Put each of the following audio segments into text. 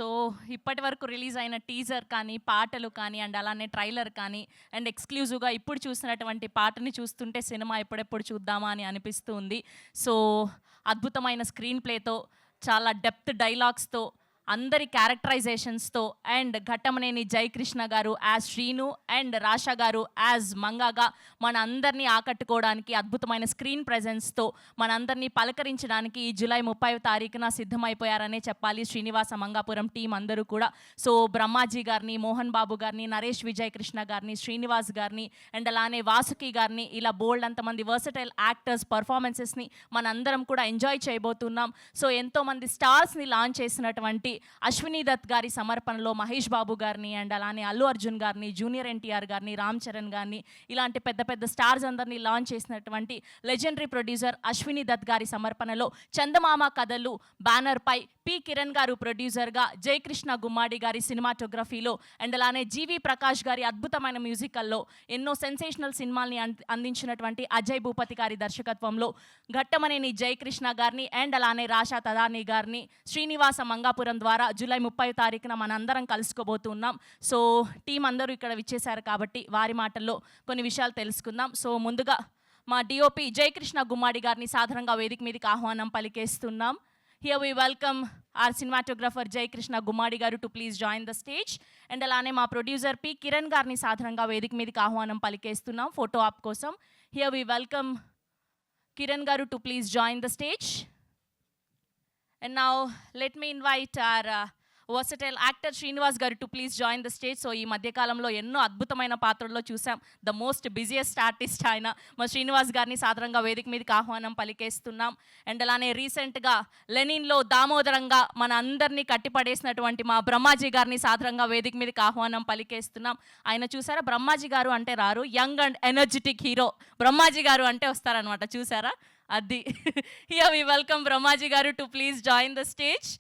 So ఇప్పటి వరకు release అయిన టీజర్ కానీ, పాటలు కానీ అండ్ అలానే ట్రైలర్ కానీ అండ్ ఎక్స్‌క్లూజివ్‌గా ఇప్పుడు చూసినటువంటి పాటని చూస్తుంటే సినిమా ఎప్పుడెప్పుడు చూద్దామా అని అనిపిస్తూ ఉంది. సో అద్భుతమైన స్క్రీన్ ప్లేతో, చాలా డెప్త్ డైలాగ్స్‌తో, అందరి క్యారెక్టరైజేషన్స్‌తో అండ్ ఘట్టమనేని జయకృష్ణ గారు యాజ్ శ్రీను అండ్ రాషా గారు యాజ్ మంగాగా మన అందరినీ ఆకట్టుకోవడానికి అద్భుతమైన స్క్రీన్ ప్రెజెన్స్‌తో మనందరినీ పలకరించడానికి ఈ జూలై 30వ తారీఖున సిద్ధమైపోయారనే చెప్పాలి శ్రీనివాస మంగాపురం టీం అందరూ కూడా. సో బ్రహ్మాజీ గారిని, మోహన్ బాబు గారిని, నరేష్ విజయ్ కృష్ణ గారిని, శ్రీనివాస్ గారిని అండ్ అలానే వాసుకి గారిని ఇలా బోల్డ్ అంతమంది వర్సటైల్ యాక్టర్స్ పర్ఫార్మెన్సెస్ని మనందరం కూడా ఎంజాయ్ చేయబోతున్నాం. సో ఎంతోమంది స్టార్స్ని లాంచ్ చేసినటువంటి అశ్విని దత్ గారి సమర్పణలో మహేష్ బాబు గారిని అండ్ అలానే అల్లు అర్జున్ గారిని, జూనియర్ ఎన్టీఆర్ గారిని, రామ్ చరణ్ గారిని ఇలాంటి పెద్ద పెద్ద స్టార్స్ అందరినీ లాంచ్ చేసినటువంటి లెజెండరీ ప్రొడ్యూసర్ అశ్విని దత్ గారి సమర్పణలో చందమామ కథలు బ్యానర్పై పి కిరణ్ గారు ప్రొడ్యూసర్గా, జయకృష్ణ గుమ్మాడి గారి సినిమాటోగ్రఫీలో అండ్ అలానే జీవి ప్రకాష్ గారి అద్భుతమైన మ్యూజికల్లో ఎన్నో సెన్సేషనల్ సినిమాల్ని అందించినటువంటి అజయ్ భూపతి గారి దర్శకత్వంలో ఘట్టమనేని జయకృష్ణ గారిని అండ్ అలానే రాషా తదాని గారిని శ్రీనివాస మంగాపురం ద్వారా జూలై 30వ తారీఖున మనందరం కలుసుకోబోతున్నాం. సో టీం అందరూ ఇక్కడ విచ్చేశారు కాబట్టి వారి మాటల్లో కొన్ని విషయాలు తెలుసుకుందాం. సో ముందుగా మా డిఓపి జయకృష్ణ గుమ్మాడి గారిని సాధారణంగా వేదిక మీదకి ఆహ్వానం పలికేస్తున్నాం. Here we welcome our cinematographer Jai Krishna Gumadi garu to please join the stage. And alane ma producer P Kiran garni sadhananga vedik మీదకి ఆహ్వానం పలికేస్తున్నాం ఫోటో ఆప్ కోసం. Here we welcome Kiran garu to please join the stage. And now let me invite our versatile actor Srinivas garu to please join the stage. So ఈ మధ్యకాలంలో ఎన్నో అద్భుతమైన పాత్రల్లో చూసాం. The most busiest artist ఆయన మా శ్రీనివాస్ గారిని సాధారణంగా వేదిక మీదకి ఆహ్వానం పలికేస్తున్నాం. అండ్ అలానే రీసెంట్గా లెనిన్లో దామోదరంగా మన అందరినీ కట్టిపడేసినటువంటి మా బ్రహ్మాజీ గారిని సాధారణంగా వేదిక మీదకి ఆహ్వానం పలికేస్తున్నాం. ఆయన చూసారా, బ్రహ్మాజీ గారు అంటే రారు, young and energetic hero Brahmaji గారు అంటే వస్తారనమాట, చూసారా అది. హియర్ వి వెల్కమ్ బ్రహ్మాజీ గారు to please join the stage.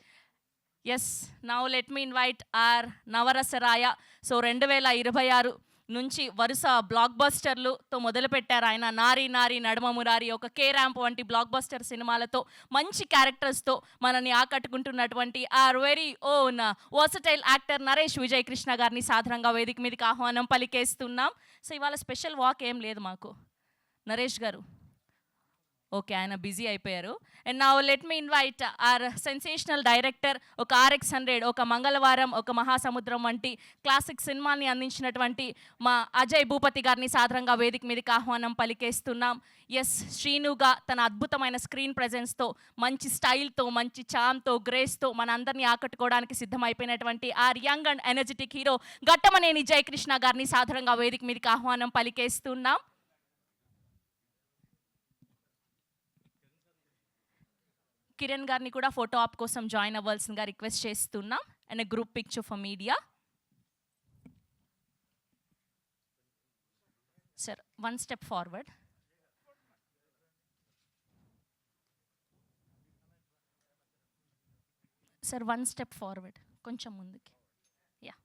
Yes, now let me invite our Navarasaraya. So 2026 నుంచి వరుస బ్లాక్ బస్టర్లుతో మొదలుపెట్టారు ఆయన. నారీ నారీ నడుమ మురారి, ఒక కే ర్యాంప్ వంటి బ్లాక్ బస్టర్ సినిమాలతో మంచి క్యారెక్టర్స్తో మనల్ని ఆకట్టుకుంటున్నటువంటి our very own versatile actor Naresh Vijay Krishna గారిని సాధారణంగా వేదిక మీదకి ఆహ్వానం పలికేస్తున్నాం. సో ఇవాళ స్పెషల్ వాక్ ఏం లేదు మాకు. నరేష్ గారు ఓకే, ఆయన బిజీ అయిపోయారు. And now let me invite our sensational director, ఒక RX100, ఒక మంగళవారం, ఒక మహాసముద్రం వంటి క్లాసిక్ సినిమాని అందించినటువంటి మా అజయ్ భూపతి గారిని సాధారణంగా వేదిక మీదకి ఆహ్వానం పలికేస్తున్నాం. ఎస్, శ్రీనుగా తన అద్భుతమైన స్క్రీన్ ప్రెజెన్స్తో, మంచి స్టైల్తో, మంచి చామ్తో, గ్రేస్తో మనందరినీ ఆకట్టుకోవడానికి సిద్ధమైపోయినటువంటి our young and energetic hero Ghattamaneni Jayakrishna గారిని సాధారణంగా వేదిక మీదకి ఆహ్వానం పలికేస్తున్నాం. కిరణ్ గారిని కూడా ఫోటో ఆప్ కోసం జాయిన్ అవ్వాల్సిందిగా రిక్వెస్ట్ చేస్తున్నాం. And group picture for media. Sir, one step forward. Sir, one step forward, కొంచెం ముందుకి. యా,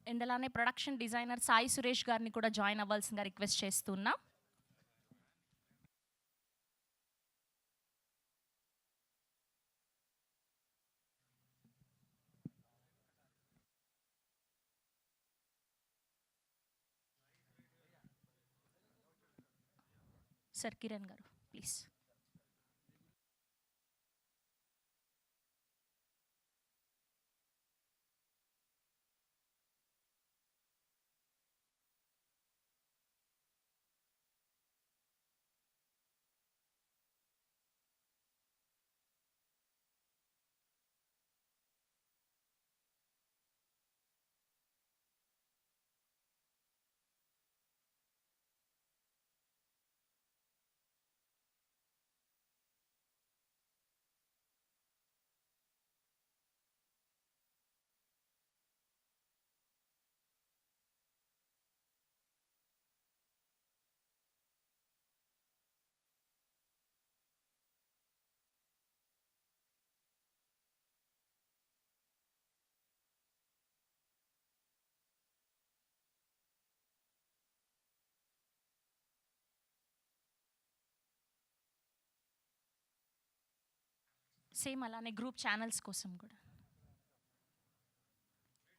అండ్ అలానే ప్రొడక్షన్ డిజైనర్ సాయి సురేష్ గారిని కూడా జాయిన్ అవ్వాల్సిందిగా రిక్వెస్ట్ చేస్తున్నాం. సార్, కిరణ్ గారు ప్లీజ్. సేమ్ అలానే గ్రూప్ ఛానల్స్ కోసం కూడా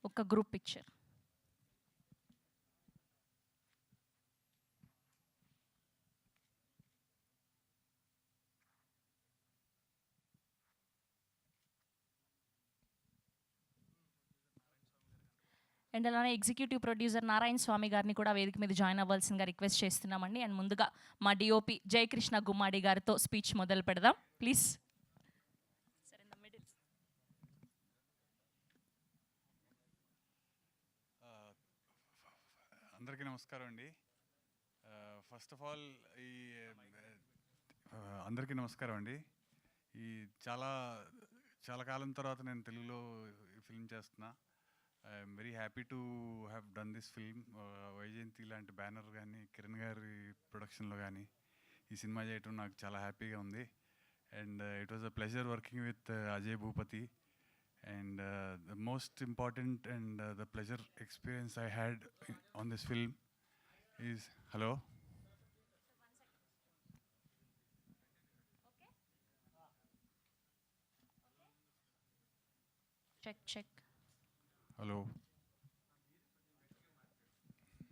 ఒక గ్రూప్ పిక్చర్. అండ్ అలానే ఎగ్జిక్యూటివ్ ప్రొడ్యూసర్ నారాయణ స్వామి గారిని కూడా వేదిక మీద జాయిన్ అవ్వాల్సిందిగా రిక్వెస్ట్ చేస్తున్నామండి. అండ్ ముందుగా మా డిఓపి జయకృష్ణ గుమ్మాడి గారితో స్పీచ్ మొదలు పెడదాం ప్లీజ్. అందరికీ నమస్కారం అండి. ఫస్ట్ ఆఫ్ ఆల్ అందరికీ నమస్కారం అండి. ఈ చాలా చాలా కాలం తర్వాత నేను తెలుగులో ఫిల్మ్ చేస్తున్నా. I'm very happy to have done this film. Vyjayanthi లాంటి బ్యానర్ కానీ కిరణ్ గారి ప్రొడక్షన్లో కానీ ఈ సినిమా చేయటం నాకు చాలా హ్యాపీగా ఉంది. And it was a pleasure working with Ajay Bhupathi. And the most important and the pleasure experience I had on this film is hello. Check. Hello.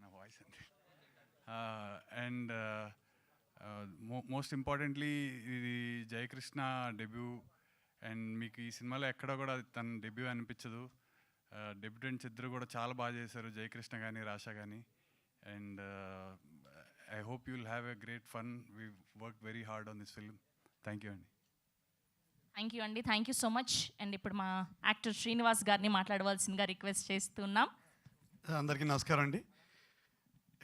No voice. And most importantly, the Jai Krishna debut. And మీకు ఈ సినిమాలో ఎక్కడ కూడా తన debut అనిపించదు. Debutants ఇద్దరు కూడా చాలా బాగా చేశారు, జయకృష్ణ కానీ రాషా కానీ. And I hope you will have a great fun. We work very hard on this film. Thank you అండి. Thank you so much. And ఇప్పుడు మా యాక్టర్ శ్రీనివాస్ గారిని మాట్లాడవలసిందిగా రిక్వెస్ట్ చేస్తున్నాం. అందరికీ నమస్కారం అండి.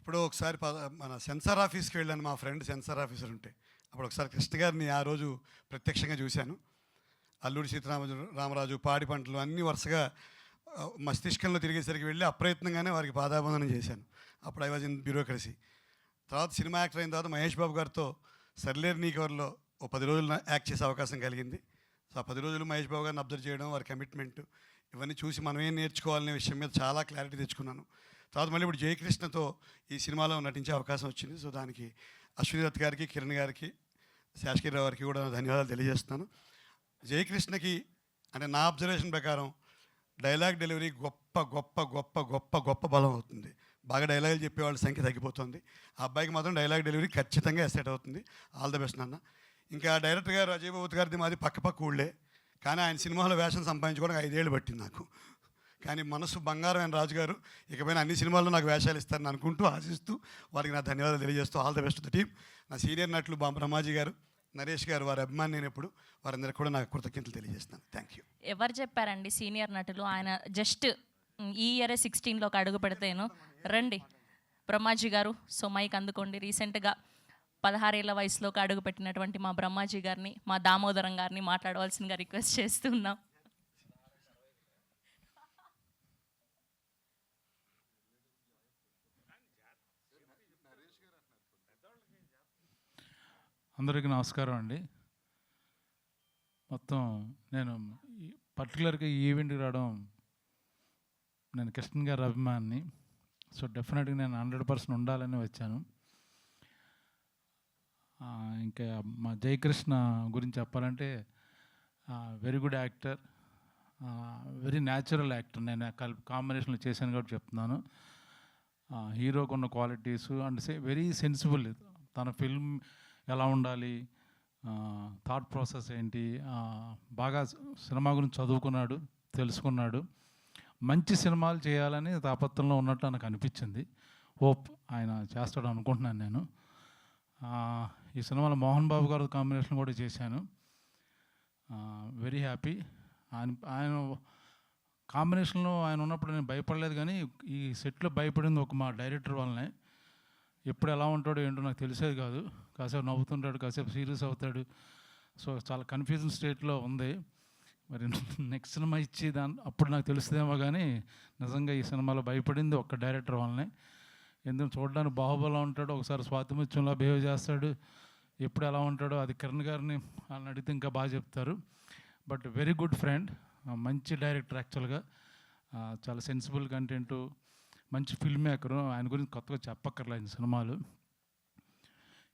ఇప్పుడు ఒకసారి మన సెన్సార్ ఆఫీస్కి వెళ్ళాను, మా ఫ్రెండ్ సెన్సార్ ఆఫీసర్ ఉంటే. అప్పుడు ఒకసారి కృష్ణ గారిని ఆ రోజు ప్రత్యక్షంగా చూశాను. అల్లూరి సీతారామరాజు, పాడి పంటలు అన్నీ వరుసగా మస్తిష్కంలో తిరిగేసరికి వెళ్ళి అప్రయత్నంగానే వారికి పాదాబంధనం చేశాను. అప్పుడు ఐ వాజ్ ఇన్ బ్యూరోక్రసీ. తర్వాత సినిమా యాక్టర్ అయిన తర్వాత మహేష్ బాబు గారితో సర్లేరు నీకెవర్లో 10 రోజులు యాక్ట్ చేసే అవకాశం కలిగింది. సో ఆ 10 రోజులు మహేష్ బాబు గారిని అబ్జర్వ్ చేయడం, వారి కమిట్మెంట్ ఇవన్నీ చూసి మనం ఏం నేర్చుకోవాలనే విషయం మీద చాలా క్లారిటీ తెచ్చుకున్నాను. తర్వాత మళ్ళీ ఇప్పుడు జయకృష్ణతో ఈ సినిమాలో నటించే అవకాశం వచ్చింది. సో దానికి అశ్విని దత్ గారికి, కిరణ్ గారికి, శాశ్వతరావు గారికి కూడా ధన్యవాదాలు తెలియజేస్తున్నాను. జయకృష్ణకి అంటే నా అబ్జర్వేషన్ ప్రకారం డైలాగ్ డెలివరీ గొప్ప గొప్ప గొప్ప గొప్ప గొప్ప బలం అవుతుంది. బాగా డైలాగులు చెప్పేవాళ్ళ సంఖ్య తగ్గిపోతుంది. ఆ అబ్బాయికి మాత్రం డైలాగ్ డెలివరీ ఖచ్చితంగా ఎసెట్ అవుతుంది. ఆల్ ద బెస్ట్ నాన్న. ఇంకా డైరెక్టర్ గారు అజయ్ భూపతి గారిది మాది పక్క ఊళ్ళే, కానీ ఆయన సినిమాలో వేషం సంపాదించుకోవడానికి 5 ఏళ్ళు పట్టింది నాకు. కానీ మనసు బంగారం అయిన రాజు గారు ఇకపైన అన్ని సినిమాల్లో నాకు వేషాలు ఇస్తారని అనుకుంటూ ఆశిస్తూ వారికి నా ధన్యవాదాలు తెలియజేస్తూ all the best the team. నా సీనియర్ నటులు బ్రహ్మాజీ గారు, నరేష్ గారు, వారి అభిమాని నేను ఎప్పుడు, వారందరికీ కూడా నాకు కృతజ్ఞతలు తెలియజేస్తున్నాను. Thank you. ఎవరు చెప్పారండి సీనియర్ నటులు? ఆయన జస్ట్ ఈ ఇయర్ 16లోకి అడుగు పెడితేను. రండి బ్రహ్మాజీ గారు, సో మైక్ అందుకోండి. రీసెంట్గా 16 ఏళ్ల వయసులోకి అడుగు పెట్టినటువంటి మా బ్రహ్మాజీ గారిని, మా దామోదరం గారిని మాట్లాడవలసిందిగా రిక్వెస్ట్ చేస్తున్నాం. అందరికీ నమస్కారం అండి. మొత్తం నేను పర్టికులర్గా ఈ ఈవెంట్కి రావడం, నేను కృష్ణ గారి అభిమాని. సో డెఫినెట్గా నేను 100% ఉండాలని వచ్చాను. ఇంకా మా జయకృష్ణ గురించి చెప్పాలంటే very good actor, very natural actor. నేను కాంబినేషన్లో చేశాను కాబట్టి చెప్తున్నాను. హీరోకు ఉన్న క్వాలిటీస్ అండ్ వెరీ సెన్సిబుల్. తన ఫిల్మ్ ఎలా ఉండాలి, థాట్ ప్రాసెస్ ఏంటి, బాగా సినిమా గురించి చదువుకున్నాడు, తెలుసుకున్నాడు. మంచి సినిమాలు చేయాలని తాపత్రంలో ఉన్నట్టు నాకు అనిపించింది. హోప్ ఆయన చేస్తాడు అనుకుంటున్నాను నేను. ఈ సినిమాలో మోహన్ బాబు గారు కాంబినేషన్ కూడా చేశాను. Very happy. ఆయన కాంబినేషన్లో ఆయన ఉన్నప్పుడు నేను భయపడలేదు, కానీ ఈ సెట్లో భయపడింది ఒక మా డైరెక్టర్ వల్లనే. ఎప్పుడు ఎలా ఉంటాడో ఏంటో నాకు తెలిసేది కాదు. కాసేపు నవ్వుతుంటాడు, కాసేపు సీరియస్ అవుతాడు. సో చాలా కన్ఫ్యూజన్ స్టేట్లో ఉంది. మరి నెక్స్ట్ సినిమా ఇచ్చి అప్పుడు నాకు తెలుస్తుందేమో, కానీ నిజంగా ఈ సినిమాలో భయపడింది ఒక్క డైరెక్టర్ వల్లనే. ఎందుకు చూడడానికి బాహుబలిలో ఉంటాడు, ఒకసారి స్వాతిముత్యంలో బిహేవ్ చేస్తాడు. ఎప్పుడు ఎలా ఉంటాడో అది కిరణ్ గారిని వాళ్ళని అడిగితే ఇంకా బాగా చెప్తారు. బట్ వెరీ గుడ్ ఫ్రెండ్, మంచి డైరెక్టర్. యాక్చువల్గా చాలా సెన్సిబుల్ కంటెంటు, మంచి ఫిల్మ్ మేకరు. ఆయన గురించి కొత్తగా చెప్పక్కర్లేదు సినిమాలు.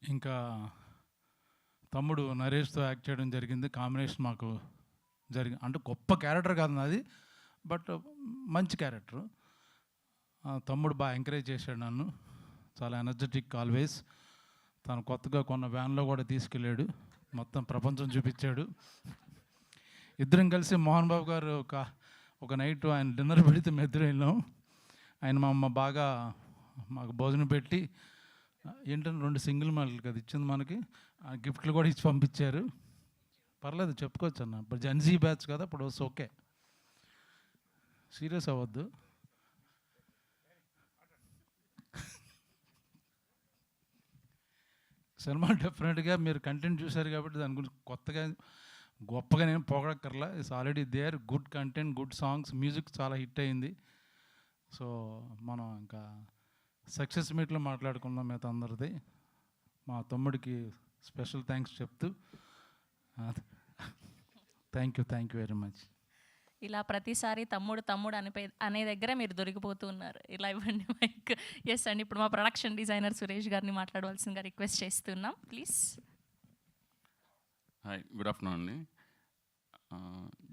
ఇంకా తమ్ముడు నరేష్తో యాక్ట్ చేయడం జరిగింది. కాంబినేషన్ మాకు అంటే గొప్ప క్యారెక్టర్ కాదు నాది, బట్ మంచి క్యారెక్టరు. తమ్ముడు బాగా ఎంకరేజ్ చేశాడు నన్ను, చాలా ఎనర్జెటిక్ ఆల్వేస్. తను కొత్తగా కొన్న వ్యాన్లో కూడా తీసుకెళ్ళాడు, మొత్తం ప్రపంచం చూపించాడు. ఇద్దరం కలిసి మోహన్ బాబు గారు ఒక నైట్ ఆయన డిన్నర్ పెడితే మేము ఇద్దరం వెళ్ళాం. ఆయన మా అమ్మ బాగా మాకు భోజనం పెట్టి ఏంటంటే 2 సింగిల్ మాటలు కదా ఇచ్చింది మనకి, గిఫ్ట్లు కూడా ఇచ్చి పంపించారు. పర్లేదు చెప్పుకోవచ్చు అన్న, ఇప్పుడు జెన్జీ బ్యాచ్ కదా, ఇప్పుడు ఓకే, సీరియస్ అవ్వద్దు. సినిమా డెఫినెట్గా మీరు కంటెంట్ చూశారు కాబట్టి దాని గురించి కొత్తగా గొప్పగా నేను పొగడక్కర్లా. It's already there, good content, good songs, music చాలా హిట్ అయింది. సో మనం ఇంకా సక్సెస్ మీట్లో మాట్లాడుకుందాం మిగతా అందరిది. మా తమ్ముడికి స్పెషల్ థ్యాంక్స్ చెప్తూ థ్యాంక్ యూ వెరీ మచ్. ఇలా ప్రతిసారి తమ్ముడు తమ్ముడు అనే దగ్గర మీరు దొరికిపోతూ ఉన్నారు. ఇలా ఇవ్వండి మైక్. ఎస్ అండి, ఇప్పుడు మా ప్రొడక్షన్ డిజైనర్ సురేష్ గారిని మాట్లాడవలసిందిగా రిక్వెస్ట్ చేస్తున్నాం, ప్లీజ్. హాయ్, గుడ్ ఆఫ్టర్నూన్ అండి.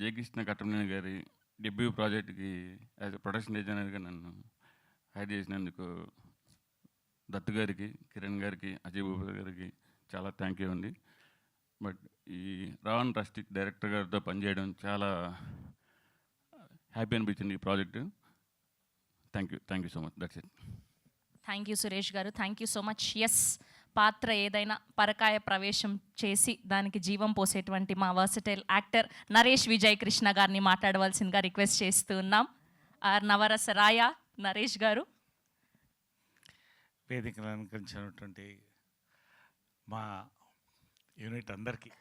జయకృష్ణ కట్టమనేని గారి డెబ్యూ ప్రాజెక్ట్కి యాజ్ ఎ ప్రొడక్షన్ డిజైనర్గా నన్ను హైర్ చేసినందుకు దత్తు గారికి, కిరణ్ గారికి, అజయ్ బాబు గారికి చాలా థ్యాంక్ యూ అండి. బట్ ఈ రావణ్ రస్టిక్ డైరెక్టర్ గారితో పనిచేయడం చాలా హ్యాపీ అనిపించింది ఈ project. Thank you so much. That's it. Thank you Suresh గారు, thank you so much. Yes, పాత్ర ఏదైనా పరకాయ ప్రవేశం చేసి దానికి జీవం పోసేటువంటి మా వర్సటైల్ యాక్టర్ నరేష్ విజయ్ కృష్ణ గారిని మాట్లాడవలసిందిగా రిక్వెస్ట్ చేస్తూ ఉన్నాం. నవరస రాయ నరేష్ గారు. వేదికను అలంకరించినటువంటి మా యూనిట్ అందరికీ,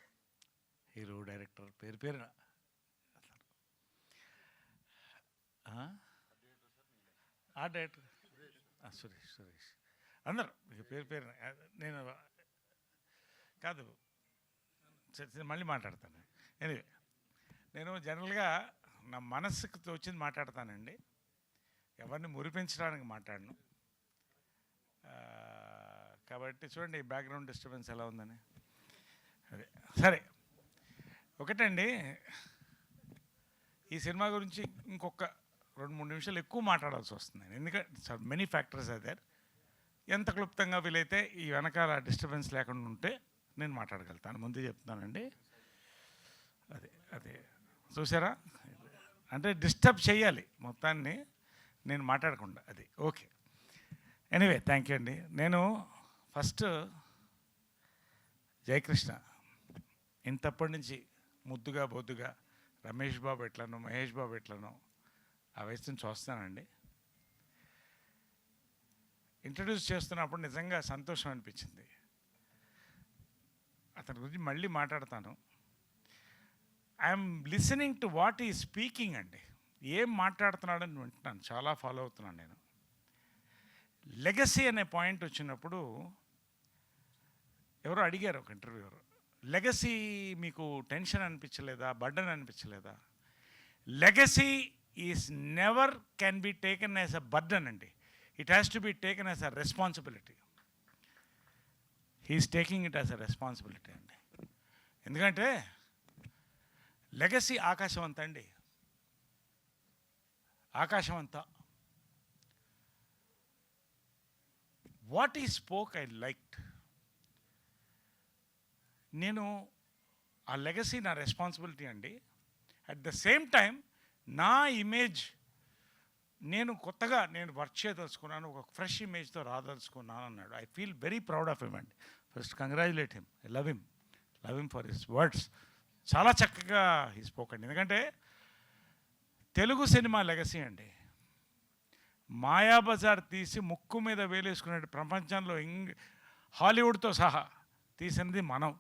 హీరో, డైరెక్టర్, పేరున ఆ డైరెక్టర్ సురేష్ అందరు ఇక పేరున నేను కాదు మళ్ళీ మాట్లాడతాను. ఎనివే, నేను జనరల్గా నా మనస్సుకు వచ్చింది మాట్లాడతానండి, ఎవరిని మురిపించడానికి మాట్లాడను. కాబట్టి చూడండి ఈ బ్యాక్గ్రౌండ్ డిస్టర్బెన్స్ ఎలా ఉందని. అదే సరే, ఒకటండి, ఈ సినిమా గురించి ఇంకొక 2-3 నిమిషాలు ఎక్కువ మాట్లాడాల్సి వస్తుంది. ఎందుకంటే మెనీ ఫ్యాక్టర్స్ అదే, ఎంత క్లుప్తంగా వీలైతే ఈ వెనకాల డిస్టర్బెన్స్ లేకుండా ఉంటే నేను మాట్లాడగలుగుతాను, ముందే చెప్తానండి. అదే చూసారా, అంటే డిస్టర్బ్ చేయాలి మొత్తాన్ని నేను మాట్లాడకుండా, అది ఓకే. ఎనీవే, థ్యాంక్ యూ అండి. నేను ఫస్ట్ జయకృష్ణ ఇంతప్పటి నుంచి ముద్దుగా బొద్దుగా రమేష్ బాబు ఎట్లనో, మహేష్ బాబు ఎట్లనో ఆ వయసు నుంచి చూస్తానండి. ఇంట్రడ్యూస్ చేస్తున్నప్పుడు నిజంగా సంతోషం అనిపించింది. అతని గురించి మళ్ళీ మాట్లాడతాను. ఐఎమ్ లిసనింగ్ టు వాట్ ఈ స్పీకింగ్ అండి, ఏం మాట్లాడుతున్నాడని వింటున్నాను, చాలా ఫాలో అవుతున్నాను నేను. లెగసీ అనే పాయింట్ వచ్చినప్పుడు ఎవరో అడిగారు, ఒక ఇంటర్వ్యూవర్, లెగసీ మీకు టెన్షన్ అనిపించలేదా, బర్డన్ అనిపించలేదా? Legacy is never can be taken as a burden అండి, it has to be taken as a responsibility. He's taking it as a responsibility అండి. ఎందుకంటే లెగసీ ఆకాశం అంతా అండి, ఆకాశం అంతా. వాట్ ఈ స్పోక్ ఐ లైక్డ్, నేను ఆ లెగసీ నా రెస్పాన్సిబిలిటీ అండి. అట్ ద సేమ్ టైం నా ఇమేజ్ నేను కొత్తగా వర్క్ చేయదలుచుకున్నాను, ఒక ఫ్రెష్ ఇమేజ్తో రాదలుచుకున్నాను అన్నాడు. I feel very proud of him అండి. First congratulate him, I love him for his words. చాలా చక్కగా హీ స్పోక్ అండి. ఎందుకంటే తెలుగు సినిమా లెగసీ అండి, మాయాబజార్ తీసి ముక్కు మీద వేలేసుకునే ప్రపంచంలో హాలీవుడ్తో సహా తీసినది మనం.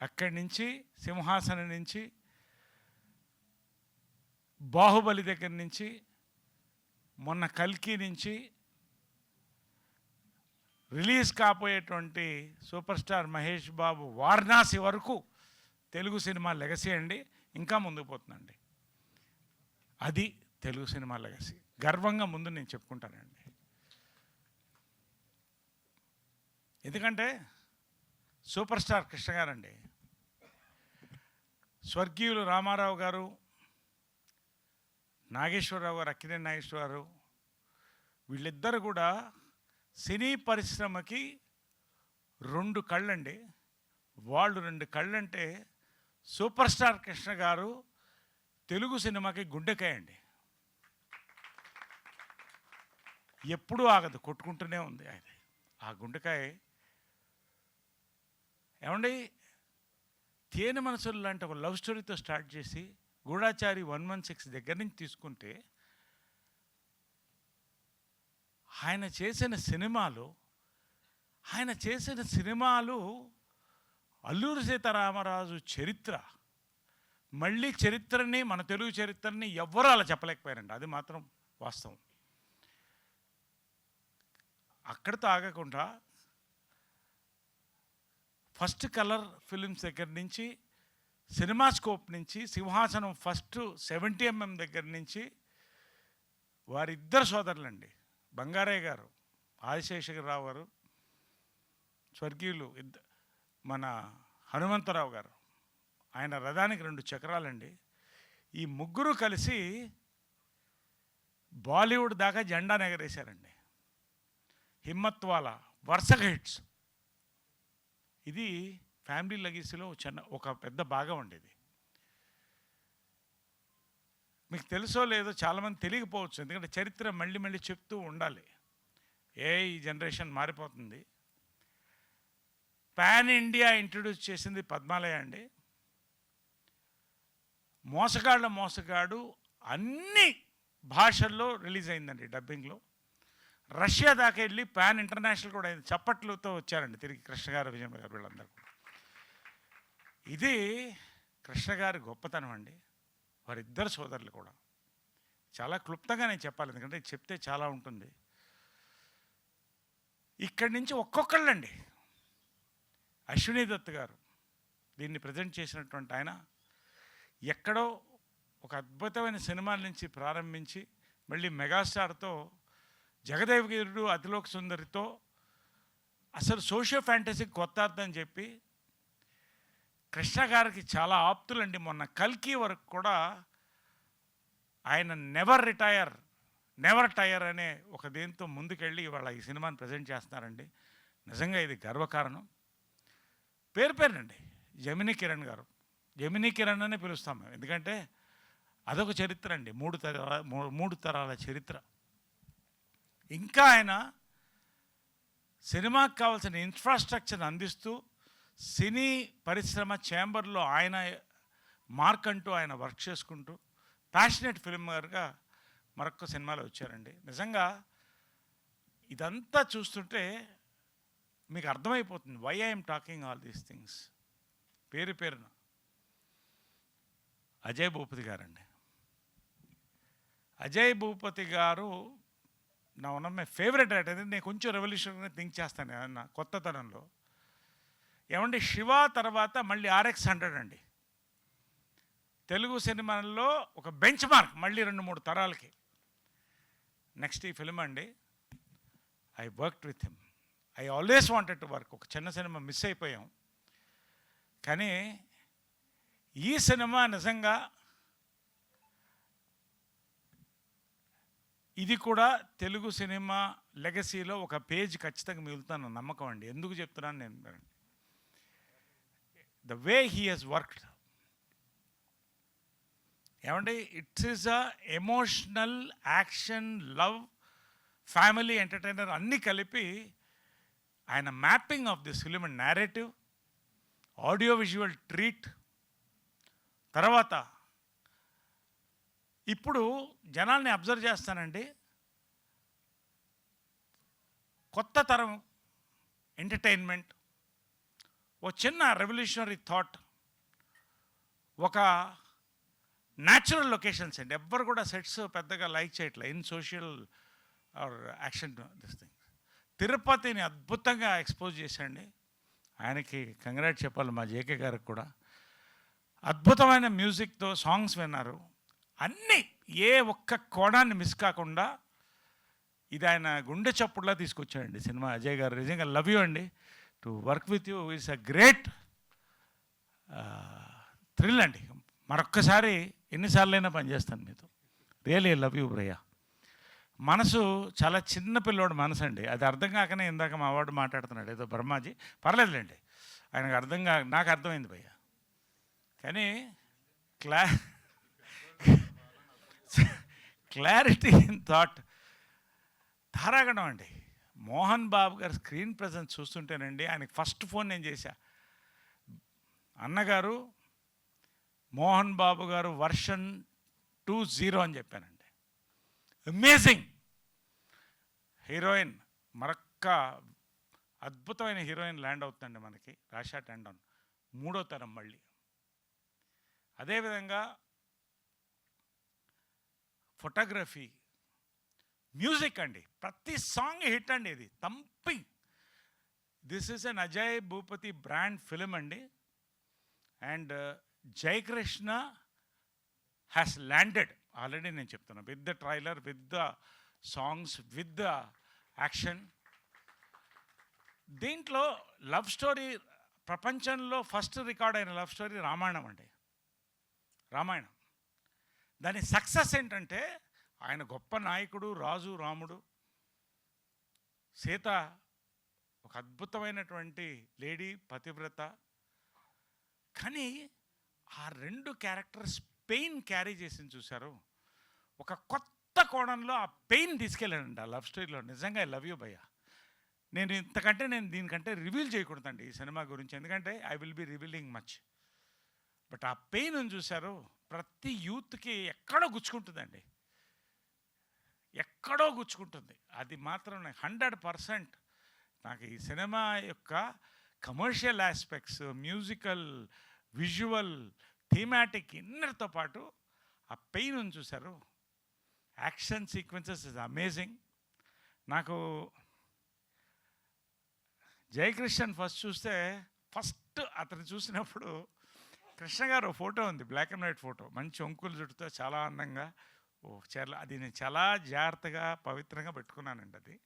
అక్కడి నుంచి సింహాసనం నుంచి, బాహుబలి దగ్గర నుంచి, మొన్న కల్కి నుంచి release కాబోయేటువంటి super star Mahesh Babu Varanasi వరకు తెలుగు సినిమా లెగసీ అండి. ఇంకా ముందుకు పోతుందండి, అది తెలుగు సినిమా లెగసీ. గర్వంగా ముందు నేను చెప్పుకుంటానండి. ఎందుకంటే సూపర్ స్టార్ కృష్ణ గారండి, స్వర్గీయులు రామారావు గారు, నాగేశ్వరరావు గారు, అక్కినేని నాగేశ్వరరావు, వీళ్ళిద్దరు కూడా సినీ పరిశ్రమకి 2 కళ్ళండి. వాళ్ళు 2 కళ్ళంటే సూపర్ స్టార్ కృష్ణ గారు తెలుగు సినిమాకి గుండెకాయ అండి. ఎప్పుడూ ఆగదు, కొట్టుకుంటూనే ఉంది ఆయన ఆ గుండెకాయ. ఏమండి, తేనె మనసులు లాంటి ఒక లవ్ స్టోరీతో స్టార్ట్ చేసి గూఢాచారి 116 దగ్గర నుంచి తీసుకుంటే ఆయన చేసిన సినిమాలు అల్లూరి సీతారామరాజు చరిత్ర, మళ్ళీ చరిత్రని, మన తెలుగు చరిత్రని ఎవ్వరూ అలా చెప్పలేకపోయారండి. అది మాత్రం వాస్తవం. అక్కడితో ఆగకుండా ఫస్ట్ కలర్ ఫిలిమ్స్ దగ్గర నుంచి, సినిమాస్కోప్ నుంచి, సింహాసనం ఫస్ట్ 70mm దగ్గర నుంచి వారిద్దరు సోదరులండి, బంగారయ్య గారు, ఆదిశేషగిరిరావు గారు, స్వర్గీయులు మన హనుమంతరావు గారు, ఆయన రథానికి 2 చక్రాలండి. ఈ ముగ్గురు కలిసి బాలీవుడ్ దాకా జెండా ఎగరేశారండి. హిమ్మత్వాలా వరుసగా హిట్స్. ఇది ఫ్యామిలీ లెగసీలో ఒక పెద్ద భాగం అండి. ఇది మీకు తెలుసో లేదో చాలామంది తెలియకపోవచ్చు, ఎందుకంటే చరిత్ర మళ్ళీ మళ్ళీ చెప్తూ ఉండాలి. ఈ జనరేషన్ మారిపోతుంది. పాన్ ఇండియా ఇంట్రడ్యూస్ చేసింది పద్మాలయ అండి. మోసగాడు అన్ని భాషల్లో రిలీజ్ అయిందండి, డబ్బింగ్లో. రష్యా దాకా వెళ్ళి పాన్ ఇంటర్నేషనల్ కూడా అయింది. చప్పట్లతో వచ్చారండి తిరిగి కృష్ణ గారు, విజయ్ గారు, వీళ్ళందరూ. ఇది కృష్ణ గారి గొప్పతనం అండి. వారిద్దరు సోదరులు కూడా. చాలా క్లుప్తంగా నేను చెప్పాలి, ఎందుకంటే చెప్తే చాలా ఉంటుంది. ఇక్కడి నుంచి ఒక్కొక్కళ్ళండి. అశ్విని దత్ గారు దీన్ని ప్రజెంట్ చేసినటువంటి ఆయన ఎక్కడో ఒక అద్భుతమైన సినిమాల నుంచి ప్రారంభించి మళ్ళీ మెగాస్టార్తో, జగదేవగిరుడు, అతిలోక సుందరితో అసలు సోషియో ఫ్యాంటసీకి కొత్త అర్థం చెప్పి కృష్ణ గారికి చాలా ఆప్తులండి. మొన్న కల్కి వరకు కూడా ఆయన నెవర్ టైర్ అనే ఒక దీంతో ముందుకెళ్ళి ఇవాళ ఈ సినిమాని ప్రజెంట్ చేస్తున్నారండి. నిజంగా ఇది గర్వకారణం. పేరునండి జమినీ కిరణ్ గారు. జమినీ కిరణ్ అనే పిలుస్తాం మేము, ఎందుకంటే అదొక చరిత్ర అండి, 3 తరాల చరిత్ర. ఇంకా ఆయన సినిమాకి కావాల్సిన ఇన్ఫ్రాస్ట్రక్చర్ అందిస్తూ సినీ పరిశ్రమ ఛాంబర్లో ఆయన మార్క్ అంటూ ఆయన వర్క్ చేసుకుంటూ ప్యాషనెట్ ఫిల్మర్గా మరొక సినిమాలో వచ్చారండి. నిజంగా ఇదంతా చూస్తుంటే మీకు అర్థమైపోతుంది why I'm talking all these things. పేరున అజయ్ భూపతి గారండి. అజయ్ భూపతి గారు నా one of my favourite writer. నేను కొంచెం రెవల్యూషన్గా థింక్ చేస్తాను ఏమన్నా కొత్తతనంలో. ఏమండి, శివ తర్వాత మళ్ళీ RX 100 అండి. తెలుగు సినిమాల్లో ఒక బెంచ్ మార్క్ మళ్ళీ 2-3 తరాలకి. నెక్స్ట్ ఈ ఫిల్మ్ అండి, I worked with him. I always wanted to work. ఒక చిన్న సినిమా మిస్ అయిపోయాం, కానీ ఈ సినిమా నిజంగా ఇది కూడా తెలుగు సినిమా లెగసీలో ఒక పేజ్ ఖచ్చితంగా మిగులుతాను నమ్మకం అండి. ఎందుకు చెప్తున్నాను నేను, the way he he's worked. ఏమండి, it's is a emotional, action, love, family entertainer అన్నీ కలిపి ఆయన mapping of this film and narrative, audio visual treat. తర్వాత ఇప్పుడు జనాల్ని అబ్జర్వ్ చేస్తానండి, కొత్త తరం ఎంటర్టైన్మెంట్, ఒక చిన్న రెవల్యూషనరీ థాట్, ఒక న్యాచురల్ లొకేషన్స్ అండి. ఎవ్వరు కూడా సెట్స్ పెద్దగా లైక్ చేయట్లేదు in social or action this thing. తిరుపతిని అద్భుతంగా ఎక్స్పోజ్ చేశాండి. ఆయనకి కంగ్రాట్ చెప్పాలి, మా జేకే గారికి కూడా. అద్భుతమైన మ్యూజిక్తో సాంగ్స్ విన్నారు. అన్నీ ఏ ఒక్క కోణాన్ని మిస్ కాకుండా ఇది ఆయన గుండె చప్పుడులా తీసుకొచ్చాడండి సినిమా. అజయ్ గారు నిజంగా లవ్ యూ అండి. To work with you is a great thrill అండి. మరొక్కసారి ఎన్నిసార్లైనా పనిచేస్తాను మీతో. రియలీ లవ్ యూ భయ్యా. మనసు చాలా చిన్న పిల్లోడు మనసు అండి. అది అర్థం కాకనే ఇందాక మా వాడు మాట్లాడుతున్నాడు ఏదో బ్రహ్మాజీ. పర్లేదులేండి, ఆయనకు అర్థం నాకు అర్థమైంది భయ్యా. కానీ క్లారిటీ ఇన్ థాట్ ధారాగణం అండి. మోహన్ బాబు గారి స్క్రీన్ ప్రజెన్స్ చూస్తుంటేనండి, ఆయనకి ఫస్ట్ ఫోన్ నేను చేశా. అన్నగారు మోహన్ బాబు గారు వర్షన్ 2.0 అని చెప్పానండి. అమేజింగ్ హీరోయిన్, మరొక్క అద్భుతమైన హీరోయిన్ ల్యాండ్ అవుతుందండి మనకి, రాషా టెండన్, 3వ తరం మళ్ళీ. అదేవిధంగా ఫోటోగ్రఫీ, మ్యూజిక్ అండి, ప్రతి సాంగ్ హిట్ అండి. ఇది thumping. This is an Ajay Bhupathi brand film అండి. And Jayakrishna has landed already, నేను చెప్తున్నా, with the trailer, with the songs, with the action. దీంట్లో లవ్ స్టోరీ, ప్రపంచంలో ఫస్ట్ రికార్డ్ అయిన లవ్ స్టోరీ రామాయణం అండి. రామాయణం. దాని సక్సెస్ ఏంటంటే, ఆయన గొప్ప నాయకుడు, రాజు రాముడు, సీత ఒక అద్భుతమైనటువంటి లేడీ, పతివ్రత. కానీ ఆ 2 క్యారెక్టర్స్ పెయిన్ క్యారీ చేసింది చూశారు. ఒక కొత్త కోణంలో ఆ పెయిన్ తీసుకెళ్ళానండి ఆ లవ్ స్టోరీలో. నిజంగా ఐ లవ్ యూ భయ్యా. నేను దీనికంటే రివీల్ చేయకూడదండి ఈ సినిమా గురించి, ఎందుకంటే I will be revealing much. But ఆ పెయిన్ చూశారు, ప్రతి యూత్కి ఎక్కడో గుచ్చుకుంటుందండి, ఎక్కడో గుచ్చుకుంటుంది. అది మాత్రం 100% నాకు ఈ సినిమా యొక్క commercial aspects, musical, visual, thematic ఇన్నర్తో పాటు ఆ పెయిన్ చూశారు. Action sequences is amazing. నాకు జయకృష్ణన్ ఫస్ట్ చూస్తే, ఫస్ట్ అతను చూసినప్పుడు కృష్ణ గారు ఫోటో ఉంది, బ్లాక్ అండ్ వైట్ ఫోటో, మంచి ఒంకులు జుట్టుతో చాలా అందంగా అది నేను చాలా జాగ్రత్తగా పవిత్రంగా పెట్టుకున్నానండి. అది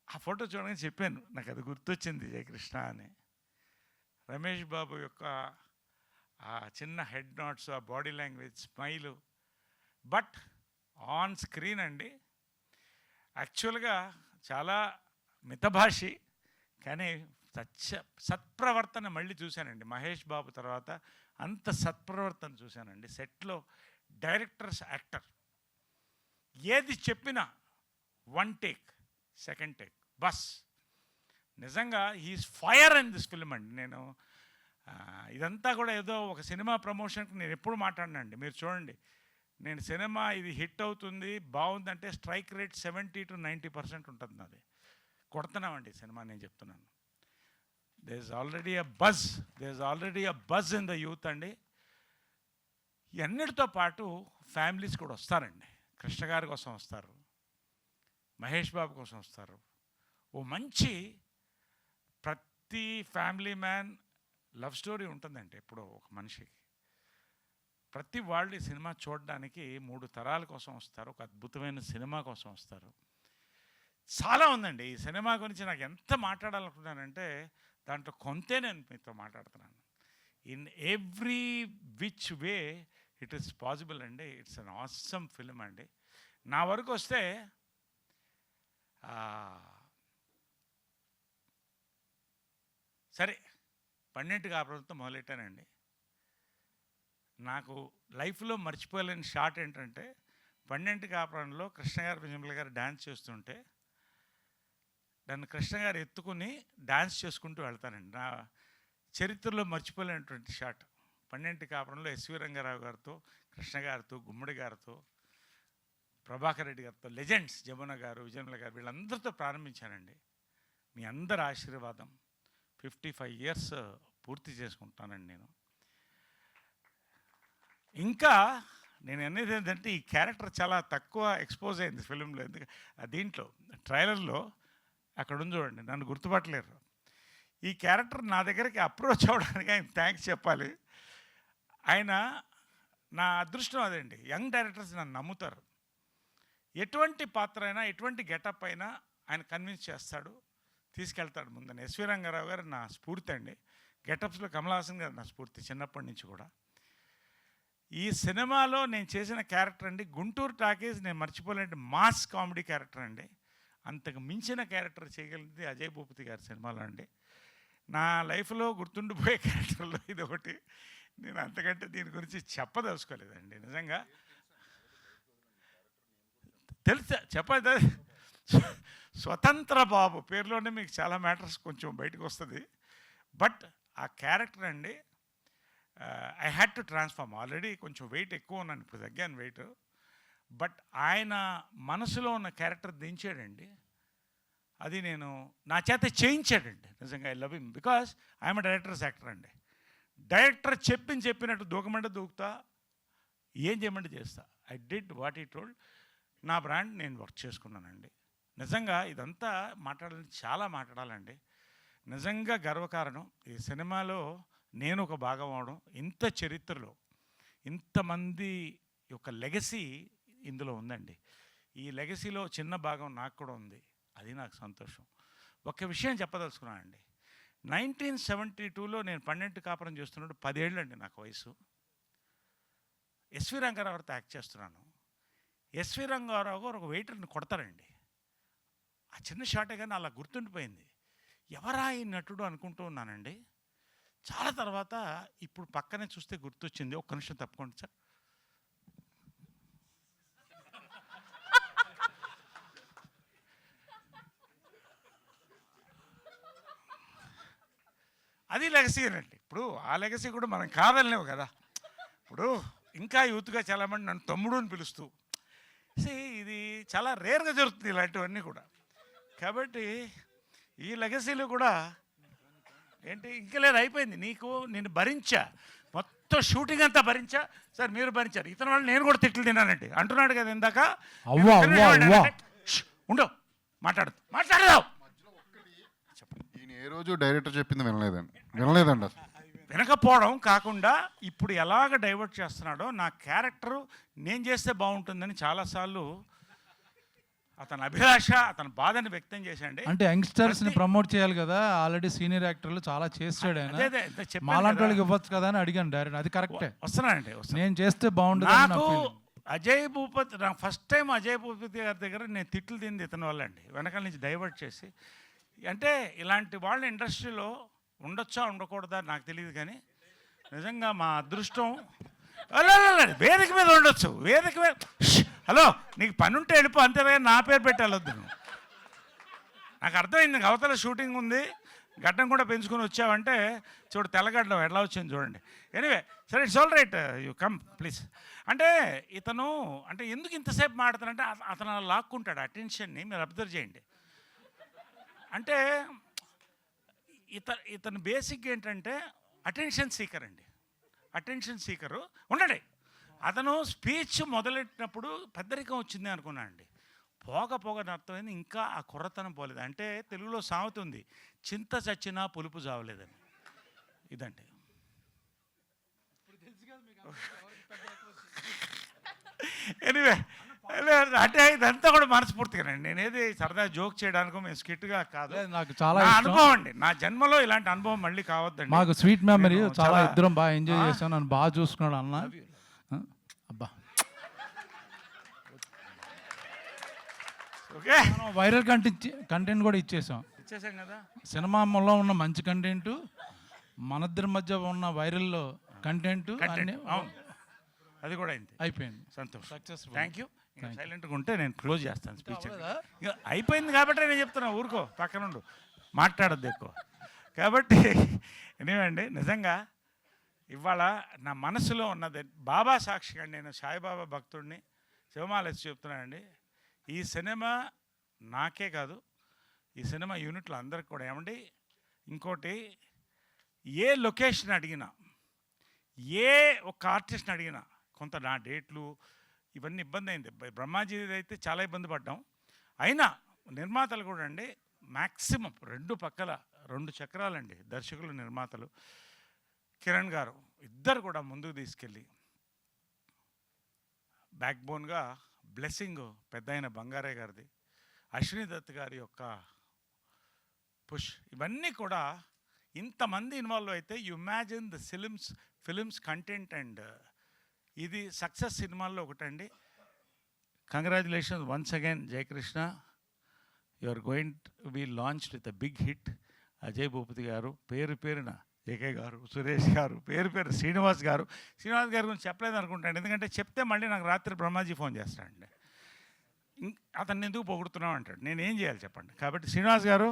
ఆ ఫోటో చూడగానే చెప్పాను, నాకు అది గుర్తొచ్చింది జయకృష్ణ అని. రమేష్ బాబు యొక్క ఆ చిన్న హెడ్ నాట్స్, ఆ body language, smile. But on screen అండి యాక్చువల్గా చాలా మితభాషి, కానీ సత్ప్రవర్తన మళ్ళీ చూశానండి. మహేష్ బాబు తర్వాత అంత సత్ప్రవర్తన చూశానండి సెట్లో. డైరెక్టర్స్, యాక్టర్ ఏది చెప్పినా 1 టేక్, 2nd టేక్, బస్. నిజంగా he's fire in this film అండి. నేను ఇదంతా కూడా ఏదో ఒక సినిమా ప్రమోషన్కి నేను ఎప్పుడు మాట్లాడినండి. మీరు చూడండి, నేను సినిమా ఇది హిట్ అవుతుంది, బాగుందంటే స్ట్రైక్ రేట్ 70 to 90% ఉంటుంది. నాది కొడుతున్నామండి సినిమా, నేను చెప్తున్నాను. There is already a buzz in the youth అండి. ఇవన్నిటితో పాటు ఫ్యామిలీస్ కూడా వస్తారండి. కృష్ణ గారి కోసం వస్తారు, మహేష్ బాబు కోసం వస్తారు. ఓ మంచి, ప్రతి ఫ్యామిలీ మ్యాన్ లవ్ స్టోరీ ఉంటుందండి ఎప్పుడో ఒక మనిషికి. ప్రతి వాళ్ళు ఈ సినిమా చూడడానికి 3 తరాల కోసం వస్తారు, ఒక అద్భుతమైన సినిమా కోసం వస్తారు. చాలా ఉందండి ఈ సినిమా గురించి నాకు ఎంత మాట్లాడాలనుకున్నానంటే, దాంట్లో కొంతే నేను మీతో మాట్లాడుతున్నాను. In every which way it is possible అండి. ఇట్స్ అన్ ఆసమ్ ఫిల్మ్ అండి. నా వరకు వస్తే సరే 12 కాపురంతో మొదలెట్టానండి. నాకు లైఫ్లో మర్చిపోలేని షాట్ ఏంటంటే, 12 కాపురంలో కృష్ణ గారు, విజయమ్మ గారు డ్యాన్స్ చేస్తుంటే నన్ను కృష్ణ గారు ఎత్తుకుని డ్యాన్స్ చేసుకుంటూ వెళ్తానండి. నా చరిత్రలో మర్చిపోలేనటువంటి షాట్. 12 కాపురంలో ఎస్వి రంగారావు గారితో, కృష్ణ గారితో, గుమ్మడి గారితో, ప్రభాకర్ రెడ్డి గారితో, లెజెండ్స్, జమున గారు, విజయమ్మ గారు, వీళ్ళందరితో ప్రారంభించానండి. మీ అందరి ఆశీర్వాదం. 55 years పూర్తి చేసుకుంటానండి నేను. ఇంకా నేను అనేది ఏంటంటే, ఈ క్యారెక్టర్ చాలా తక్కువ ఎక్స్పోజ్ అయింది ఫిలింలో. ఎందుకంటే దీంట్లో ట్రైలర్లో అక్కడ ఉంది చూడండి, నన్ను గుర్తుపట్టలేరు. ఈ క్యారెక్టర్ నా దగ్గరికి అప్రోచ్ అవ్వడానికి ఆయన థ్యాంక్స్ చెప్పాలి. ఆయన నా అదృష్టం అదండి. యంగ్ డైరెక్టర్స్ నన్ను నమ్ముతారు. ఎటువంటి పాత్ర అయినా, ఎటువంటి గెటప్ అయినా ఆయన కన్విన్స్ చేస్తాడు, తీసుకెళ్తాడు ముందని. ఎస్వి రంగారావు గారు నా స్ఫూర్తి అండి. గెటప్స్లో కమల్ హాసన్ గారు నా స్ఫూర్తి చిన్నప్పటి నుంచి కూడా. ఈ సినిమాలో నేను చేసిన క్యారెక్టర్ అండి గుంటూరు టాకీస్ నేను మర్చిపోలేని మాస్ కామెడీ క్యారెక్టర్ అండి. అంతకు మించిన క్యారెక్టర్ చేయగలిగింది అజయ్ భూపతి గారి సినిమాలో అండి. నా లైఫ్లో గుర్తుండిపోయే క్యారెక్టర్లో ఇది ఒకటి. నేను అంతకంటే దీని గురించి చెప్పదలుచుకోలేదండి నిజంగా. తెలుసా చెప్పదు, స్వతంత్ర బాబు పేరులోనే మీకు చాలా మ్యాటర్స్ కొంచెం బయటకు వస్తుంది. బట్ ఆ క్యారెక్టర్ అండి I had to transform. Already కొంచెం వెయిట్ ఎక్కువ ఉన్నాను, ఇప్పుడు తగ్గాను వెయిట్. బట్ ఆయన మనసులో ఉన్న క్యారెక్టర్ దించాడండి. అది నేను నా చేత చేయించాడండి నిజంగా. I love him because I'm directors actor అండి. డైరెక్టర్ చెప్పినట్టు దూకమంటే దూకుతా, ఏం చేయమంటే చేస్తా. ఐ డిడ్ వాట్ ఈ టోల్డ్. నా బ్రాండ్ నేను వర్క్ చేసుకున్నానండి. నిజంగా ఇదంతా చాలా మాట్లాడాలండి. నిజంగా గర్వకారణం ఈ సినిమాలో నేను ఒక భాగం అవడం. ఇంత చరిత్రలో ఇంతమంది యొక్క లెగసీ ఇందులో ఉందండి. ఈ లెగసీలో చిన్న భాగం నాకు కూడా ఉంది, అది నాకు సంతోషం. ఒక విషయం చెప్పదలుచుకున్నానండి. 1972లో నేను 12 కాపురం చేస్తున్నప్పుడు 10 ఏళ్ళు అండి నాకు వయసు. ఎస్వి రంగారావు గారితో యాక్ట్ చేస్తున్నాను. ఎస్వి రంగారావు గారు ఒక వెయిటర్ని కొడతారండి. ఆ చిన్న షాటే కానీ అలా గుర్తుండిపోయింది. ఎవరా ఈ నటుడు అనుకుంటూ ఉన్నానండి. చాలా తర్వాత ఇప్పుడు పక్కనే చూస్తే గుర్తొచ్చింది. ఒక్క నిమిషం తప్పుకోండి సార్. అది లెగసీ అండి. ఇప్పుడు ఆ లెగసీ కూడా మనం కాదలేవు కదా. ఇప్పుడు ఇంకా యూత్గా చాలామంది నన్ను తమ్ముడు అని పిలుస్తూ, ఇది చాలా రేర్గా జరుగుతుంది ఇలాంటివన్నీ కూడా. కాబట్టి ఈ లెగసీలు కూడా ఏంటి ఇంకా లేదు, అయిపోయింది. నేను భరించా, మొత్తం షూటింగ్ అంతా భరించా. సార్ మీరు భరించారు, ఇతని వాళ్ళు నేను కూడా తిట్లు తిన్నానండి అంటున్నాడు కదా ఇందాక. ఉండవు మాట్లాడదాం. ఈయన ఏ రోజు డైరెక్టర్ చెప్పింది వినలేదండి అసలు. వినకపోవడం కాకుండా ఇప్పుడు ఎలాగ డైవర్ట్ చేస్తున్నాడో, నా క్యారెక్టరు నేను చేస్తే బాగుంటుందని చాలాసార్లు అతని అభిలాష, అతని బాధని వ్యక్తం చేశాండి. అంటే యంగ్స్టర్స్ని ప్రమోట్ చేయాలి కదా, ఆల్రెడీ సీనియర్ యాక్టర్లు చాలా చేస్తాడు ఆయన. మాలాంటి వాళ్ళకి ఇవ్వచ్చు కదా అని అడిగాను డైరెక్ట్. అది కరెక్టే, వస్తున్నానండి. నేను చేస్తే బాగుంటుంది. నాకు అజయ్ భూపతి, నాకు ఫస్ట్ టైం అజయ్ భూపతి గారి దగ్గర నేను తిట్లు తింది ఇతని వల్ల అండి. వెనకాల నుంచి డైవర్ట్ చేసి, అంటే ఇలాంటి వాళ్ళ ఇండస్ట్రీలో ఉండొచ్చా ఉండకూడదా నాకు తెలియదు, కానీ నిజంగా మా అదృష్టం. వేదిక మీద ఉండొచ్చు, వేదిక మీద. హలో, నీకు పని ఉంటే వెళ్ళిపో, అంతేగా నా పేరు పెట్టి వెళ్ళొద్దు. నాకు అర్థమైంది, అవతల షూటింగ్ ఉంది, గడ్డం కూడా పెంచుకొని వచ్చావంటే చూడు తెల్లగడ్డం ఎట్లా వచ్చింది చూడండి. ఎనీవే సరే, it's all right, you come please. అంటే ఇతను అంటే ఎందుకు ఇంతసేపు మాడుతానంటే అతను అలా లాక్కుంటాడు అటెన్షన్ని. మీరు అబ్జర్వ్ చేయండి. అంటే ఇతను బేసిక్ ఏంటంటే అటెన్షన్ సీకర్ అండి. అటెన్షన్ సీకరు ఉండండి. అతను స్పీచ్ మొదలెట్టినప్పుడు పెద్దరికం వచ్చింది అనుకున్నాను అండి. పోగ అర్థమైంది, ఇంకా ఆ కుర్రతనం పోలేదు. అంటే తెలుగులో సామెత ఉంది, చింత చచ్చినా పులుపు చావలేదని. ఇదండి. ఎనీవే అంటే ఇదంతా కూడా మనస్ఫూర్తిగానండి. నేనేది సరదా జోక్ చేయడానికో మేము స్కిట్గా కాదు, నాకు చాలా అనుభవం అండి. నా జన్మలో ఇలాంటి అనుభవం మళ్ళీ కావద్దండి. మాకు స్వీట్ మెమరీ, చాలా ఇద్దరం బాగా ఎంజాయ్ చేసాం. నన్ను బాగా చూసుకున్నాడు అన్న. అబ్బా, ఓకే, వైరల్ కంటెంట్ కూడా ఇచ్చేసాం కదా. సినిమాలో ఉన్న మంచి కంటెంట్, మనిద్దరి మధ్య ఉన్న వైరల్లో కంటెంట్ అది కూడా అయింది, అయిపోయింది. సంతోషం, సక్సెస్ఫుల్. Thank you. సైలెంట్గా ఉంటే నేను క్లోజ్ చేస్తాను స్పీచ్. ఇక అయిపోయింది కాబట్టి నేను చెప్తున్నా, ఊరుకో పక్కనుండు, మాట్లాడద్దు ఎక్కువ. కాబట్టి ఎనివేండి, నిజంగా ఇవాళ నా మనసులో ఉన్నది బాబా సాక్షిగా నేను సాయిబాబా భక్తుడిని శివమాలేసి చెప్తున్నానండి. ఈ సినిమా నాకే కాదు, ఈ సినిమా యూనిట్లు అందరికి కూడా. ఏమండి ఇంకోటి, ఏ లొకేషన్ అడిగినా, ఏ ఒక ఆర్టిస్ట్ని అడిగినా కొంత నా డేట్లు ఇవన్నీ ఇబ్బంది అయింది. బ్రహ్మాజీ అయితే చాలా ఇబ్బంది పడ్డాం. అయినా నిర్మాతలు కూడా అండి మ్యాక్సిమం 2 పక్కల 2 చక్రాలండి, దర్శకులు నిర్మాతలు కిరణ్ గారు ఇద్దరు కూడా ముందుకు తీసుకెళ్ళి బ్యాక్ బోన్గా బ్లెస్సింగ్ పెద్ద అయిన బంగారే గారిది, అశ్విని దత్ గారి యొక్క పుష్, ఇవన్నీ కూడా ఇంతమంది ఇన్వాల్వ్ అయితే you imagine the films content and ఇది సక్సెస్ సినిమాల్లో ఒకటండి. Congratulations once again Jayakrishna, you are going to be launched with a big hit. Ajay Bhupathi గారు, పేరు పేరున జేకే గారు, సురేష్ గారు, పేరు శ్రీనివాస్ గారు గురించి చెప్పలేదు అనుకుంటాను, ఎందుకంటే చెప్తే మళ్ళీ నాకు రాత్రి బ్రహ్మాజీ ఫోన్ చేస్తాడండి, అతన్ని ఎందుకు పొగుడుతున్నావు అంటాడు. నేను ఏం చేయాలి చెప్పండి. కాబట్టి శ్రీనివాస్ గారు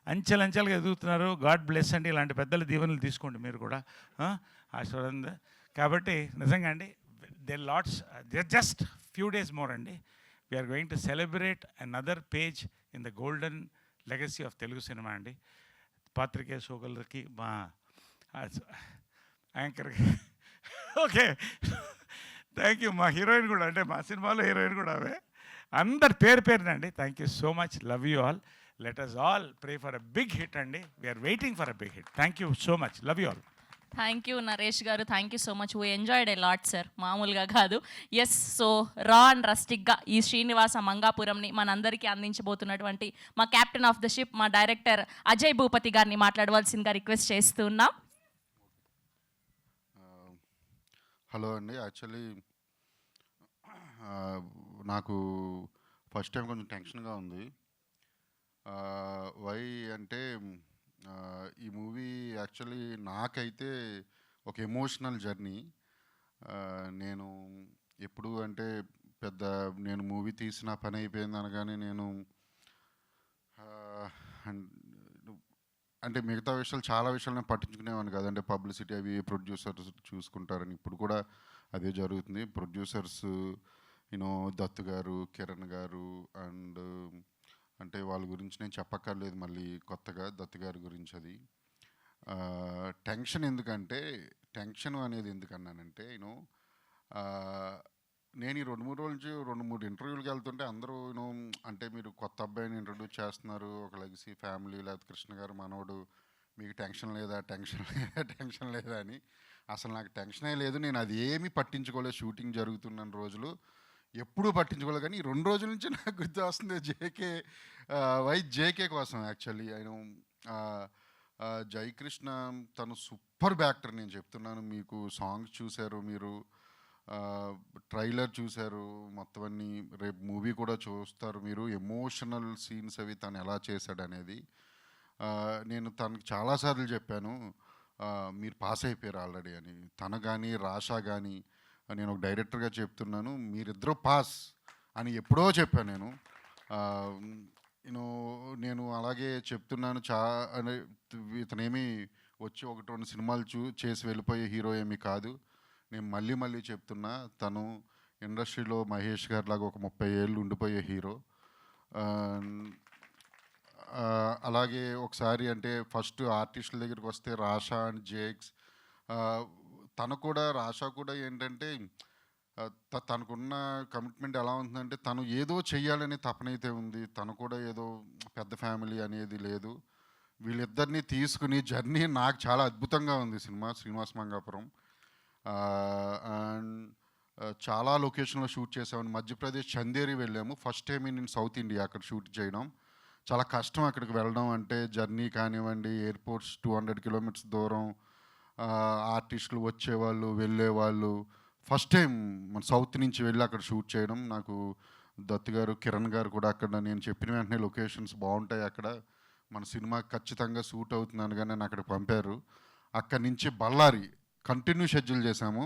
అంచెలంచెలుగా ఎదుగుతున్నారు. గాడ్ బ్లెస్ అండి. ఇలాంటి పెద్దల దీవెనలు తీసుకోండి మీరు కూడా, ఆశీర్వాదం. కాబట్టి నిజంగా అండి, జస్ట్ ఫ్యూ డేస్ మోర్ అండి, we're going to celebrate another page in the golden legacy of Telugu cinema అండి. పాత్రికేయ సోదరులకి, మా యాంకర్కి, ఓకే థ్యాంక్ యూ. మా హీరోయిన్ కూడా, అంటే మా సినిమాలో హీరోయిన్ కూడా అవే, అందరు పేరునండి. Thank you so much. Love you all. Let us all pray for a big hit అండి. We're waiting for a big hit. Thank you so much. Love you all. Thank you Naresh గారు, thank you so much. We enjoyed a lot sir, మామూలుగా కాదు. Yes, so రా and రస్టిక్గా ఈ శ్రీనివాస మంగాపురంని మనందరికీ అందించబోతున్నటువంటి మా captain of the ship, మా director Ajay Bhupathi గారిని మాట్లాడవలసిందిగా రిక్వెస్ట్ చేస్తున్నాం. హలో అండి. యాక్చువల్లీ నాకు ఫస్ట్ టైం కొంచెం టెన్షన్గా ఉంది. వై అంటే ఈ మూవీ యాక్చువల్లీ నాకైతే ఒక ఎమోషనల్ జర్నీ. నేను ఎప్పుడు అంటే పెద్ద నేను మూవీ తీసిన పని అయిపోయింది అనగానే నేను అంటే మిగతా విషయాలు, చాలా విషయాలు నేను పట్టించుకునేవాడిని కదంటే, పబ్లిసిటీ అవి ప్రొడ్యూసర్స్ చూసుకుంటారని. ఇప్పుడు కూడా అదే జరుగుతుంది. ప్రొడ్యూసర్స్ యూనో దత్తు గారు, కిరణ్ గారు, అండ్ అంటే వాళ్ళ గురించి నేను చెప్పక్కర్లేదు మళ్ళీ కొత్తగా దత్తు గారి గురించి. అది టెన్షన్ ఎందుకంటే, టెన్షన్ అనేది ఎందుకన్నానంటే, యూనో నేను ఈ 2-3 రోజుల నుంచి 2-3 ఇంటర్వ్యూలకు వెళ్తుంటే అందరూ యూనో అంటే మీరు కొత్త అబ్బాయిని ఇంట్రడ్యూస్ చేస్తున్నారు, ఒక లెగసీ ఫ్యామిలీ, లేకపోతే కృష్ణ గారు మనోడు, మీకు టెన్షన్ లేదా టెన్షన్ లేదా అని. అసలు నాకు టెన్షనే లేదు. నేను అది ఏమీ పట్టించుకోలేదు. షూటింగ్ జరుగుతున్న రోజులు ఎప్పుడూ పట్టించుకోలేదు. కానీ ఈ 2 రోజుల నుంచి నాకు గుర్తు వస్తుంది జేకే కోసం. యాక్చువల్లీ ఆయన జయకృష్ణ తను సూపర్ యాక్టర్. నేను చెప్తున్నాను, మీకు సాంగ్స్ చూశారు, మీరు ట్రైలర్ చూశారు, మొత్తం అన్నీ, రేపు మూవీ కూడా చూస్తారు మీరు. ఎమోషనల్ సీన్స్ అవి తను ఎలా చేశాడు అనేది నేను తనకు చాలాసార్లు చెప్పాను, మీరు పాస్ అయిపోయారు ఆల్రెడీ అని. తన కానీ రాషా కానీ, నేను ఒక డైరెక్టర్గా చెప్తున్నాను, మీరిద్దరూ పాస్ అని ఎప్పుడో చెప్పాను నేను. నేను అలాగే చెప్తున్నాను. ఇతనేమి వచ్చి 1-2 సినిమాలు చేసి వెళ్ళిపోయే హీరో ఏమీ కాదు. నేను మళ్ళీ చెప్తున్నా, తను ఇండస్ట్రీలో మహేష్ గారి లాగా ఒక 30 ఏళ్ళు ఉండిపోయే హీరో. అలాగే ఒకసారి అంటే ఫస్ట్ ఆర్టిస్టుల దగ్గరికి వస్తే రాషా అండ్ జేక్స్, రాషా కూడా ఏంటంటే తనకున్న కమిట్మెంట్ ఎలా ఉంటుందంటే, తను ఏదో చెయ్యాలనే తపనైతే ఉంది. తను కూడా ఏదో పెద్ద ఫ్యామిలీ అనేది లేదు. వీళ్ళిద్దరినీ తీసుకుని జర్నీ నాకు చాలా అద్భుతంగా ఉంది సినిమా శ్రీనివాస మంగాపురం. అండ్ చాలా లొకేషన్లో షూట్ చేసామని. మధ్యప్రదేశ్ చందేరి వెళ్ళాము. ఫస్ట్ టైం నేను సౌత్ ఇండియా అక్కడ షూట్ చేయడం. చాలా కష్టం అక్కడికి వెళ్ళడం అంటే, జర్నీ కానివ్వండి, ఎయిర్పోర్ట్స్ 200 కిలోమీటర్స్ దూరం, ఆర్టిస్టులు వచ్చేవాళ్ళు వెళ్ళేవాళ్ళు. ఫస్ట్ టైం మన సౌత్ నుంచి వెళ్ళి అక్కడ షూట్ చేయడం. నాకు దత్తు గారు, కిరణ్ గారు కూడా అక్కడ నేను చెప్పిన వెంటనే లొకేషన్స్ బాగుంటాయి అక్కడ, మన సినిమా ఖచ్చితంగా షూట్ అవుతున్నాను కానీ నన్ను అక్కడికి పంపారు. అక్కడి నుంచి బళ్ళారి కంటిన్యూ షెడ్యూల్ చేశాము.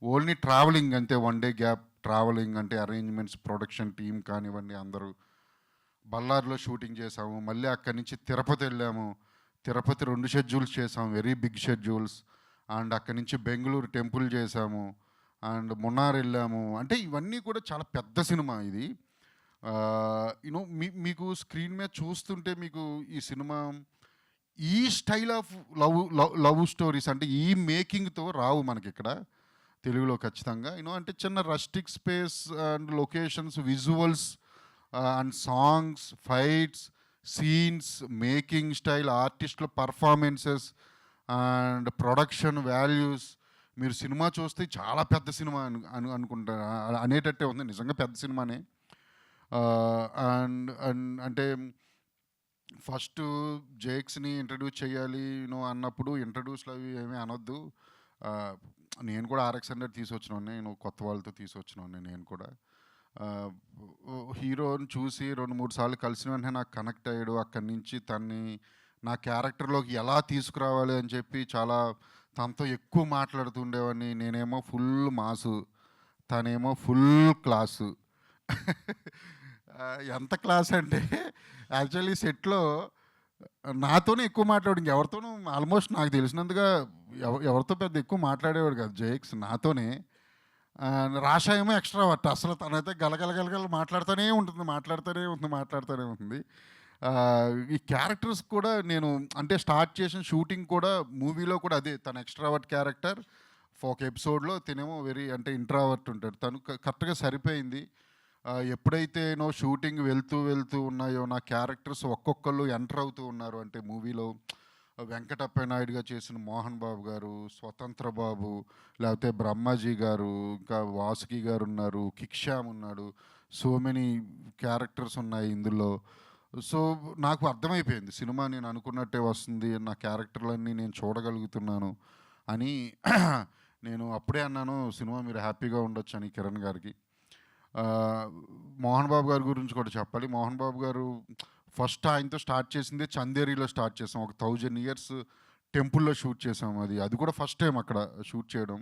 ఓన్లీ ట్రావెలింగ్ అంతే, 1 డే గ్యాప్ ట్రావెలింగ్, అంటే అరేంజ్మెంట్స్, ప్రొడక్షన్ టీం కానివ్వండి అందరూ. బళ్ళారిలో షూటింగ్ చేసాము. మళ్ళీ అక్కడి నుంచి తిరుపతి వెళ్ళాము. తిరుపతి 2 షెడ్యూల్స్ చేసాము, వెరీ బిగ్ షెడ్యూల్స్. అండ్ అక్కడి నుంచి బెంగళూరు టెంపుల్ చేసాము, అండ్ మున్నార్ వెళ్ళాము. అంటే ఇవన్నీ కూడా చాలా పెద్ద సినిమా ఇది. యూనో మీకు స్క్రీన్ మీద చూస్తుంటే మీకు ఈ సినిమా ఈ స్టైల్ ఆఫ్ లవ్ స్టోరీస్ అంటే ఈ మేకింగ్తో రావు మనకి ఇక్కడ తెలుగులో ఖచ్చితంగా. యూనో అంటే చిన్న rustic space and locations, visuals and songs, fights, scenes, making style, ఆర్టిస్టుల పర్ఫార్మెన్సెస్ అండ్ ప్రొడక్షన్ వాల్యూస్. మీరు సినిమా చూస్తే చాలా పెద్ద సినిమా అనుకుంటా అనేటట్టే ఉంది. నిజంగా పెద్ద సినిమానే. అండ్ అంటే ఫస్ట్ జేక్స్ని ఇంట్రడ్యూస్ చేయాలి అన్నప్పుడు ఇంట్రడ్యూస్లు అవి ఏమీ అనొద్దు. నేను కూడా RX-100 తీసుకొచ్చినోడిని, నేను కొత్త వాళ్ళతో తీసుకొచ్చినోడిని నేను కూడా. హీరోని చూసి 2-3 సార్లు కలిసిన వెంటనే నాకు కనెక్ట్ అయ్యాడు. అక్కడి నుంచి తన్ని నా క్యారెక్టర్‌లోకి ఎలా తీసుకురావాలి అని చెప్పి చాలా తనతో ఎక్కువ మాట్లాడుతుండేవాడిని. నేనేమో ఫుల్ మాసు, తనేమో ఫుల్ క్లాసు. ఎంత క్లాస్ అంటే యాక్చువల్లీ సెట్‌లో నాతోనే ఎక్కువ మాట్లాడు, ఇంకెవరితోనూ ఆల్మోస్ట్ నాకు తెలిసినంతగా ఎవరితో పెద్ద ఎక్కువ మాట్లాడేవాడు కాదు జేక్స్, నాతోనే. రాషా ఏమో ఎక్స్ట్రావర్ట్, అసలు తనైతే గలగల మాట్లాడుతూనే ఉంటుంది. ఈ క్యారెక్టర్స్ కూడా నేను అంటే స్టార్ట్ చేసిన షూటింగ్ కూడా మూవీలో కూడా అదే, తన ఎక్స్ట్రావర్ట్ క్యారెక్టర్. ఒక ఎపిసోడ్లో తినేమో వెరీ అంటే ఇంట్రావర్ట్ ఉంటాడు. తను కరెక్ట్గా సరిపోయింది. ఎప్పుడైతే షూటింగ్ వెళ్తూ ఉన్నాయో నా క్యారెక్టర్స్ ఒక్కొక్కళ్ళు ఎంటర్ అవుతూ ఉన్నారు. అంటే మూవీలో వెంకటప్ప నాయుడుగా చేసిన మోహన్ బాబు గారు, స్వతంత్ర బాబు, లేకపోతే బ్రహ్మాజీ గారు, ఇంకా వాసుకి గారు ఉన్నారు, కిక్షామ్ ఉన్నాడు. సో మెనీ క్యారెక్టర్స్ ఉన్నాయి ఇందులో. సో నాకు అర్థమైపోయింది సినిమా నేను అనుకున్నట్టే వస్తుంది, నా క్యారెక్టర్లన్నీ నేను చూడగలుగుతున్నాను అని. నేను అప్పుడే అన్నాను సినిమా మీరు హ్యాపీగా ఉండొచ్చు అని కిరణ్ గారికి. మోహన్ బాబు గారి గురించి కూడా చెప్పాలి. మోహన్ బాబు గారు ఫస్ట్ ఆయనతో స్టార్ట్ చేసింది చందేరిలో స్టార్ట్ చేసాం. ఒక 1000 years టెంపుల్లో షూట్ చేసాం. అది కూడా ఫస్ట్ టైం అక్కడ షూట్ చేయడం.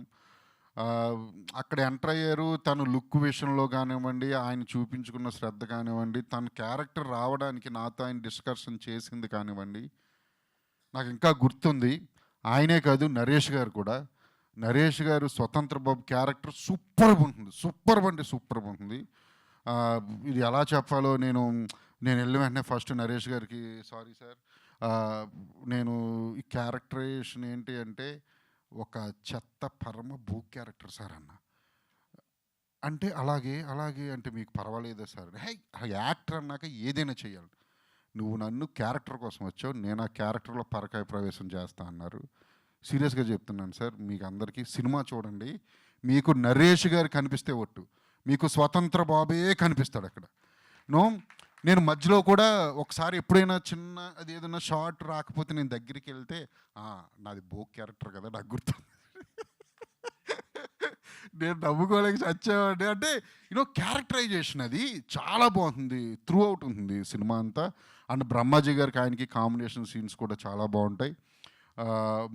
అక్కడ ఎంటర్ అయ్యారు. తను లుక్ విషయంలో కానివ్వండి, ఆయన చూపించుకున్న శ్రద్ధ కానివ్వండి, తన క్యారెక్టర్ రావడానికి నాతో ఆయన డిస్కషన్ చేసింది కానివ్వండి, నాకు ఇంకా గుర్తుంది. ఆయనే కాదు, నరేష్ గారు కూడా. నరేష్ గారు స్వతంత్ర బాబు క్యారెక్టర్ సూపర్గా ఉంటుంది. ఇది ఎలా చెప్పాలో నేను వెళ్ళిన వెంటనే ఫస్ట్ నరేష్ గారికి, సారీ సార్, నేను ఈ క్యారెక్టరైజేషన్ ఏంటి అంటే ఒక చెత్త పరమ భూ క్యారెక్టర్ సార్ అన్న. అంటే అలాగే అంటే మీకు పర్వాలేదా సార్? హే, యాక్టర్ అన్నాక ఏదైనా చేయాలి. నువ్వు నన్ను క్యారెక్టర్ కోసం వచ్చావు, నేను ఆ క్యారెక్టర్లో పరకాయ ప్రవేశం చేస్తా అన్నారు. సీరియస్గా చెప్తున్నాను సార్, మీకు అందరికీ సినిమా చూడండి, మీకు నరేష్ గారు కనిపిస్తే ఒట్టు, మీకు స్వతంత్ర బాబే కనిపిస్తాడు అక్కడ. నేను మధ్యలో కూడా ఒకసారి ఎప్పుడైనా చిన్న అది ఏదైనా షార్ట్ రాకపోతే నేను దగ్గరికి వెళ్తే నాది బో క్యారెక్టర్ కదా నాకు గుర్తు. నేను నవ్వుకోలేక చచ్చేవాడిని. అంటే క్యారెక్టరైజేషన్ అది చాలా బాగుంటుంది, త్రూ అవుట్ ఉంటుంది సినిమా అంతా. అండ్ బ్రహ్మాజీ గారికి ఆయనకి కాంబినేషన్ సీన్స్ కూడా చాలా బాగుంటాయి.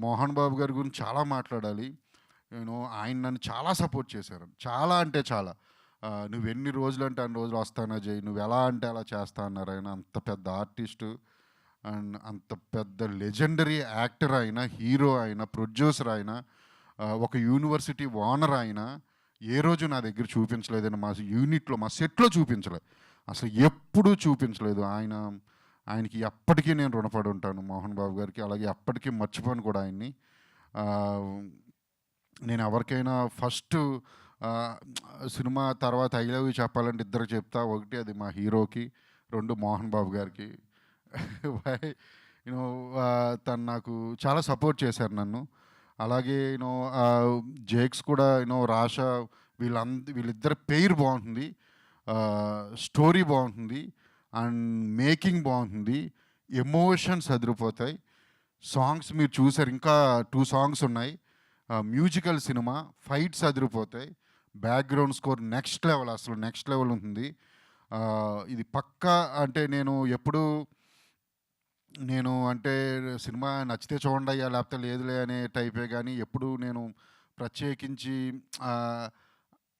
మోహన్ బాబు గారి గురించి చాలా మాట్లాడాలి. ఆయన నన్ను చాలా సపోర్ట్ చేశారు, చాలా అంటే చాలా. నువ్వు ఎన్ని రోజులు అంటే అన్ని రోజులు వస్తానా జై, నువ్వు ఎలా అంటే అలా చేస్తా అన్నారు. ఆయన అంత పెద్ద ఆర్టిస్టు అండ్ అంత పెద్ద లెజెండరీ యాక్టర్ అయినా, హీరో అయినా, ప్రొడ్యూసర్ అయినా, ఒక యూనివర్సిటీ ఓనర్ అయినా ఏ రోజు నా దగ్గర చూపించలేదని, మా యూనిట్లో మా సెట్లో చూపించలేదు, అసలు ఎప్పుడూ చూపించలేదు. ఆయనకి ఎప్పటికీ నేను రుణపడి ఉంటాను మోహన్ బాబు గారికి. అలాగే ఎప్పటికీ మర్చిపోను కూడా ఆయన్ని. నేను ఎవరికైనా ఫస్ట్ సినిమా తర్వాత ఐ లవ్ యూ చెప్పాలంటే ఇద్దరు చెప్తా. ఒకటి అది మా హీరోకి, 2 మోహన్ బాబు గారికి. తను నాకు చాలా సపోర్ట్ చేశారు నన్ను. అలాగే జేక్స్ కూడా రాషా, వీళ్ళిద్దరు పెయిర్ బాగుంటుంది, స్టోరీ బాగుంటుంది అండ్ మేకింగ్ బాగుంటుంది, ఎమోషన్స్ అదిరిపోతాయి. సాంగ్స్ మీరు చూసారు, ఇంకా 2 songs ఉన్నాయి. మ్యూజికల్ సినిమా, ఫైట్స్ అదిరిపోతాయి, బ్యాక్గ్రౌండ్ స్కోర్ నెక్స్ట్ లెవెల్, అసలు నెక్స్ట్ లెవెల్ ఉంటుంది. ఇది పక్కా. అంటే నేను అంటే సినిమా నచ్చితే చూడండి అయ్యా లేకపోతే లేదులే అనే టైపే, కానీ ఎప్పుడు నేను ప్రత్యేకించి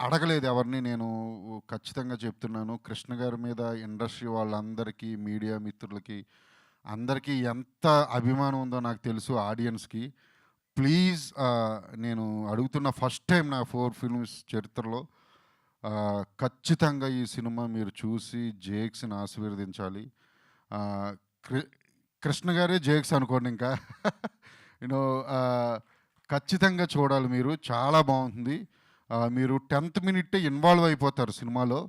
అడగలేదు ఎవరిని. నేను ఖచ్చితంగా చెప్తున్నాను, కృష్ణ గారి మీద ఇండస్ట్రీ వాళ్ళందరికీ, మీడియా మిత్రులకి అందరికీ ఎంత అభిమానం ఉందో నాకు తెలుసు, ఆడియన్స్కి. ప్లీజ్ నేను అడుగుతున్న, ఫస్ట్ టైం నా 4 films చరిత్రలో ఖచ్చితంగా ఈ సినిమా మీరు చూసి జేక్స్ని ఆశీర్వదించాలి. కృష్ణ గారే జేక్స్ అనుకోండి ఇంకా. ఖచ్చితంగా చూడాలి మీరు, చాలా బాగుంటుంది. మీరు 10th minute ఇన్వాల్వ్ అయిపోతారు సినిమాలో.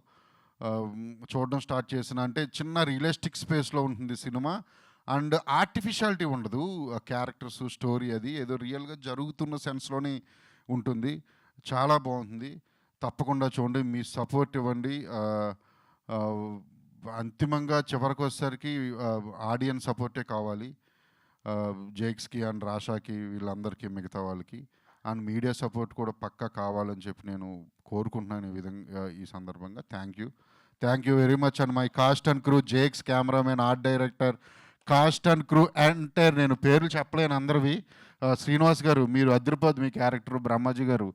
చూడడం స్టార్ట్ చేసిన అంటే చిన్న రియలిస్టిక్ స్పేస్లో ఉంటుంది సినిమా. అండ్ ఆర్టిఫిషియాలిటీ ఉండదు, క్యారెక్టర్స్, స్టోరీ అది ఏదో రియల్గా జరుగుతున్న సెన్స్లోనే ఉంటుంది. చాలా బాగుంటుంది, తప్పకుండా చూడండి, మీ సపోర్ట్ ఇవ్వండి. అంతిమంగా చివరికి వచ్చేసరికి ఆడియన్స్ సపోర్టే కావాలి, జేక్స్కి అండ్ రాషాకి, వీళ్ళందరికీ, మిగతా వాళ్ళకి. అండ్ మీడియా సపోర్ట్ కూడా పక్కా కావాలని చెప్పి నేను కోరుకుంటున్నాను ఈ సందర్భంగా. Thank you very much and my cast and crew, Jakes cameraman, art director, cost and crew entire, నేను పేర్లు చెప్పలేను అందరివి. శ్రీనివాస్ గారు మీరు అదిరిపోద్ది మీ క్యారెక్టర్, బ్రహ్మాజీ గారు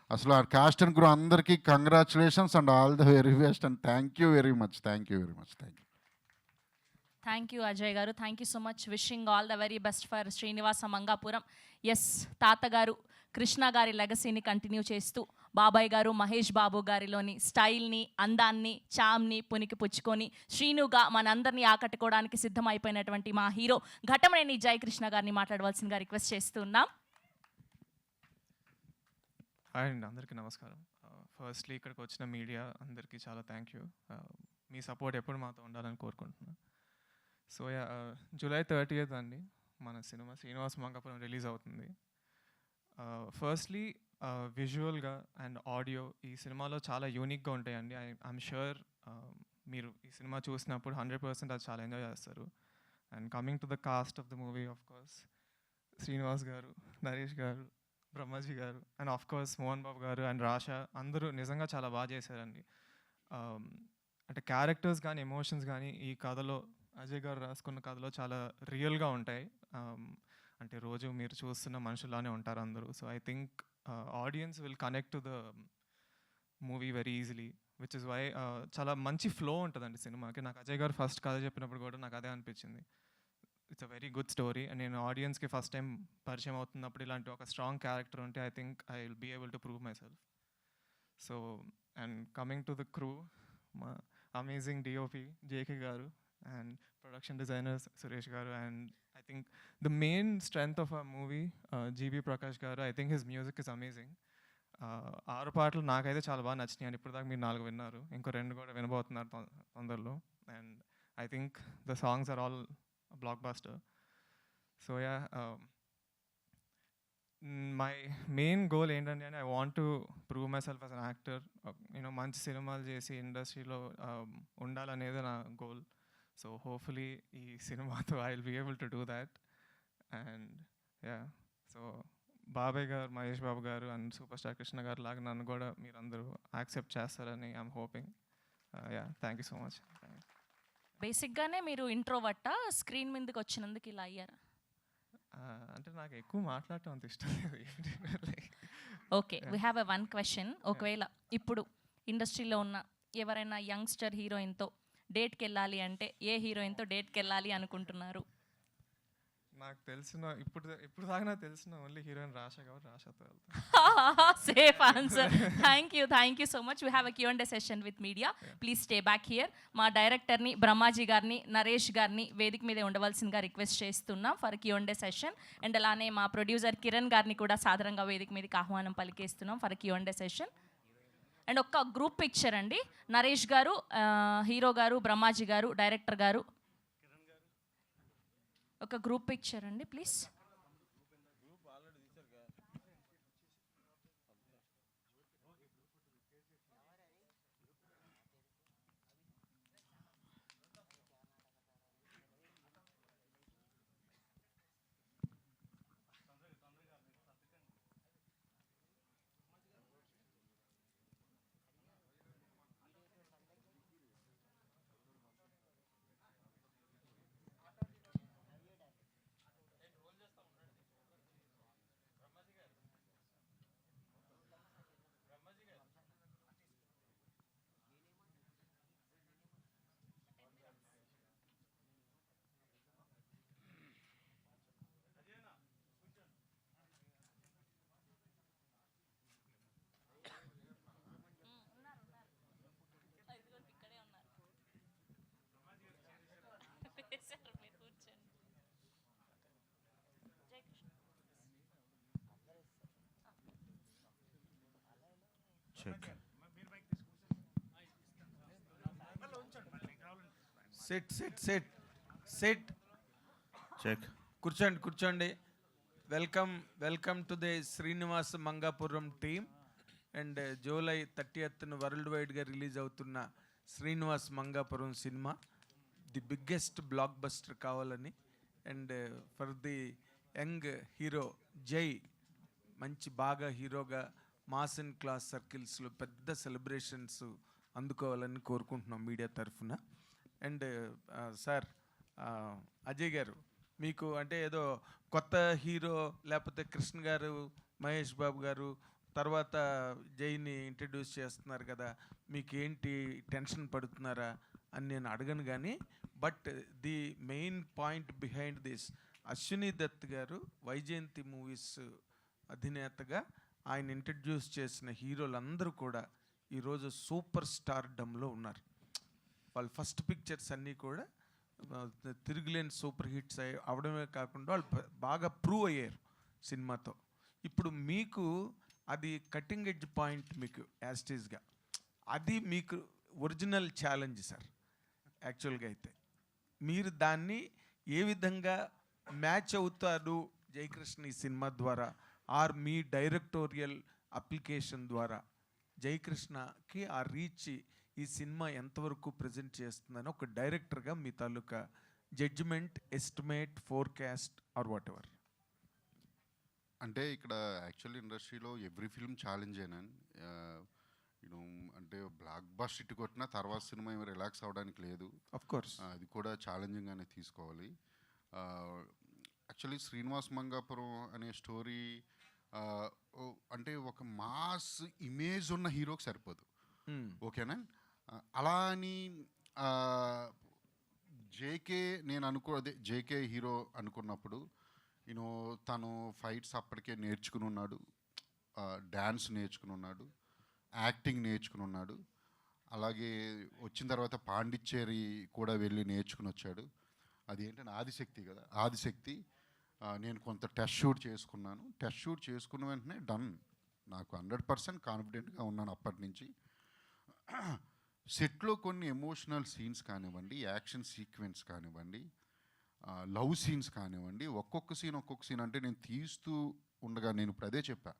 అసలు ఆ కాస్ట్ అండ్ క్రూ అందరికీ congratulations and all the very best and thank you very much. Thank you. Thank you Ajay గారు. Thank you so much. Wishing all the very best for Srinivasa Mangapuram. Yes, తాతగారు కృష్ణ గారి లెగసీని కంటిన్యూ చేస్తూ బాబాయ్ గారు మహేష్ బాబు గారిలోని స్టైల్ని, అందాన్ని, చామ్ని పునికి పుచ్చుకొని శ్రీనుగా మనందరినీ ఆకట్టుకోవడానికి సిద్ధమైపోయినటువంటి మా హీరో ఘటమనేని జయకృష్ణ గారిని మాట్లాడవలసిందిగా రిక్వెస్ట్ చేస్తున్నాం. హాయ్ అండి, అందరికీ నమస్కారం. ఫస్ట్లీ ఇక్కడికి వచ్చిన మీడియా అందరికీ చాలా థ్యాంక్ యూ. మీ సపోర్ట్ ఎప్పుడు మాతో ఉండాలని కోరుకుంటున్నాను. సో జూలై 30th అండి మన సినిమా శ్రీనివాస మంగాపురం రిలీజ్ అవుతుంది. ఫస్ట్లీ విజువల్గా అండ్ ఆడియో ఈ సినిమాలో చాలా యూనిక్గా ఉంటాయండి. ఐఎమ్ షూర్ మీరు ఈ సినిమా చూసినప్పుడు 100% అది చాలా ఎంజాయ్ చేస్తారు. And coming to the cost of the movie, of course Srinivas గారు, నరేష్ గారు, బ్రహ్మాజీ గారు and of course Mohan Babu గారు అండ్ రాషా అందరూ నిజంగా చాలా బాగా చేశారండి. అంటే క్యారెక్టర్స్ కానీ ఎమోషన్స్ కానీ ఈ కథలో, అజయ్ గారు రాసుకున్న కథలో చాలా రియల్గా ఉంటాయి. అంటే రోజు మీరు చూస్తున్న మనుషుల్లానే ఉంటారు అందరూ. So I think audience will connect to the movie very easily, which is why చాలా మంచి ఫ్లో ఉంటుందండి సినిమాకి. నాకు అజయ్ గారు ఫస్ట్ కథ చెప్పినప్పుడు కూడా నాకు అదే అనిపించింది. It's a very good story. And నేను ఆడియన్స్కి ఫస్ట్ టైం పరిచయం అవుతున్నప్పుడు ఇలాంటి ఒక స్ట్రాంగ్ క్యారెక్టర్ ఉంటే I think I will be able to prove myself. So and coming to the crew, మా amazing DOP J K garu and production designers Suresh garu. And I think the main strength of a movie G V Prakash garu. I think his music is amazing. 6 పాటలు నాకైతే చాలా బాగా నచ్చినాయి అండి. ఇప్పుడు దాకా మీరు 4 విన్నారు, ఇంకో 2 కూడా వినబోతున్నారు తొందరలో. And I think the songs are all blockbuster. So yeah, my main goal ఏంటంటే I want to prove myself as an actor. మంచి సినిమాలు చేసి ఇండస్ట్రీలో ఉండాలనేది నా గోల్. సో హోప్ఫుల్లీ ఈ సినిమాతో I will be able to do that. And yeah, so బాబాయ్ గారు, మహేష్ బాబు గారు అండ్ సూపర్ స్టార్ కృష్ణ గారు లాగా నన్ను కూడా మీరు అందరూ యాక్సెప్ట్ చేస్తారని I'm hoping. Yeah, thank you so much. బేసిక్గానే మీరు ఇంట్రోవర్టా, స్క్రీన్ మీదకి వచ్చినందుకు ఇలా అయ్యారా? అంటే నాకు ఎక్కువ మాట్లాడటం అంత ఇష్టం లేదు. Okay, we have a one question. ఒకవేళ ఇప్పుడు ఇండస్ట్రీలో ఉన్న ఎవరైనా యంగ్స్టర్ హీరోయిన్తో డేట్కి వెళ్ళాలి అంటే ఏ హీరోయిన్తో డేట్కి వెళ్ళాలి అనుకుంటున్నారు? నాకు తెలిసిన ఇప్పుడు దాకా నాకు తెలిసిన ఓన్లీ హీరోయిన్ రాషా, కాబట్టి రాషాతో వెళ్తాను. Safe answer. Thank you so much. We have a Q&A session with media. Please stay back here. మా డైరెక్టర్ని బ్రహ్మాజీ గారిని, నరేష్ గారిని వేదిక మీదే ఉండవలసిందిగా రిక్వెస్ట్ చేస్తున్నాం ఫర్ Q&A సెషన్. అండ్ అలానే మా ప్రొడ్యూసర్ కిరణ్ గారిని కూడా సాధారణంగా వేదిక మీదకి ఆహ్వానం పలికేస్తున్నాం ఫర్ Q&A సెషన్. అండ్ ఒక్క గ్రూప్ పిక్చర్ అండి. నరేష్ గారు, హీరో గారు, బ్రహ్మాజీ గారు, డైరెక్టర్ గారు, ఒక గ్రూప్ పిక్చర్ అండి ప్లీజ్. Set check. కూర్చోండి. Welcome to the Srinivasa Mangapuram team. And July 30th world వైడ్గా రిలీజ్ అవుతున్న Srinivas Mangapuram cinema the biggest blockbuster కావాలని, and for the young hero Jai మంచి బాగా హీరోగా మాస్ అండ్ క్లాస్ సర్కిల్స్లో పెద్ద సెలబ్రేషన్స్ అందుకోవాలని కోరుకుంటున్నాం మీడియా తరఫున. అండ్ సార్ అజయ్ గారు, మీకు అంటే ఏదో కొత్త హీరో లేకపోతే కృష్ణ గారు, మహేష్ బాబు గారు తర్వాత జైని ఇంట్రడ్యూస్ చేస్తున్నారు కదా, మీకు ఏంటి టెన్షన్ పడుతున్నారా అని నేను అడగను. కానీ but the main point behind this, Ashwini Dutt గారు వైజయంతి మూవీస్ అధినేతగా ఆయన ఇంట్రడ్యూస్ చేసిన హీరోలందరూ కూడా ఈరోజు సూపర్ స్టార్డమ్లో ఉన్నారు. వాళ్ళ ఫస్ట్ పిక్చర్స్ అన్నీ కూడా తిరుగులేని సూపర్ హిట్స్ అవడమే కాకుండా వాళ్ళు బాగా ప్రూవ్ అయ్యారు సినిమాతో. ఇప్పుడు మీకు అది కటింగ్ ఎడ్జ్ పాయింట్, మీకు యాస్టేజ్గా అది మీకు ఒరిజినల్ ఛాలెంజ్ సార్. యాక్చువల్గా అయితే మీరు దాన్ని ఏ విధంగా మ్యాచ్ అవుతారు జయకృష్ణ ఈ సినిమా ద్వారా, ఆర్ మీ డైరెక్టోరియల్ అప్లికేషన్ ద్వారా జయకృష్ణకి ఆ రీచ్ ఈ సినిమా ఎంతవరకు ప్రజెంట్ చేస్తుందని ఒక డైరెక్టర్గా మీ తాలూకా judgement, estimate, forecast or whatever. అంటే ఇక్కడ యాక్చువల్లీ ఇండస్ట్రీలో ఎవ్రీ ఫిల్మ్ ఛాలెంజేనా, యూనో, అంటే బ్లాక్ బస్టర్ ఇటు కొట్టినా తర్వాత సినిమా ఏమి రిలాక్స్ అవ్వడానికి లేదు. ఆఫ్ కోర్స్ అది కూడా ఛాలెంజింగ్గానే తీసుకోవాలి. యాక్చువల్లీ శ్రీనివాస్ మంగాపురం అనే స్టోరీ అంటే ఒక మాస్ ఇమేజ్ ఉన్న హీరోకి సరిపోదు, ఓకేనా? అలా అని జేకే నేను అదే జేకే హీరో అనుకున్నప్పుడు యూనో తను ఫైట్స్ అప్పటికే నేర్చుకుని ఉన్నాడు, డ్యాన్స్ నేర్చుకుని ఉన్నాడు, యాక్టింగ్ నేర్చుకుని ఉన్నాడు. అలాగే వచ్చిన తర్వాత పాండిచ్చేరి కూడా వెళ్ళి నేర్చుకుని వచ్చాడు. అది ఏంటంటే ఆదిశక్తి కదా, ఆదిశక్తి. నేను కొంత టెస్ట్ షూట్ చేసుకున్నాను. టెస్ట్ షూట్ చేసుకున్న వెంటనే డన్, నాకు 100% కాన్ఫిడెంట్గా ఉన్నాను అప్పటి నుంచి. సెట్లో కొన్ని ఎమోషనల్ సీన్స్ కానివ్వండి, యాక్షన్ సీక్వెన్స్ కానివ్వండి, లవ్ సీన్స్ కానివ్వండి, ఒక్కొక్క సీన్ అంటే నేను తీస్తూ ఉండగా నేను ఇప్పుడు అదే చెప్పా,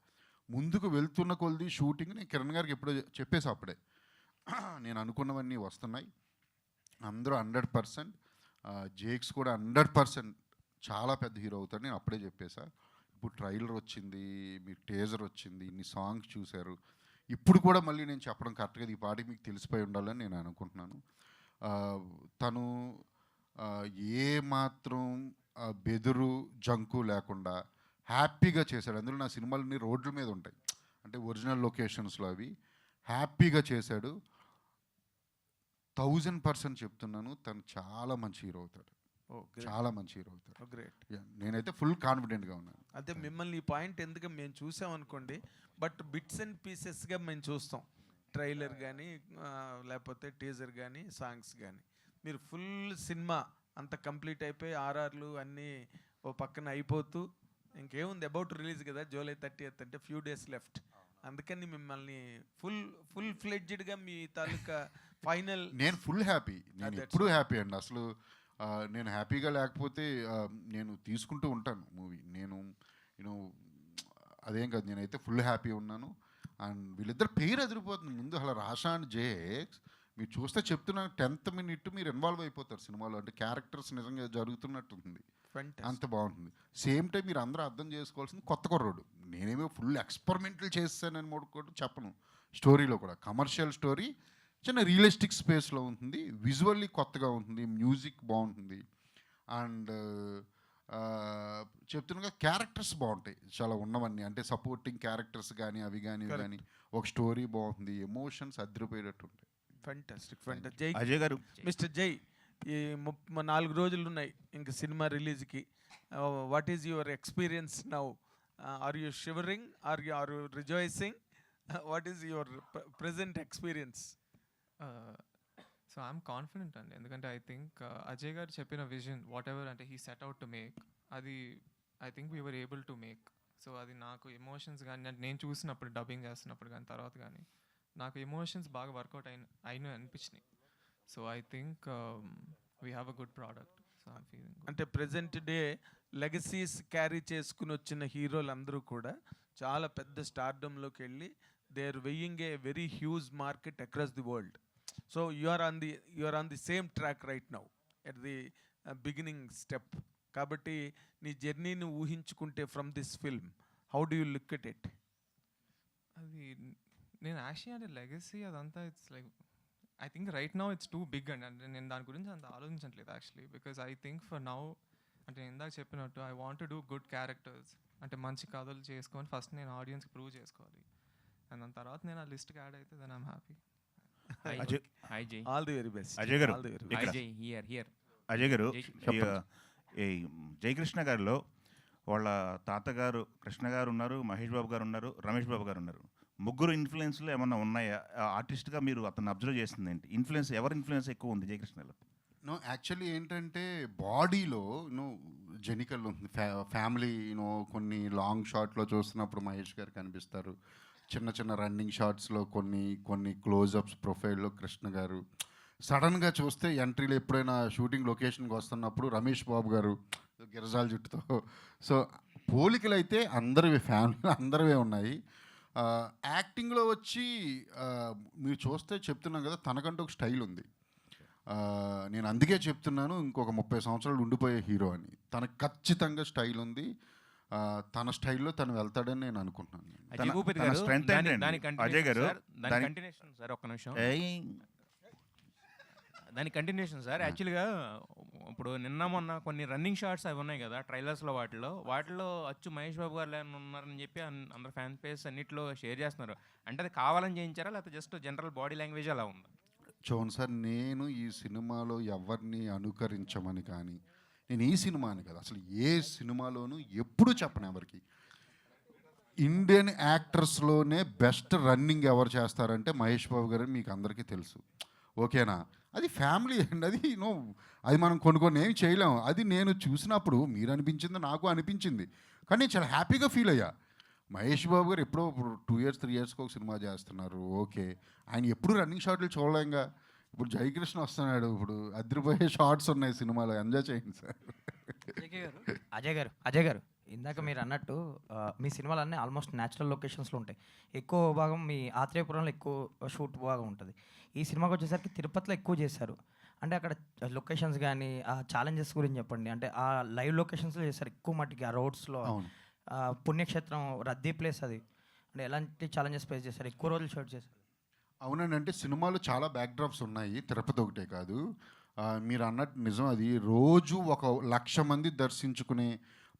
ముందుకు వెళ్తున్న కొలది షూటింగ్ నేను కిరణ్ గారికి ఎప్పుడో చెప్పేసి అప్పుడే నేను అనుకున్నవన్నీ వస్తున్నాయి. అందరూ 100%, జేక్స్ కూడా 100% చాలా పెద్ద హీరో అవుతాడు నేను అప్పుడే చెప్పేసా. ఇప్పుడు ట్రైలర్ వచ్చింది, మీ టేజర్ వచ్చింది, ఇన్ని సాంగ్స్ చూశారు. ఇప్పుడు కూడా మళ్ళీ నేను చెప్పడం కరెక్ట్గా ఈ పాటికి మీకు తెలిసిపోయి ఉండాలని నేను అనుకుంటున్నాను. తను ఏ మాత్రం బెదురు జంకు లేకుండా హ్యాపీగా చేశాడు. అందులో నా సినిమాలన్నీ రోడ్ల మీద ఉంటాయి, అంటే ఒరిజినల్ లొకేషన్స్లో అవి హ్యాపీగా చేశాడు. 1000% చెప్తున్నాను, తను చాలా మంచి హీరో అవుతాడు, చాలా మంచి హీరో అవుతాడు. గ్రేట్. నేనైతే ఫుల్ కాన్ఫిడెంట్గా ఉన్నాను. అదే మిమ్మల్ని ఈ పాయింట్ ఎందుకు మేము చూసామనుకోండి, బట్ బిట్స్ అండ్ పీసెస్గా మేము చూస్తాం, ట్రైలర్ కానీ లేకపోతే టీజర్ కానీ సాంగ్స్ కానీ. మీరు ఫుల్ సినిమా అంత కంప్లీట్ అయిపోయి ఆర్ఆర్లు అన్నీ ఓ పక్కన అయిపోతూ ఇంకేముంది, అబౌట్ రిలీజ్ కదా July 30th, అంటే ఫ్యూ డేస్ లెఫ్ట్. అందుకని మిమ్మల్ని ఫుల్ ఫ్లెడ్జ్డ్గా మీ తాలూకా ఫైనల్. నేను ఫుల్ హ్యాపీ, నేను ఎప్పుడూ హ్యాపీ అండి. అసలు నేను హ్యాపీగా లేకపోతే నేను తీసుకుంటూ ఉంటాను మూవీ. నేను అదేం కాదు, నేనైతే ఫుల్ హ్యాపీ ఉన్నాను. అండ్ వీళ్ళిద్దరు పేరు ఎదిరిపోతుంది ముందు. అలా రాషా అండ్ జేక్స్ మీరు చూస్తే చెప్తున్నాను, 10th minute మీరు ఇన్వాల్వ్ అయిపోతారు సినిమాలో. అంటే క్యారెక్టర్స్ నిజంగా జరుగుతున్నట్టుంది, అంత బాగుంటుంది. సేమ్ టైం మీరు అందరూ అర్థం చేసుకోవాల్సింది కొత్త కుర్రోడు. నేనేమో ఫుల్ ఎక్స్పెరిమెంటల్ చేస్తానని కూడా చెప్పను. స్టోరీలో కూడా కమర్షియల్ స్టోరీ, చిన్న రియలిస్టిక్ స్పేస్లో ఉంటుంది, విజువల్లీ కొత్తగా ఉంటుంది, మ్యూజిక్ బాగుంటుంది. అండ్ చెప్తున్నగా క్యారెక్టర్స్ బాగుంటాయి చాలా ఉన్నవన్నీ, అంటే సపోర్టింగ్ క్యారెక్టర్స్ కానీ అవి కానీ ఒక స్టోరీ బాగుంటుంది, ఎమోషన్స్ అదిరిపోయేటట్టు ఉంటాయి. ఫెంటాస్టిక్. జై అజయ్ గారు, మిస్టర్ జై, ఈ 4 రోజులు ఉన్నాయి ఇంక సినిమా రిలీజ్కి. What is your experience now? Are you shivering, are you rejoicing? What is your present experience? So I'm confident అండి, ఎందుకంటే ఐ థింక్ అజయ్ గారు చెప్పిన విజన్ వాట్ ఎవర్ అంటే he set out to make, అది I think we were able to make. So అది నాకు emotions కానీ నేను చూసినప్పుడు డబ్బింగ్ చేస్తున్నప్పుడు కానీ తర్వాత కానీ నాకు ఎమోషన్స్ బాగా వర్కౌట్ అయిన అనిపించినాయి. So I think we have a good product. So I feeling అంటే ప్రెజెంట్ డే లెగసీస్ క్యారీ చేసుకుని వచ్చిన హీరోలందరూ కూడా చాలా పెద్ద స్టార్డమ్లోకి వెళ్ళి they are weighing a very huge market across the world. So you are on the same track right now at the beginning step. కాబట్టి నీ జర్నీని ఊహించుకుంటే from this film how do you look at it? అది నేను actually అంటే legacy అదంతా it's like I think right now it's too big అండి. అంటే నేను దాని గురించి అంత ఆలోచించట్లేదు actually, because I think for now అంటే నేను ఇందాక చెప్పినట్టు I want to do good characters, అంటే మంచి కథలు చేసుకొని ఫస్ట్ నేను ఆడియన్స్కి ప్రూవ్ చేసుకోవాలి, అండ్ దాని తర్వాత నేను ఆ లిస్ట్కి యాడ్ అయితే దెన్ ఐమ్ హ్యాపీ. హాయ్ జై. All the very best. Ajay గారు, ఆల్ ది వెరీ ఇక్కడ. బెస్ట్. జై హియర్. అజయ్ గారు, చెప్పండి. ఈ జయకృష్ణ గారిలో వాళ్ళ తాతగారు కృష్ణ గారు ఉన్నారు, మహేష్ బాబు గారు ఉన్నారు, రమేష్ బాబు గారు ఉన్నారు. ముగ్గురు ఇన్ఫ్లుయెన్స్లు ఏమన్నా ఉన్నాయా? ఆర్టిస్ట్గా మీరు అతను అబ్జర్వ్ చేస్తుంది ఏంటి? ఇన్ఫ్లుయెన్స్ ఎవరి ఇన్ఫ్లుయెన్స్ ఎక్కువ ఉంది జయకృష్ణలో? నో, యాక్చువల్లీ ఏంటంటే బాడీలో జెనికల్ ఉంది. ఫ్యామిలీ కొన్ని లాంగ్ షాట్లో చూస్తున్నప్పుడు మహేష్ గారు కనిపిస్తారు. చిన్న చిన్న రన్నింగ్ షాట్స్లో కొన్ని క్లోజప్స్ ప్రొఫైల్లో కృష్ణ గారు. సడన్గా చూస్తే ఎంట్రీలో ఎప్పుడైనా షూటింగ్ లొకేషన్కి వస్తున్నప్పుడు రమేష్ బాబు గారు గిరజాల జుట్టుతో. సో పోలికలు అయితే అందరివి, ఫ్యామిలీ అందరివే ఉన్నాయి. యాక్టింగ్లో వచ్చి మీరు చూస్తే చెప్తున్నాం కదా, తనకంటూ ఒక స్టైల్ ఉంది. నేను అందుకే చెప్తున్నాను ఇంకొక 30 సంవత్సరాలు ఉండిపోయే హీరో అని. తనకు ఖచ్చితంగా స్టైల్ ఉంది. తన స్టైల్లో తను వెళ్తాడని నేను అనుకుంటున్నాను. అజయ్ భూపతి తన గారు, strength ఏంటండి? దాని అజయ్ గారు, దాని- కంటిన్యూషన్ సార్, ఒక్క నిమిషం. ఏయ్, దాని కంటిన్యూషన్ సార్. యాక్చువల్గా ఇప్పుడు నిన్న మొన్న కొన్ని రన్నింగ్ షాట్స్ అవి ఉన్నాయి కదా ట్రైలర్స్లో, వాటిలో అచ్చు మహేష్ బాబు గారు ఉన్నారని చెప్పి అందరు ఫ్యాన్ పేజ్ అన్నింటిలో షేర్ చేస్తున్నారు. అంటే అది కావాలని చేయించారా, లేకపోతే జస్ట్ జనరల్ బాడీ లాంగ్వేజ్ అలా ఉందా? చూడండి సార్, నేను ఈ సినిమాలో ఎవరిని అనుకరించమని కానీ, నేను ఈ సినిమాని కదా అసలు ఏ సినిమాలోనూ ఎప్పుడూ చెప్పను ఎవరికి. ఇండియన్ యాక్టర్స్లోనే బెస్ట్ రన్నింగ్ ఎవరు చేస్తారంటే మహేష్ బాబు గారు, మీకు అందరికీ తెలుసు. ఓకేనా? అది ఫ్యామిలీ అండి, అది మనం కొన్ని ఏమి చేయలేము. అది నేను చూసినప్పుడు మీరు అనిపించింది, నాకు అనిపించింది. కానీ నేను చాలా హ్యాపీగా ఫీల్ అయ్యా. మహేష్ బాబు గారు ఎప్పుడో 2 years 3 yearsకి ఒక సినిమా చేస్తున్నారు. ఓకే, ఆయన ఎప్పుడు రన్నింగ్ షాట్లు చూడలేంగా. ఇప్పుడు జయకృష్ణ వస్తున్నాడు, ఇప్పుడు అదిరిపోయే షార్ట్స్ ఉన్నాయి సినిమాలో, ఎంజాయ్ చేయండి సార్. అజయ్ గారు ఇందాక మీరు అన్నట్టు మీ సినిమాలన్నీ ఆల్మోస్ట్ న్యాచురల్ లొకేషన్స్లో ఉంటాయి. ఎక్కువ భాగం మీ ఆత్రేయపురంలో ఎక్కువ షూట్ భాగం ఉంటుంది. ఈ సినిమాకి వచ్చేసరికి తిరుపతిలో ఎక్కువ చేశారు. అంటే అక్కడ లొకేషన్స్ కానీ ఆ ఛాలెంజెస్ గురించి చెప్పండి. అంటే ఆ లైవ్ లొకేషన్స్లో చేశారు ఎక్కువ మట్టికి, ఆ రోడ్స్లో. పుణ్యక్షేత్రం, రద్దీ ప్లేస్ అది. అంటే ఎలాంటి ఛాలెంజెస్ ఫేస్ చేశారు? ఎక్కువ రోజులు షూట్ చేశారు. అవునండి, అంటే సినిమాలో చాలా బ్యాక్డ్రాప్స్ ఉన్నాయి, తిరుపతి ఒకటే కాదు. మీరు అన్నట్టు నిజం, అది రోజు 1,00,000 మంది దర్శించుకునే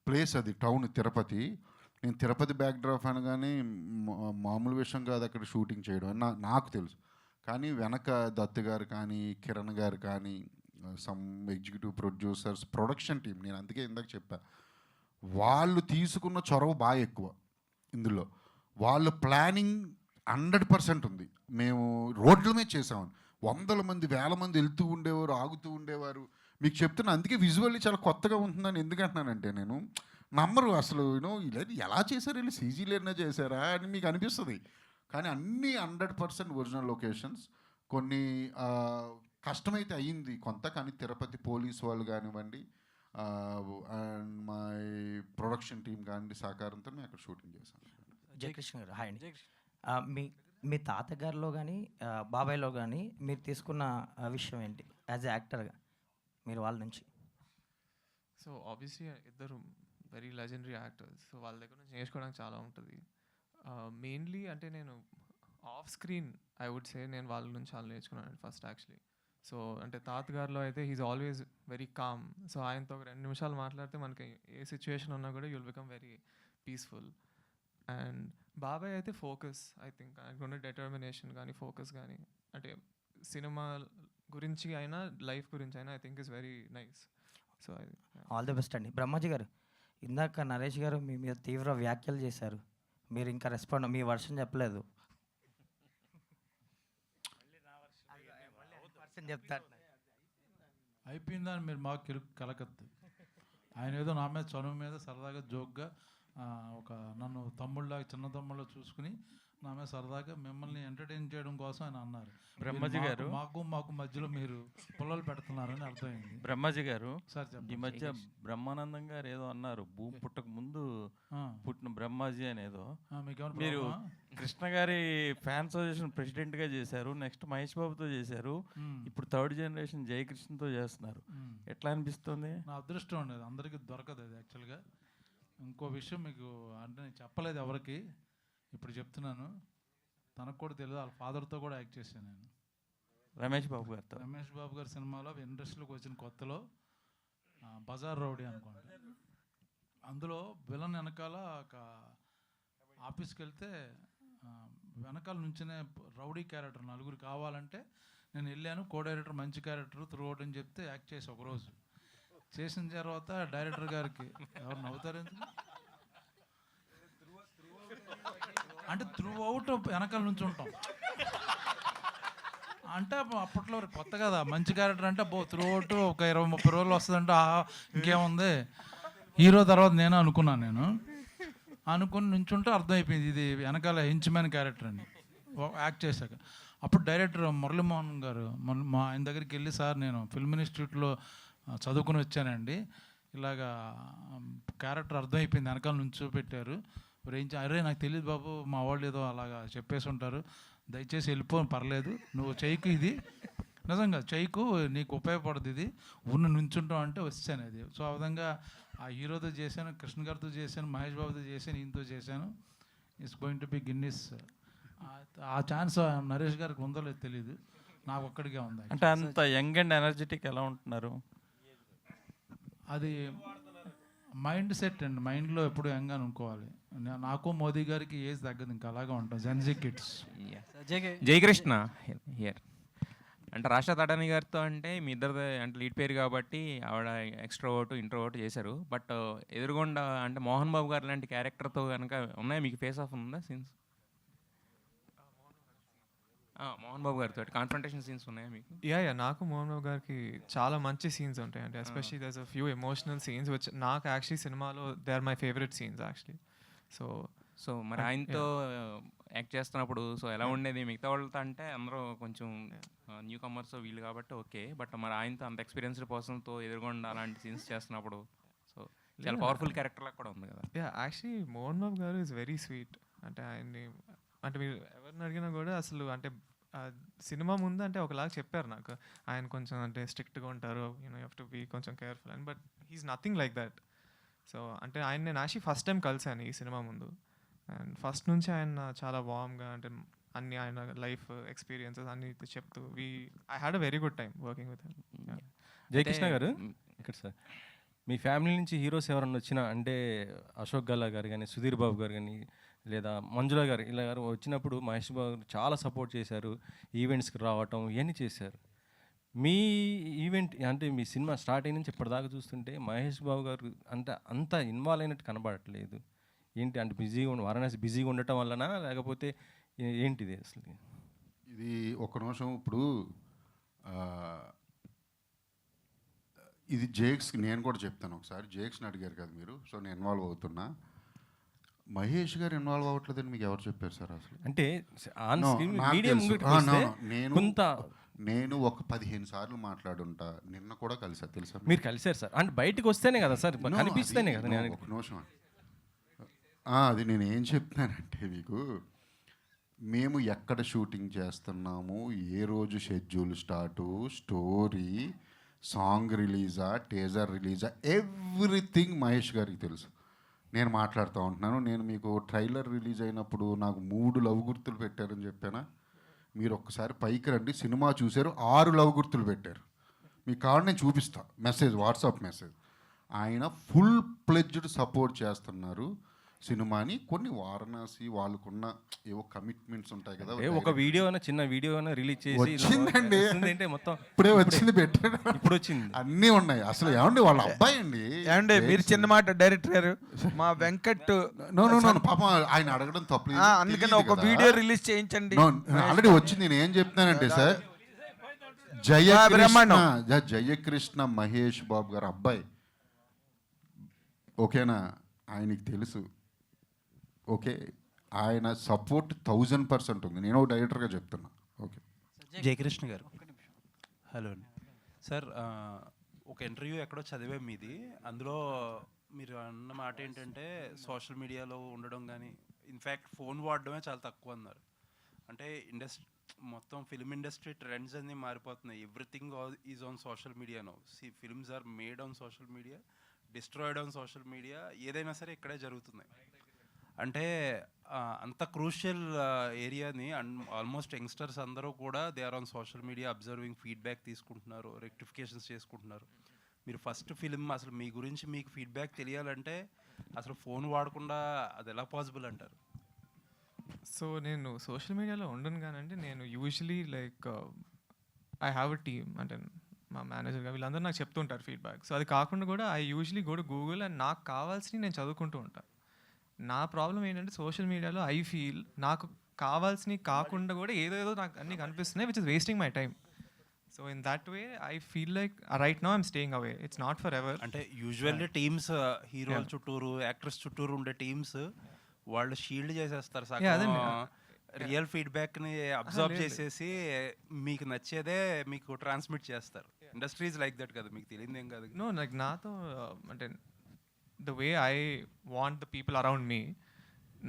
ప్లేస్ అది, టౌన్ తిరుపతి. నేను తిరుపతి బ్యాక్డ్రాప్ అనగానే మామూలు విషయం కాదు అక్కడ షూటింగ్ చేయడం అని నాకు తెలుసు. కానీ వెనక దత్తు గారు కానీ, కిరణ్ గారు కానీ, some executive producers, production team, నేను అందుకే ఇందాక చెప్పా, వాళ్ళు తీసుకున్న చొరవ బాగా ఎక్కువ ఇందులో. వాళ్ళ ప్లానింగ్ 100% ఉంది. మేము రోడ్ల మీద చేసామని 100 మంది 1000 మంది వెళ్తూ ఉండేవారు, ఆగుతూ ఉండేవారు. మీకు చెప్తున్నా, అందుకే విజువల్లీ చాలా కొత్తగా ఉంటుందని ఎందుకంటున్నానంటే, నేను నమ్మరు అసలు ఇలా ఎలా చేశారు, వీళ్ళు సీజీలేనా చేశారా అని మీకు అనిపిస్తుంది. కానీ అన్నీ 100% ఒరిజినల్ లొకేషన్స్. కొన్ని కష్టమైతే అయ్యింది కొంత, కానీ తిరుపతి పోలీస్ వాళ్ళు కానివ్వండి, అండ్ మా ప్రొడక్షన్ టీం కానివ్వండి సహకారంతో మేము అక్కడ షూటింగ్ చేశాం. జయకృష్ణ గారు హాయ్ అండి. మీ తాతగారిలో కానీ బాబాయ్లో కానీ మీరు తీసుకున్న విషయం ఏంటి యాజ్ ఎ యాక్టర్గా మీరు వాళ్ళ నుంచి? సో ఆబ్వియస్లీ ఇద్దరు వెరీ లెజెండరీ యాక్టర్స్, సో వాళ్ళ దగ్గర నుంచి నేర్చుకోవడానికి చాలా ఉంటుంది. మెయిన్లీ అంటే నేను off screen I would say నేను వాళ్ళ నుంచి చాలా నేర్చుకున్నాను ఫస్ట్ యాక్చువల్లీ. సో అంటే తాతగారిలో అయితే he's always very calm. So ఆయనతో ఒక 2 నిమిషాలు మాట్లాడితే మనకి ఏ సిచ్యువేషన్ ఉన్నా కూడా you'll become very peaceful. And బాబాయ్ అయితే ఫోకస్, ఐ థింక్ ఆయనకున్న డెటర్మినేషన్ కానీ ఫోకస్ కానీ, అంటే సినిమా గురించి అయినా లైఫ్ గురించి అయినా I think is very nice. So all the best అండి. బ్రహ్మాజీ గారు, ఇందాక నరేష్ గారు మీ మీద తీవ్ర వ్యాఖ్యలు చేశారు, మీరు ఇంకా రెస్పాండ్, మీ వర్షన్ చెప్పలేదు. చెప్తారు అయిపోయిందని మీరు మాకు కలకద్దు. ఆయన ఏదో నా మీద చనువు మీద సరదాగా జోక్గా ఒక నన్ను తమ్ముళ్ళలాగా చిన్న తమ్ముళ్ళ చూసుకుని నా మీద సరదాగా మిమ్మల్ని ఎంటర్టైన్ చేయడం కోసం ఆయన అన్నారు. బ్రహ్మాజీ గారు, మాకు మధ్యలో మీరు పుల్లలు పెడుతున్నారని అర్థమైంది. బ్రహ్మాజీ గారు, సార్ ఈ మధ్య బ్రహ్మానందం గారు ఏదో అన్నారు, భూమి పుట్టక ముందు పుట్టిన బ్రహ్మాజీ అనేదో. మీరు కృష్ణ గారి ఫ్యాన్ అసోసియేషన్ ప్రెసిడెంట్గా చేశారు, నెక్స్ట్ మహేష్ బాబుతో చేశారు, ఇప్పుడు 3rd generation జయకృష్ణతో చేస్తున్నారు. ఎట్లా అనిపిస్తుంది? నా అదృష్టం ఉండేది, అందరికీ దొరకదు అది యాక్చువల్గా. ఇంకో విషయం మీకు అంటే నేను చెప్పలేదు ఎవరికి, ఇప్పుడు చెప్తున్నాను. తనకు కూడా తెలియదు, వాళ్ళ ఫాదర్తో కూడా యాక్ట్ చేశాను నేను. రమేష్ బాబు గారితో. రమేష్ బాబు గారి సినిమాలో ఇండస్ట్రీలోకి వచ్చిన కొత్తలో బజార్ రౌడీ అనుకోండి, అందులో విలన్ వెనకాల ఒక ఆఫీస్కి వెళ్తే వెనకాల నుంచినే రౌడీ క్యారెక్టర్ నలుగురు కావాలంటే నేను వెళ్ళాను. కో డైరెక్టర్ మంచి క్యారెక్టర్ త్రూ అవుట్ అని చెప్తే యాక్ట్ చేసి ఒకరోజు చేసిన తర్వాత డైరెక్టర్ గారికి ఎవరు నవ్వుతారు ఎందుకు అంటే త్రూ అవుట్ వెనకాల నుంచి ఉంటాం అంటే అప్పట్లో కొత్త కదా, మంచి క్యారెక్టర్ అంటే త్రూ అవుట్ ఒక 20-30 రోజులు వస్తుందంటే ఇంకేముంది హీరో. తర్వాత నేను అనుకుని నుంచుంటే అర్థమైపోయింది ఇది వెనకాల హెంచ్మ్యాన్ క్యారెక్టర్ అని యాక్ట్ చేశాక. అప్పుడు డైరెక్టర్ మురళీమోహన్ గారు మా ఆయన దగ్గరికి వెళ్ళి, సార్ నేను ఫిల్మ్ ఇన్స్టిట్యూట్లో చదువుకుని వచ్చానండి, ఇలాగా క్యారెక్టర్ అర్థమైపోయింది వెనకాల నుంచి పెట్టారు, అరే నాకు తెలియదు బాబు, మా వాళ్ళు ఏదో అలాగా చెప్పేసి ఉంటారు, దయచేసి వెళ్ళిపోని పర్లేదు, నువ్వు చెయ్యికు ఇది నిజంగా చెయ్యికు నీకు ఉపయోగపడుతుంది, ఇది నుంచుంటాం అంటే వచ్చాను అది. సో ఆ విధంగా ఆ హీరోతో చేశాను, కృష్ణ గారితో చేశాను, మహేష్ బాబుతో చేశాను, ఈయనతో చేశాను. It's going to be Guinness. ఆ ఛాన్స్ నరేష్ గారికి ఉందో లేదో తెలియదు, నాకు ఒక్కడికే ఉంది. అంటే అంత యంగ్ అండ్ ఎనర్జెటిక్ ఎలా ఉంటున్నారు? అది మైండ్ సెట్ అండి, మైండ్లో ఎప్పుడు యంగ్ అని అనుకోవాలి. నాకు మోదీ గారికి ఏజ్ తగ్గదు, ఇంకా అలాగే ఉంటాం జెన్జీ కిడ్స్. జయకృష్ణ హియర్. అంటే రాష్ట్ర తడాని గారితో అంటే మీ ఇద్దరు అంటే లీడ్ పేరు కాబట్టి ఆవిడ ఎక్స్ట్రోవర్ట్ ఇంట్రోవర్ట్ చేశారు. బట్ ఎదురుగుండా అంటే మోహన్ బాబు గారు లాంటి క్యారెక్టర్తో కనుక ఉన్నాయి మీకు ఫేస్ ఆఫ్ ఉందా సీన్స్? మోహన్ బాబు గారితో కాన్ఫ్రంటేషన్ సీన్స్ ఉన్నాయా మీకు? యా నాకు మోహన్ బాబు గారికి చాలా మంచి సీన్స్ ఉంటాయి అంటే especially there's a few emotional scenes which నాకు యాక్చువల్లీ సినిమాలో they are my favourite scenes actually. So మరి ఆయనతో యాక్ట్ చేస్తున్నప్పుడు సో ఎలా ఉండేది? మిగతా వాళ్ళతో అంటే అందరూ కొంచెం న్యూ కమర్స్ వీళ్ళు కాబట్టి ఓకే, బట్ మరి ఆయనతో అంత ఎక్స్పీరియన్స్డ్ పర్సన్తో ఎదురుగుండా అలాంటి సీన్స్ చేస్తున్నప్పుడు సో చాలా పవర్ఫుల్ క్యారెక్టర్లా కూడా ఉంది కదా. యా యాక్చువల్లీ మోహన్ బాబు గారు ఇస్ వెరీ స్వీట్. అంటే ఆయన్ని అంటే మీరు ఎవరిని అడిగినా కూడా అసలు అంటే సినిమా ముందు అంటే ఒకలాగా చెప్పారు నాకు, ఆయన కొంచెం అంటే స్ట్రిక్ట్గా ఉంటారు, యూ హ్యావ్ టు బీ కొంచెం కేర్ఫుల్ అని, but he's nothing like that. So అంటే ఆయన నేను యాక్చువల్లీ ఫస్ట్ టైం కలిసాను ఈ సినిమా ముందు, అండ్ ఫస్ట్ నుంచి ఆయన చాలా వార్మ్గా అంటే అన్ని ఆయన లైఫ్ ఎక్స్పీరియన్సెస్ అన్ని చెప్తూ I had a very good time working with him. Jayakrishna గారు ఇక్కడ సార్, మీ ఫ్యామిలీ నుంచి హీరోస్ ఎవరన్నా వచ్చినా అంటే అశోక్ గల్లా గారు కానీ, సుధీర్ బాబు గారు కానీ, లేదా మంజుల గారు ఇలా గారు వచ్చినప్పుడు మహేష్ బాబు గారు చాలా సపోర్ట్ చేశారు, ఈవెంట్స్కి రావటం ఇవన్నీ చేశారు. మీ ఈవెంట్ అంటే మీ సినిమా స్టార్ట్ అయిన నుంచి ఇప్పటిదాకా చూస్తుంటే మహేష్ బాబు గారు అంటే అంత ఇన్వాల్వ్ అయినట్టు కనబడట్లేదు. ఏంటి అంటే బిజీగా వారణాసి బిజీగా ఉండటం వలన లేకపోతే ఏంటిది అసలు? ఇది ఒక నిమిషం. ఇప్పుడు ఇది జేక్స్కి నేను కూడా చెప్తాను ఒకసారి. జేక్స్ని అడిగారు కదా మీరు, సో నేను ఇన్వాల్వ్ అవుతున్నా. మహేష్ గారు ఇన్వాల్వ్ అవ్వట్లేదని మీకు ఎవరు చెప్పారు సార్ అసలు? అంటే నేను ఒక 15 సార్లు మాట్లాడుంటా, నిన్న కూడా కలిసా తెలుసా? మీరు కలిసారు సార్, అంటే బయటకు వస్తేనే కదా సార్ కనిపిస్తేనే కదా. ఒక నిమిషం, అది నేను ఏం చెప్తున్నానంటే మీకు, మేము ఎక్కడ షూటింగ్ చేస్తున్నాము, ఏ రోజు షెడ్యూల్ స్టార్టు, స్టోరీ, సాంగ్ రిలీజా, టేజర్ రిలీజా, ఎవ్రీథింగ్ మహేష్ గారికి తెలుసు. నేను మాట్లాడుతూ ఉంటున్నాను. నేను మీకు ట్రైలర్ రిలీజ్ అయినప్పుడు నాకు 3 లవ్ గుర్తులు పెట్టారని చెప్పానా? మీరు ఒక్కసారి పైకి రండి, సినిమా చూశారు, 6 లవ్ గుర్తులు పెట్టారు. మీకు కావాలి నేను చూపిస్తా, మెసేజ్, వాట్సాప్ మెసేజ్. ఆయన ఫుల్ ప్లెడ్జ్డ్ సపోర్ట్ చేస్తున్నారు సినిమాని. కొన్ని వారణాసి వాళ్ళకున్న ఏవో కమిట్మెంట్స్ ఉంటాయి కదా, ఒక వీడియో చిన్న వీడియో రిలీజ్ చేసి వచ్చిందండి, మొత్తం ఇప్పుడే వచ్చింది, పెట్టారు, ఇప్పుడు వచ్చింది, అన్నీ ఉన్నాయి. అసలు ఏమండి వాళ్ళ అబ్బాయి అండి, ఏమండి మీరు చిన్న మాట డైరెక్టర్ గారు, మా వెంకట్ పాపం ఆయన అడగడం తప్పలేదు, అందుకని ఒక వీడియో రిలీజ్ చేయించండి. ఆల్రెడీ వచ్చింది. నేను ఏం చెప్తున్నానంటే సార్, జయకృష్ణ మహేష్ బాబు గారు అబ్బాయి, ఓకేనా? ఆయనకి తెలుసు, ఓకే, ఆయన సపోర్ట్ 1000% ఉంది. నేను ఒక డైరెక్టర్గా చెప్తున్నా. ఓకే జయకృష్ణ గారు, హలో అండి సార్. ఒక ఇంటర్వ్యూ ఎక్కడో చదివే మీది, అందులో మీరు అన్న మాట ఏంటంటే సోషల్ మీడియాలో ఉండడం కానీ, ఇన్ఫ్యాక్ట్ ఫోన్ వాడడమే చాలా తక్కువ అన్నారు. అంటే మొత్తం ఫిల్మ్ ఇండస్ట్రీ ట్రెండ్స్ అన్నీ మారిపోతున్నాయి. Everything is on social media no. Films are made on social media, destroyed on social media. ఏదైనా సరే ఇక్కడే జరుగుతున్నాయి. అంటే అంత క్రూషియల్ ఏరియాని ఆల్మోస్ట్ యంగ్స్టర్స్ అందరూ కూడా they are on social media observing, feedback తీసుకుంటున్నారు, రెక్టిఫికేషన్స్ చేసుకుంటున్నారు. మీరు ఫస్ట్ ఫిలిం అసలు మీ గురించి మీకు ఫీడ్బ్యాక్ తెలియాలంటే అసలు ఫోన్ వాడకుండా అది ఎలా పాసిబుల్ అంటారు? సో నేను సోషల్ మీడియాలో ఉండను కానండి, నేను usually like I have a team, అంటే మా మేనేజర్గా వీళ్ళందరూ నాకు చెప్తుంటారు ఫీడ్బ్యాక్. సో అది కాకుండా కూడా I usually go to Google and నాకు కావాల్సినవి నేను చదువుకుంటూ ఉంటాను. నా ప్రాబ్లం ఏంటంటే సోషల్ మీడియాలో ఐ ఫీల్ నాకు కావాల్సినవి కాకుండా కూడా ఏదో నాకు అన్నీ కనిపిస్తున్నాయి, which is wasting my time. So in that way I feel like right now I'm staying away, it's not for ever. అంటే యూజువల్లీ టీమ్స్ హీరోల చుట్టూరు, యాక్ట్రెస్ చుట్టూరు ఉండే టీమ్స్ వాళ్ళు షీల్డ్ చేసేస్తారు సగం, రియల్ ఫీడ్బ్యాక్ని అబ్జర్వ్ చేసేసి మీకు నచ్చేదే మీకు ట్రాన్స్మిట్ చేస్తారు. ఇండస్ట్రీస్ లైక్ దట్ కదా, మీకు తెలియదు ఏం కాదు. నో లైక్ నాతో అంటే the way I want the people around me,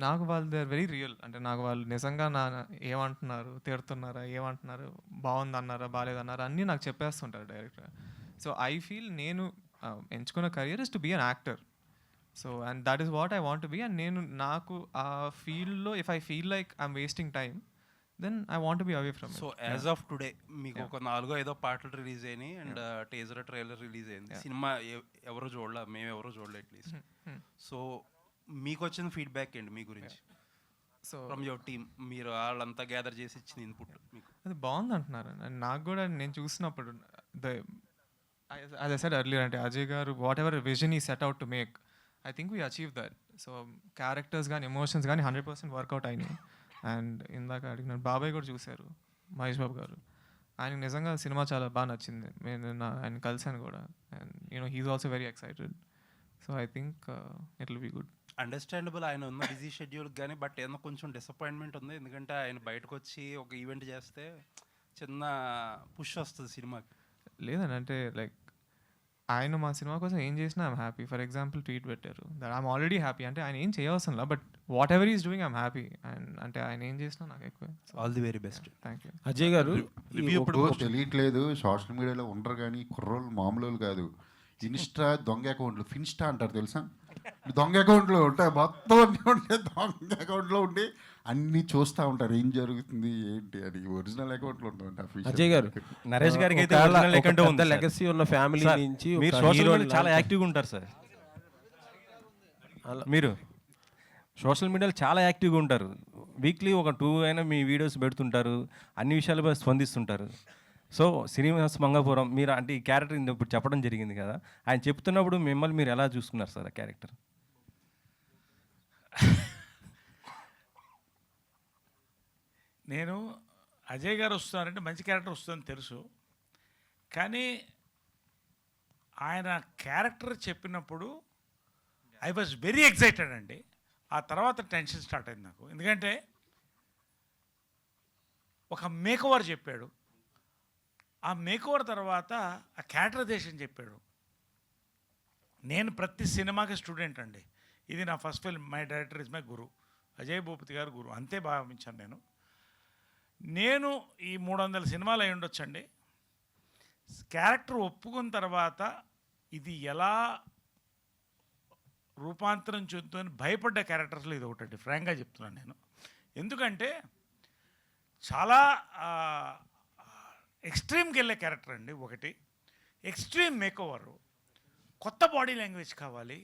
నాకు వాళ్ళు దే ఆర్ వెరీ రియల్. అంటే నాకు వాళ్ళు నిజంగా ఏమంటున్నారు, తిడుతున్నారా, ఏమంటున్నారు, బాగుందన్నారా, బాగాలేదన్నారా అన్నీ నాకు చెప్పేస్తుంటారు డైరెక్ట్గా. సో ఐ ఫీల్ నేను ఎంచుకున్న career is to be an actor. So and that is what I want to be. And నేను నాకు ఆ ఫీల్డ్లో if I feel like I'm wasting time, then I want be away from. So as of today మీకు ఒక 4 పాటలు release అయినాయి and teaser trailer release అయింది. సినిమా ఎవరు చూడలే, మేము ఎవరు చూడలే అట్లీస్ట్. సో మీకు వచ్చిన ఫీడ్బ్యాక్ ఏంటి మీ గురించి? సో ఫ్రమ్ యువర్ టీమ్, మీరు వాళ్ళంతా గ్యాదర్ చేసి ఇచ్చిన ఇన్పుట్ మీకు అది బాగుంది అంటున్నారు. అండ్ నాకు కూడా నేను చూసినప్పుడు as I said earlier, అంటే అజయ్ గారు వాట్ ఎవర్ విజన్ ఈ set out to make, I think we achieve that. So characters కానీ ఎమోషన్స్ కానీ 100% వర్కౌట్ అయినాయి. అండ్ ఇందాక అడిగిన బాబాయ్ కూడా చూశారు, మహేష్ బాబు గారు. ఆయనకు నిజంగా సినిమా చాలా బాగా నచ్చింది, నేను ఆయన కలిసాను కూడా. And you know he's also very excited. So I think it will be good. Understandable ఆయన ఉన్న బిజీ షెడ్యూల్ కానీ, బట్ ఏదో కొంచెం డిసప్పాయింట్మెంట్ ఉంది. ఎందుకంటే ఆయన బయటకు వచ్చి ఒక ఈవెంట్ చేస్తే చిన్న పుష్ వస్తుంది సినిమాకి. లేదండి, అంటే లైక్ ఆయన మా సినిమా కోసం ఏం చేసినా I'm happy. For example tweet పెట్టారు దట్ ఐమ్ ఆల్రెడీ హ్యాపీ, అంటే ఆయన ఏం చేయవసరంలా, but whatever is doing I'm happy. And అంటే ఆయన ఏం చేసినా నాకు ఎక్కువ. All the very best. Thank you. Ajay గారు ఇప్పుడు తెలియట్లేదు, సోషల్ మీడియాలో ఉండరు కానీ కుర్రోళ్ళు మామూలు కాదు. ఇన్స్టా దొంగ అకౌంట్లు, ఫిన్స్టా అంటారు తెలుసా? దొంగ అకౌంట్లో ఉంటాయి, మొత్తం అన్నీ ఉంటాయి. దొంగ అకౌంట్లో ఉండి అన్నీ చూస్తూ ఉంటారు ఏం జరుగుతుంది ఏంటి అని. ఒరిజినల్ అకౌంట్లో ఉంటుంది. అజయ్ గారు, నరేష్ గారికి అయితే లెగసీ ఉన్న ఫ్యామిలీ నుంచి మీరు సోషల్ మీడియాలో చాలా యాక్టివ్గా ఉంటారు సార్. మీరు సోషల్ మీడియాలో చాలా యాక్టివ్గా ఉంటారు. వీక్లీ ఒక 2 అయినా మీ వీడియోస్ పెడుతుంటారు, అన్ని విషయాలపై స్పందిస్తుంటారు. సో శ్రీనివాస్ మంగాపురం మీరు అంటే ఈ క్యారెక్టర్ ఇప్పుడు చెప్పడం జరిగింది కదా, ఆయన చెప్తున్నప్పుడు మిమ్మల్ని మీరు ఎలా చూసుకున్నారు సార్ ఆ క్యారెక్టర్? నేను అజయ్ గారు వస్తున్నారంటే మంచి క్యారెక్టర్ వస్తుందని తెలుసు, కానీ ఆయన క్యారెక్టర్ చెప్పినప్పుడు ఐ వాజ్ వెరీ ఎక్సైటెడ్ అండి. ఆ తర్వాత టెన్షన్ స్టార్ట్ అయింది నాకు, ఎందుకంటే ఒక మేకోవర్ చెప్పాడు, ఆ మేకోవర్ తర్వాత ఆ క్యారెక్టరైజేషన్ చెప్పాడు. నేను ప్రతి సినిమాకి స్టూడెంట్ అండి. ఇది నా first film, my director is my guru, Ajay Bhupathi గారు గురు, అంతే భావించాను నేను ఈ 300 సినిమాలు అయి ఉండొచ్చండి. క్యారెక్టర్ ఒప్పుకున్న తర్వాత ఇది ఎలా రూపాంతరం చెందుతుందని భయపడ్డ క్యారెక్టర్స్లో ఇది ఒకటి ఫ్రాంక్గా చెప్తున్నాను నేను. ఎందుకంటే చాలా ఎక్స్ట్రీమ్కి వెళ్ళే క్యారెక్టర్ అండి. ఒకటి ఎక్స్ట్రీమ్ మేకోవర్, కొత్త బాడీ లాంగ్వేజ్ కావాలి,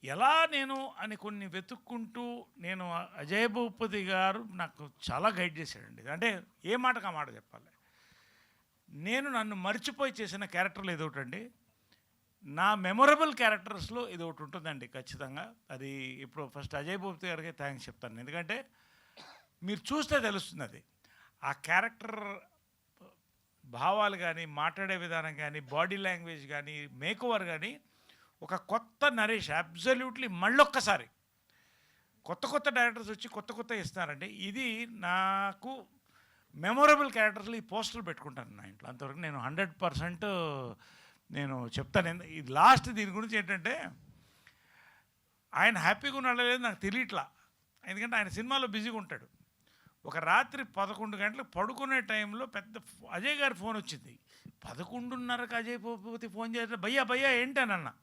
ఎలా నేను అని కొన్ని వెతుక్కుంటూ నేను అజయ్ భూపతి గారు నాకు చాలా గైడ్ చేశాడండి. అంటే ఏ మాటకు ఆ మాట చెప్పాలి. నేను నన్ను మర్చిపోయి చేసిన క్యారెక్టర్లు ఏదో ఒకటి అండి, నా మెమొరబుల్ క్యారెక్టర్స్లో ఇది ఒకటి ఉంటుందండి ఖచ్చితంగా. అది ఇప్పుడు ఫస్ట్ అజయ్ భూపతి గారికి థ్యాంక్స్ చెప్తాను, ఎందుకంటే మీరు చూస్తే తెలుస్తుంది అది. ఆ క్యారెక్టర్ భావాలు కానీ, మాట్లాడే విధానం కానీ, బాడీ లాంగ్వేజ్ కానీ, మేకోవర్ కానీ, ఒక కొత్త నరేష్ అబ్జల్యూట్లీ. మళ్ళొక్కసారి కొత్త డైరెక్టర్స్ వచ్చి కొత్త ఇస్తున్నారండి. ఇది నాకు మెమొరబుల్ క్యారెక్టర్స్లో ఈ పోస్టర్లు పెట్టుకుంటాను నా ఇంట్లో. అంతవరకు నేను 100% నేను చెప్తాను. ఇది లాస్ట్ దీని గురించి ఏంటంటే, ఆయన హ్యాపీగా ఉన్నాడో లేదో నాకు తెలియట్లా, ఎందుకంటే ఆయన సినిమాలో బిజీగా ఉంటాడు. ఒక రాత్రి 11 గంటలకు పడుకునే టైంలో పెద్ద అజయ్ గారి ఫోన్ వచ్చింది. 11:30కి అజయ్ భూపతి ఫోన్ చేస్తే భయ్యా ఏంటనన్నా,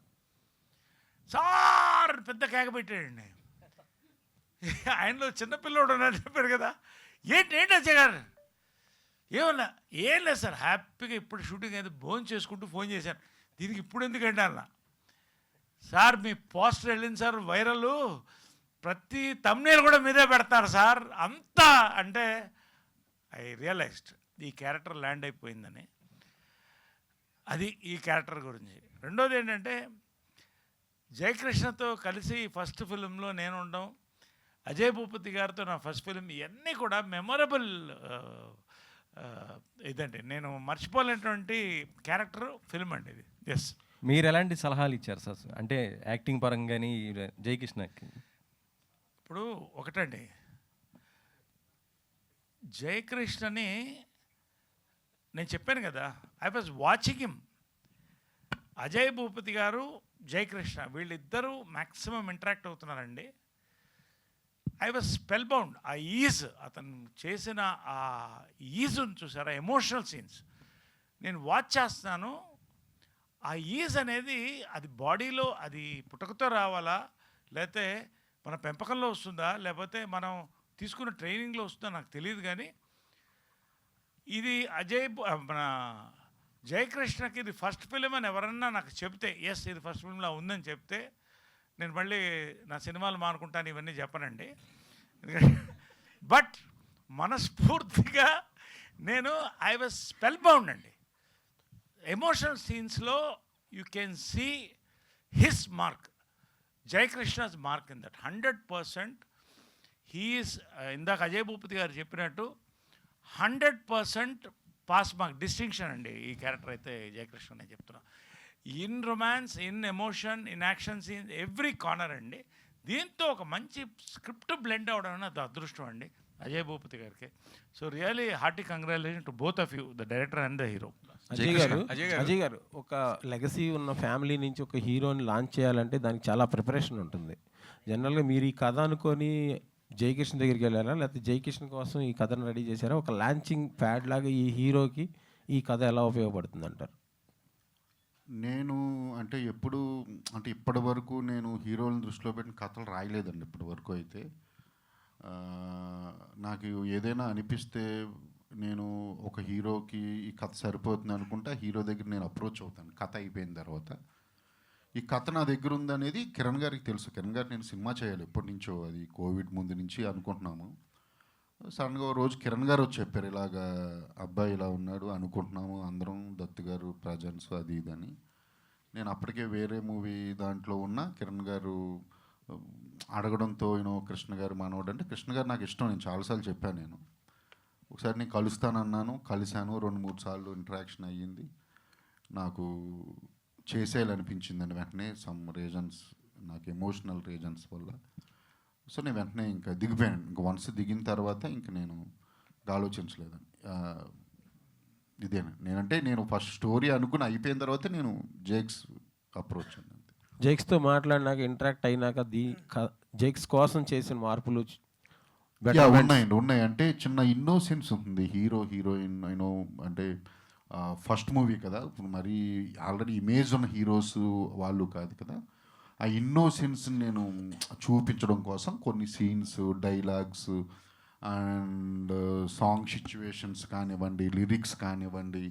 సార్ పెద్ద కేక పెట్టాడండి. ఆయనలో చిన్నపిల్లోడు ఉన్నాడు చెప్పారు కదా. ఏంటి అజయ్ గారు ఏమన్నా? ఏం లేదు సార్, హ్యాపీగా ఇప్పుడు షూటింగ్ అయితే భోజనం చేసుకుంటూ ఫోన్ చేశాను. దీనికి ఇప్పుడు ఎందుకంటే అన్న, సార్ మీ పోస్టర్ వెళ్ళింది సార్ వైరల్, ప్రతి తమ్నేల్ కూడా మీదే పెడతారు సార్ అంతా అంటే ఐ రియలైజ్డ్ ఈ క్యారెక్టర్ ల్యాండ్ అయిపోయిందని. అది ఈ క్యారెక్టర్ గురించి. రెండోది ఏంటంటే జయకృష్ణతో కలిసి ఫస్ట్ ఫిలింలో నేను ఉండడం, అజయ్ భూపతి గారితో నా ఫస్ట్ ఫిలిం, ఇవన్నీ కూడా మెమొరబుల్ ఇదండి. నేను మర్చిపోలేనటువంటి క్యారెక్టర్ ఫిలిం అండి ఇది. ఎస్. మీరు ఎలాంటి సలహాలు ఇచ్చారు సార్ అంటే యాక్టింగ్ పరంగా కానీ జయకృష్ణకి? ఇప్పుడు ఒకటండి, జయకృష్ణని నేను చెప్పాను కదా, I was watching him. Ajay Bhupathi గారు జయకృష్ణ వీళ్ళిద్దరూ మ్యాక్సిమం ఇంటరాక్ట్ అవుతున్నారండి. I was spellbound. ఆ ఈజ్, అతను చేసిన ఆ ఈజుని చూసారా, ఎమోషనల్ సీన్స్ నేను వాచ్ చేస్తున్నాను. ఆ ఈజ్ అనేది అది బాడీలో అది పుట్టుకతో రావాలా, లేకపోతే మన పెంపకంలో వస్తుందా, లేకపోతే మనం తీసుకున్న ట్రైనింగ్లో వస్తుందా నాకు తెలియదు. కానీ ఇది మన జయకృష్ణకి ఇది ఫస్ట్ ఫిలిం అని ఎవరన్నా నాకు చెప్తే, ఎస్ ఇది ఫస్ట్ ఫిలింలో ఉందని చెప్తే, నేను మళ్ళీ నా సినిమాలు మానుకుంటాను ఇవన్నీ చెప్పనండి. బట్ మనస్ఫూర్తిగా నేను ఐ వాజ్ స్పెల్ బౌండ్ అండి. ఎమోషనల్ సీన్స్లో you can see his mark, Jayakrishna's mark in that 100%. He's ఇందాక అజయ్ భూపతి గారు చెప్పినట్టు 100% పాస్ మార్క్, డిస్టింక్షన్ అండి ఈ క్యారెక్టర్ అయితే జయకృష్ణ నేను చెప్తున్నా. In romance, in emotion, in action scenes, every corner అండి. దీంతో ఒక మంచి స్క్రిప్ట్ బ్లెండ్ అవడం అనేది అదృష్టం అండి అజయ్ భూపతి గారికి. So really hearty congratulation to both of you, the director and the hero. Ajay గారు ఒక లెగసీ ఉన్న ఫ్యామిలీ నుంచి ఒక హీరోని లాంచ్ చేయాలంటే దానికి చాలా ప్రిపరేషన్ ఉంటుంది. జనరల్గా మీరు ఈ కథ అనుకొని జయకృష్ణ దగ్గరికి వెళ్ళారా, లేకపోతే జయకృష్ణ కోసం ఈ కథను రెడీ చేశారా? ఒక లాంచింగ్ ప్యాడ్ లాగా ఈ హీరోకి ఈ కథ ఎలా ఉపయోగపడుతుంది అంటారు? నేను అంటే ఇప్పటి వరకు నేను హీరోలను దృష్టిలో పెట్టిన కథలు రాయలేదండి ఇప్పటి వరకు. అయితే నాకు ఏదైనా అనిపిస్తే నేను ఒక హీరోకి ఈ కథ సరిపోతుంది అనుకుంటే హీరో దగ్గర నేను అప్రోచ్ అవుతాను కథ అయిపోయిన తర్వాత. ఈ కథ నా దగ్గర ఉందనేది కిరణ్ గారికి తెలుసు. కిరణ్ గారు నేను సినిమా చేయాలి ఎప్పటి నుంచో, అది కోవిడ్ ముందు నుంచి అనుకుంటున్నాము. సడన్గా ఒక రోజు కిరణ్ గారు వచ్చి చెప్పారు, ఇలాగా అబ్బాయి ఇలా ఉన్నాడు అనుకుంటున్నాము అందరం, దత్తు గారు ప్రజెన్స్ అది ఇదని. నేను అప్పటికే వేరే మూవీ దాంట్లో ఉన్న కిరణ్ గారు అడగడంతో కృష్ణ గారు మనోడు అంటే, కృష్ణ గారు నాకు ఇష్టం, నేను చాలాసార్లు చెప్పాను. నేను ఒకసారి నేను కలుస్తానన్నాను, కలిశాను, 2-3 సార్లు ఇంటరాక్షన్ అయ్యింది. నాకు చేసేయాలనిపించిందండి వెంటనే, సమ్ రీజన్స్, నాకు ఎమోషనల్ రీజన్స్ వల్ల. సో నేను వెంటనే ఇంకా దిగిపోయాను. ఇంకా వన్స్ దిగిన తర్వాత ఇంక నేను ఆలోచించలేదండి. ఇదేనండి నేను ఫస్ట్ స్టోరీ అనుకుని అయిపోయిన తర్వాత నేను జేక్స్ అప్రోచ్ అండి. జేక్స్తో మాట్లాడినాక ఇంటరాక్ట్ అయినాక జేక్స్ కోసం చేసిన మార్పులు ఉన్నాయి. అంటే చిన్న ఇన్నోసెన్స్ ఉంటుంది హీరోయిన్ అంటే ఫస్ట్ మూవీ కదా, ఇప్పుడు మరీ ఆల్రెడీ ఇమేజ్ ఉన్న హీరోస్ వాళ్ళు కాదు కదా. ఆ ఇన్నోసెన్స్ నేను చూపించడం కోసం కొన్ని scenes, dialogues and song situations కానివ్వండి, లిరిక్స్ కానివ్వండి,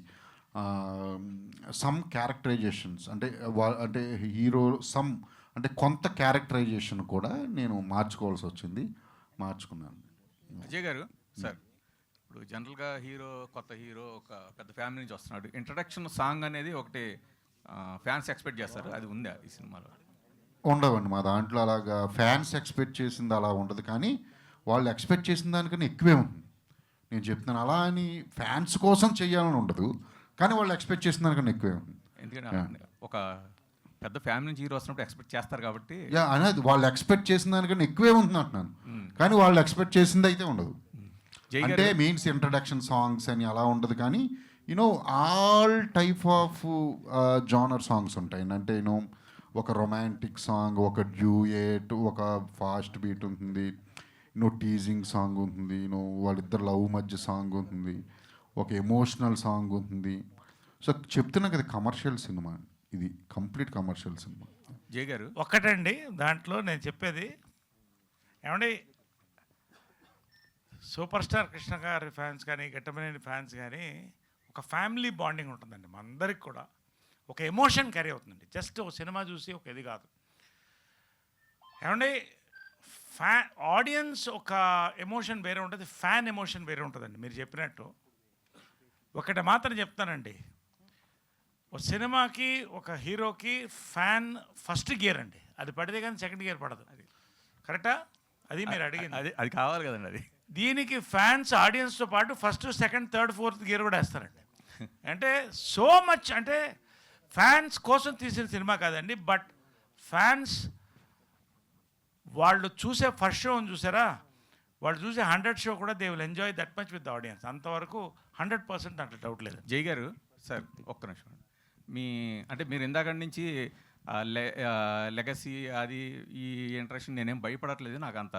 సమ్ క్యారెక్టరైజేషన్స్ అంటే హీరో అంటే కొంత క్యారెక్టరైజేషన్ కూడా నేను మార్చుకోవాల్సి వచ్చింది, మార్చుకున్నాను. అజయ్ గారు సార్, ఇప్పుడు జనరల్గా కొత్త హీరో ఒక పెద్ద ఫ్యామిలీ నుంచి వస్తున్నాడు, ఇంట్రడక్షన్ సాంగ్ అనేది ఒకటి ఫ్యాన్స్ ఎక్స్పెక్ట్ చేస్తారు, అది ఉందా ఈ సినిమాలో? ఉండవండి మా దాంట్లో అలాగా ఫ్యాన్స్ ఎక్స్పెక్ట్ చేసింది అలా ఉండదు, కానీ వాళ్ళు ఎక్స్పెక్ట్ చేసిన దానికన్నా ఎక్కువే ఉంటుంది. నేను చెప్తున్నాను, అలా అని ఫ్యాన్స్ కోసం చేయాలని ఉండదు, కానీ వాళ్ళు ఎక్స్పెక్ట్ చేసిన దానికన్నా ఎక్కువే ఉంటుంది. ఎందుకంటే ఒక పెద్ద ఫ్యామిలీ నుంచి హీరో వస్తున్నప్పుడు ఎక్స్పెక్ట్ చేస్తారు కాబట్టి. అనేది వాళ్ళు ఎక్స్పెక్ట్ చేసిన దానికన్నా ఎక్కువే ఉంటుంది అంటున్నాను, కానీ వాళ్ళు ఎక్స్పెక్ట్ చేసింది అయితే ఉండదు. అంటే మీన్స్ ఇంట్రడక్షన్ సాంగ్స్ అని అలా ఉండదు, కానీ all type of genre songs ఉంటాయి. అంటే ఒక రొమాంటిక్ సాంగ్, ఒక డ్యూయేట్, ఒక ఫాస్ట్ బీట్ ఉంటుంది, టీజింగ్ సాంగ్ ఉంటుంది, వాళ్ళిద్దరు లవ్ మధ్య సాంగ్ ఉంటుంది, ఒక ఎమోషనల్ సాంగ్ ఉంటుంది. సో చెప్తున్నా కదా, కమర్షియల్ సినిమా, ఇది కంప్లీట్ కమర్షియల్ సినిమా. జయ్ గారు ఒక్కటండి దాంట్లో నేను చెప్పేది, ఏమండి సూపర్ స్టార్ కృష్ణ గారి ఫ్యాన్స్ కానీ గట్టమనేని ఫ్యాన్స్ కానీ ఒక ఫ్యామిలీ బాండింగ్ ఉంటుందండి మా అందరికి కూడా. ఒక ఎమోషన్ క్యారీ అవుతుందండి. జస్ట్ ఒక సినిమా చూసి ఒక ఇది కాదు. ఏమండి, ఆడియన్స్ ఒక ఎమోషన్ వేరే ఉంటుంది, ఫ్యాన్ ఎమోషన్ వేరే ఉంటుందండి. మీరు చెప్పినట్టు ఒకటి మాత్రం చెప్తానండి, ఒక సినిమాకి ఒక హీరోకి ఫ్యాన్ ఫస్ట్ గేర్ అండి. అది పడితే కానీ సెకండ్ గేర్ పడదు. అది కరెక్టా? అది మీరు అడిగింది. అది కావాలి కదండి. అది దీనికి ఫ్యాన్స్ ఆడియన్స్తో పాటు first second third fourth gear కూడా వేస్తారండి. అంటే సో మచ్, అంటే ఫ్యాన్స్ కోసం తీసిన సినిమా కాదండి, బట్ ఫ్యాన్స్ వాళ్ళు చూసే ఫస్ట్ షోని చూసారా, వాళ్ళు చూసే 100 షో కూడా they will enjoy that much with the audience. అంతవరకు 100% దాంట్లో డౌట్ లేదు. జై గారు సార్ ఒక్క నిమిషం. అంటే మీరు ఇందాక నుంచి లెగసీ అది ఈ ఇంట్రెస్ట్ నేనేం భయపడట్లేదు, నాకు అంత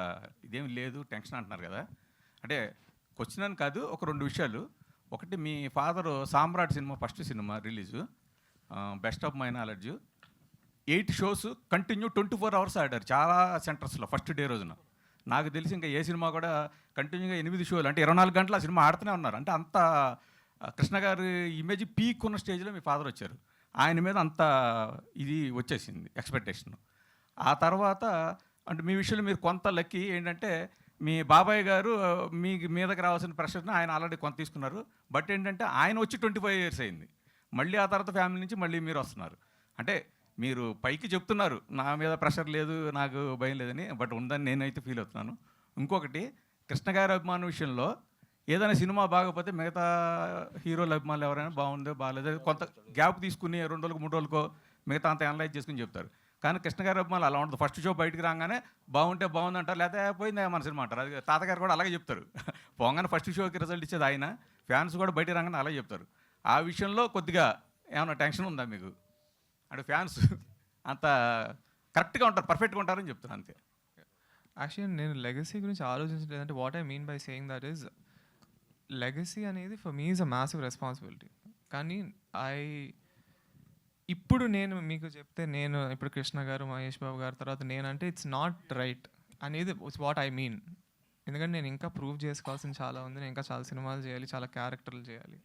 ఇదేం లేదు, టెన్షన్ అంటున్నారు కదా. అంటే క్వశ్చన్ అని కాదు, ఒక 2 విషయాలు. ఒకటి, మీ father Samrat cinema first cinema release, best of my knowledge 8 shows continue 24 hours ఆడారు చాలా సెంటర్స్లో ఫస్ట్ డే రోజున. నాకు తెలిసి ఇంకా ఏ సినిమా కూడా కంటిన్యూగా 8 షోలు అంటే 24 గంటలు ఆ సినిమా ఆడుతూనే ఉన్నారు. అంటే అంత కృష్ణ గారి ఇమేజ్ పీక్ ఉన్న స్టేజ్లో మీ ఫాదర్ వచ్చారు. ఆయన మీద అంత ఇది వచ్చేసింది ఎక్స్పెక్టేషన్. ఆ తర్వాత అంటే మీ విషయంలో మీరు కొంత లక్కీ ఏంటంటే, మీ బాబాయ్ గారు మీ మీదకి రావాల్సిన ప్రెషర్ని ఆయన ఆల్రెడీ కొంత తీసుకున్నారు. బట్ ఏంటంటే ఆయన వచ్చి 25 ఇయర్స్ అయింది. మళ్ళీ ఆ తర్వాత ఫ్యామిలీ నుంచి మళ్ళీ మీరు వస్తున్నారు. అంటే మీరు పైకి చెప్తున్నారు నా మీద ప్రెషర్ లేదు, నాకు భయం లేదని, బట్ ఉందని నేనైతే ఫీల్ అవుతున్నాను. ఇంకొకటి, కృష్ణ గారి అభిమానం విషయంలో ఏదైనా సినిమా బాగపోతే మిగతా హీరోల అభిమానులు ఎవరైనా బాగుందో బాగాలేదో కొంత గ్యాప్ తీసుకుని 2 రోజులకు 3 రోజులకో మిగతా అంత అనలైజ్ చేసుకుని చెప్తారు. కానీ కృష్ణ గారి అభిమానులు అలా ఉండదు. ఫస్ట్ షో బయటికి రాగానే బాగుంటే బాగుంది అంటారు, లేకపోతే పోయిందే మన సినిమా అంటారు. అది తాతగారు కూడా అలాగే చెప్తారు. పోగానే ఫస్ట్ షోకి రిజల్ట్ ఇచ్చేది ఆయన, ఫ్యాన్స్ కూడా బయటికి రాగానే అలాగే చెప్తారు. ఆ విషయంలో కొద్దిగా ఏమైనా టెన్షన్ ఉందా మీకు? అంటే ఫ్యాన్స్ అంత కరెక్ట్గా ఉంటారు, పర్ఫెక్ట్గా ఉంటారని చెప్తాను అంతే. యాక్చువల్లీ నేను లెగసీ గురించి ఆలోచించలేదంటే what I mean by saying that is legacy అనేది for me is a massive responsibility. కానీ ఇప్పుడు నేను మీకు చెప్తే, నేను ఇప్పుడు కృష్ణ గారు మహేష్ బాబు గారి తర్వాత నేనంటే ఇట్స్ నాట్ రైట్ అనేది ఇట్స్ వాట్ ఐ మీన్. ఎందుకంటే నేను ఇంకా ప్రూవ్ చేసుకోవాల్సింది చాలా ఉంది, నేను ఇంకా చాలా సినిమాలు చేయాలి, చాలా క్యారెక్టర్లు చేయాలి.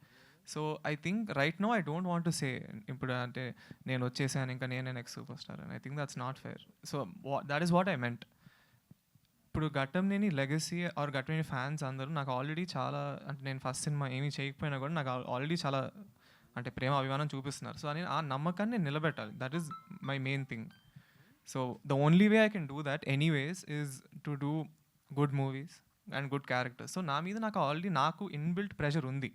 So I think right now I don't want to say ఇప్పుడు అంటే నేను వచ్చేసాను ఇంకా నేనే నెక్స్ట్ సూపర్ స్టార్ అని. I think that's not fair. So that is what I meant. ఇప్పుడు Ghattamaneni legacy or Ghattamaneni fans అందరూ నాకు ఆల్రెడీ చాలా, అంటే నేను ఫస్ట్ సినిమా ఏమీ చేయకపోయినా కూడా నాకు ఆల్రెడీ చాలా అంటే ప్రేమ అభిమానం చూపిస్తున్నారు. సో నేను ఆ నమ్మకాన్ని నేను నిలబెట్టాలి. That is my main thing. So the only way I can do that anyways is to do good movies and good characters. So నా మీద నాకు ఆల్రెడీ నాకు ఇన్బిల్ట్ ప్రెషర్ ఉంది,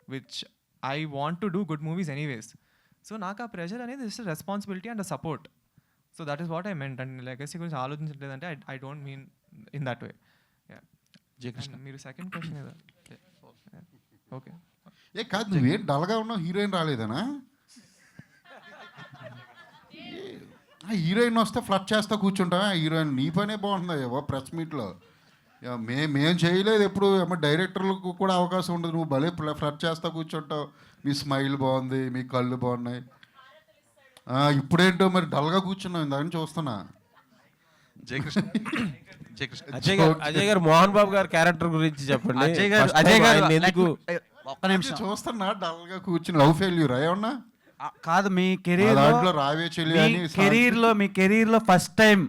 which I want to do good movies anyways. So నాకు ఆ pressure అనేది it's responsibility and support. So that is what I meant. And legacy గురించి ఆలోచించలేదంటే I don't mean in that way. మీరు second question కదా? Okay. ఏ కాదు, నువ్వేం డల్గా ఉన్నావు, హీరోయిన్ రాలేదనా? హీరోయిన్ వస్తే ఫ్లట్ చేస్తా కూర్చుంటావా? హీరోయిన్ నీ పనే బాగుంటుందా ప్రెస్ మీట్లో? మేము చేయలేదు ఎప్పుడు. డైరెక్టర్లకు కూడా అవకాశం ఉండదు, నువ్వు భలే ఫ్లట్ చేస్తా కూర్చుంటావు. మీ స్మైల్ బాగుంది, మీ కళ్ళు బాగున్నాయి. ఇప్పుడేంటో మరి డల్గా కూర్చున్నావు, ఇందాక చూస్తున్నా. అజయ్ గారు మోహన్ బాబు గారు క్యారెక్టర్ గురించి చెప్పండి. అజయ్ గారు ఎందుకు ఒక్క నిమిషం చూస్తున్నా డల్గా కూర్చుని లవ్ ఫెయిల్యూర్ ఏమన్నా కాదు? మీ కెరీర్లో ఫస్ట్ టైం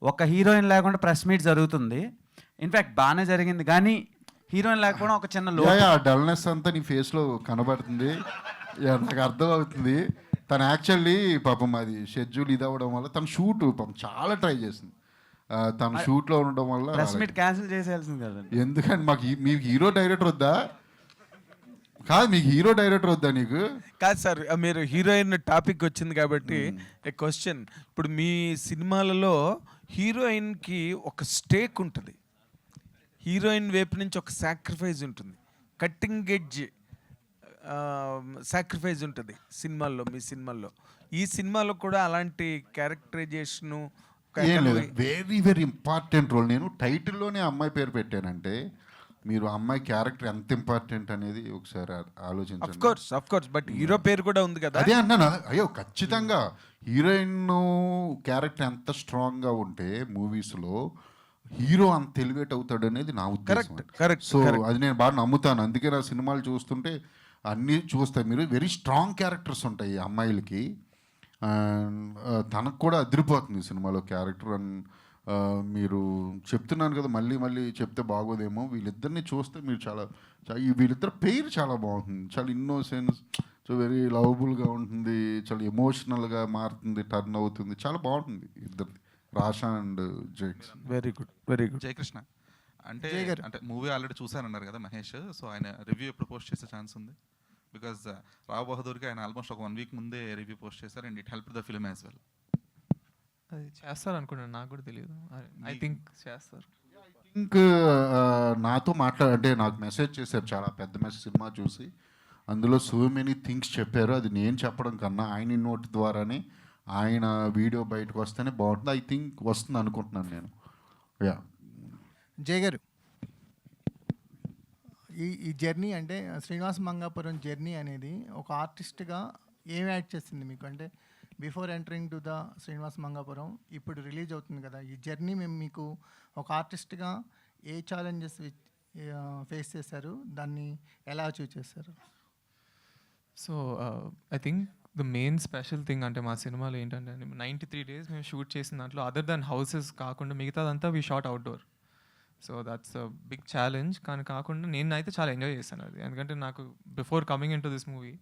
ఒక హీరోయిన్ లేకుండా ప్రెస్ మీట్ జరుగుతుంది. ఇన్ఫ్యాక్ట్ బాగానే జరిగింది, కానీ హీరోయిన్ లేకపోవడం ఒక చిన్న డల్నెస్ అంతా నీ ఫేస్లో కనబడుతుంది. నాకు అర్థం అవుతుంది. తను యాక్చువల్లీ పాపం అది షెడ్యూల్ ఇది అవ్వడం వల్ల తన షూట్ పాపం చాలా ట్రై చేసింది. తన షూట్లో ఉండడం వల్ల ప్రెస్ మీట్ క్యాన్సిల్ చేసేయాల్సింది కదండి. ఎందుకంటే మీకు హీరో డైరెక్టర్ వద్దా? కాదు, మీకు హీరో డైరెక్టర్ వద్దా నీకు? కాదు సార్, మీరు హీరోయిన్ టాపిక్ వచ్చింది కాబట్టి ఏ క్వశ్చన్. ఇప్పుడు మీ సినిమాలలో హీరోయిన్కి ఒక స్టేక్ ఉంటుంది, హీరోయిన్ వైపు నుంచి ఒక సాక్రిఫైస్ ఉంటుంది, కట్టింగ్ ఎడ్జ్ సాక్రిఫైస్ ఉంటుంది సినిమాల్లో. మీ సినిమాల్లో, ఈ సినిమాలో కూడా అలాంటి characterisation very very important role. నేను టైటిల్లోనే అమ్మాయి పేరు పెట్టానంటే మీరు అమ్మాయి క్యారెక్టర్ ఎంత ఇంపార్టెంట్ అనేది ఒకసారి ఆలోచించండి. ఆఫ్ కోర్స్ బట్ హీరో పేరు కూడా ఉంది కదా. అదే అన్నాను. అయ్యో ఖచ్చితంగా హీరోయిన్ క్యారెక్టర్ ఎంత స్ట్రాంగ్గా ఉంటే మూవీస్లో హీరో అంత ఎలివేట్ అవుతాడు అనేది నా ఉద్దేశం. correct, సో అది నేను బాగా నమ్ముతాను. అందుకే నా సినిమాలు చూస్తుంటే అన్నీ చూస్తాయి. మీరు వెరీ స్ట్రాంగ్ క్యారెక్టర్స్ ఉంటాయి ఈ అమ్మాయిలకి. తనకు కూడా అదిరిపోతుంది ఈ సినిమాలో క్యారెక్టర్. అండ్ మీరు చెప్తున్నాను కదా, మళ్ళీ మళ్ళీ చెప్తే బాగోదేమో, వీళ్ళిద్దరిని చూస్తే మీరు వీళ్ళిద్దరు పేరు చాలా బాగుంటుంది. చాలా ఇన్నోసెన్స్, సో వెరీ లవబుల్గా ఉంటుంది, చాలా ఎమోషనల్గా మారుతుంది, టర్న్ అవుతుంది, చాలా బాగుంటుంది ఇద్దరిది, రాషా అండ్ జైక్స్. Very good, very good. Jayakrishna అంటే అంటే మూవీ ఆల్రెడీ చూసానన్నారు కదా మహేష్, సో ఆయన రివ్యూ ఎప్పుడు పోస్ట్ చేసే ఛాన్స్ ఉంది? బికాజ్ రావు బహదూర్కి ఆయన ఆల్మోస్ట్ ఒక 1 వీక్ ముందే రివ్యూ పోస్ట్ చేశారు, and it help the film as well. అది చేస్తారు అనుకున్నాను, నాకు కూడా తెలియదు. ఐ థింక్ చేస్తారు. థింక్ నాతో అంటే నాకు మెసేజ్ చేశారు, చాలా పెద్ద మెసేజ్ సినిమా చూసి. అందులో సో మెనీ థింగ్స్ చెప్పారు. అది నేను చెప్పడం కన్నా ఆయన నోటి ద్వారానే ఆయన వీడియో బయటకు వస్తేనే బాగుంటుంది. ఐ థింక్ వస్తుంది అనుకుంటున్నాను నేను. యా జయ గారు, ఈ జర్నీ అంటే శ్రీనివాస మంగాపురం జర్నీ అనేది ఒక ఆర్టిస్ట్గా ఏం యాడ్ చేసింది మీకు? అంటే before entering to the Srinivasa Mangapuram, ఇప్పుడు రిలీజ్ అవుతుంది కదా, ఈ జర్నీ మీకు ఒక ఆర్టిస్ట్గా ఏ ఛాలెంజెస్ ఫేస్ చేశారు, దాన్ని ఎలా అచీవ్ చేశారు? So I think the main special thing అంటే మా సినిమాలో ఏంటంటే 93 days మేము షూట్ చేసిన దాంట్లో అదర్ దాన్ హౌసెస్ కాకుండా మిగతాదంతా we shot outdoor. So that's a big challenge. కానీ కాకుండా నేనైతే చాలా ఎంజాయ్ చేశాను అది. ఎందుకంటే నాకు before coming into this movie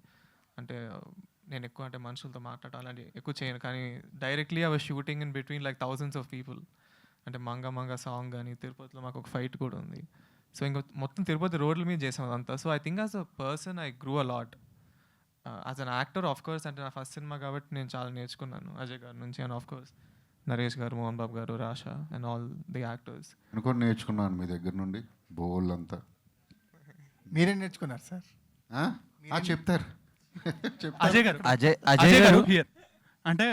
అంటే నేను ఎక్కువ అంటే మనుషులతో మాట్లాడటం అలాంటి ఎక్కువ చేయను. కానీ directly I was shooting in between like thousands of people. అంటే మంగ సాంగ్ కానీ, తిరుపతిలో మాకు ఒక ఫైట్ కూడా ఉంది. సో ఇంకా మొత్తం తిరుపతి రోడ్ల మీద చేసాం అదంతా. So I think as a person I grew a lot. As an actor of course అంటే నా ఫస్ట్ సినిమా కాబట్టి నేను చాలా నేర్చుకున్నాను అజయ్ గారి నుంచి. అండ్ ఆఫ్ కోర్స్ నరేష్ గారు, మోహన్ బాబు గారు, Rasha and all the actors. నేను కూడా నేర్చుకున్నాను మీ దగ్గర నుండి బోల్ అంతా. మీరేం నేర్చుకున్నారు సార్? చెప్తారు. అజయ్ గారు హియర్ అంటే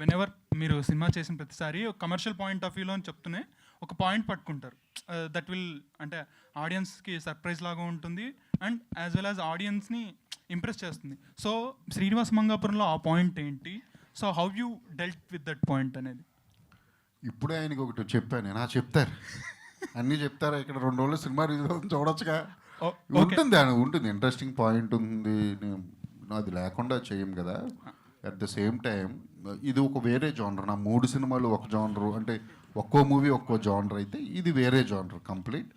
వెనెవర్ మీరు సినిమా చేసిన ప్రతిసారి ఒక కమర్షియల్ పాయింట్ ఆఫ్ వ్యూలో చెప్తూనే ఒక పాయింట్ పట్టుకుంటారు. దట్ విల్ అంటే ఆడియన్స్కి సర్ప్రైజ్ లాగా ఉంటుంది అండ్ యాజ్ వెల్ యాజ్ ఆడియన్స్ని ఇంప్రెస్ చేస్తుంది. సో శ్రీనివాస మంగాపురంలో ఆ పాయింట్ ఏంటి? So how you dealt with that point అనేది? ఇప్పుడే ఆయనకి ఒకటి చెప్పాను. చెప్తారు అన్నీ చెప్తారా? ఇక్కడ 2 రోజులు సినిమా రిలీజ్ చూడొచ్చుగా. ఉంటుంది ఇంట్రెస్టింగ్ పాయింట్ ఉంది. అది లేకుండా చేయం కదా. అట్ ద సేమ్ టైం ఇది ఒక వేరే జానర్. నా 3 సినిమాలు ఒక జానరు, అంటే ఒక్కో మూవీ ఒక్కో జానర్ అయితే ఇది వేరే జానర్ కంప్లీట్.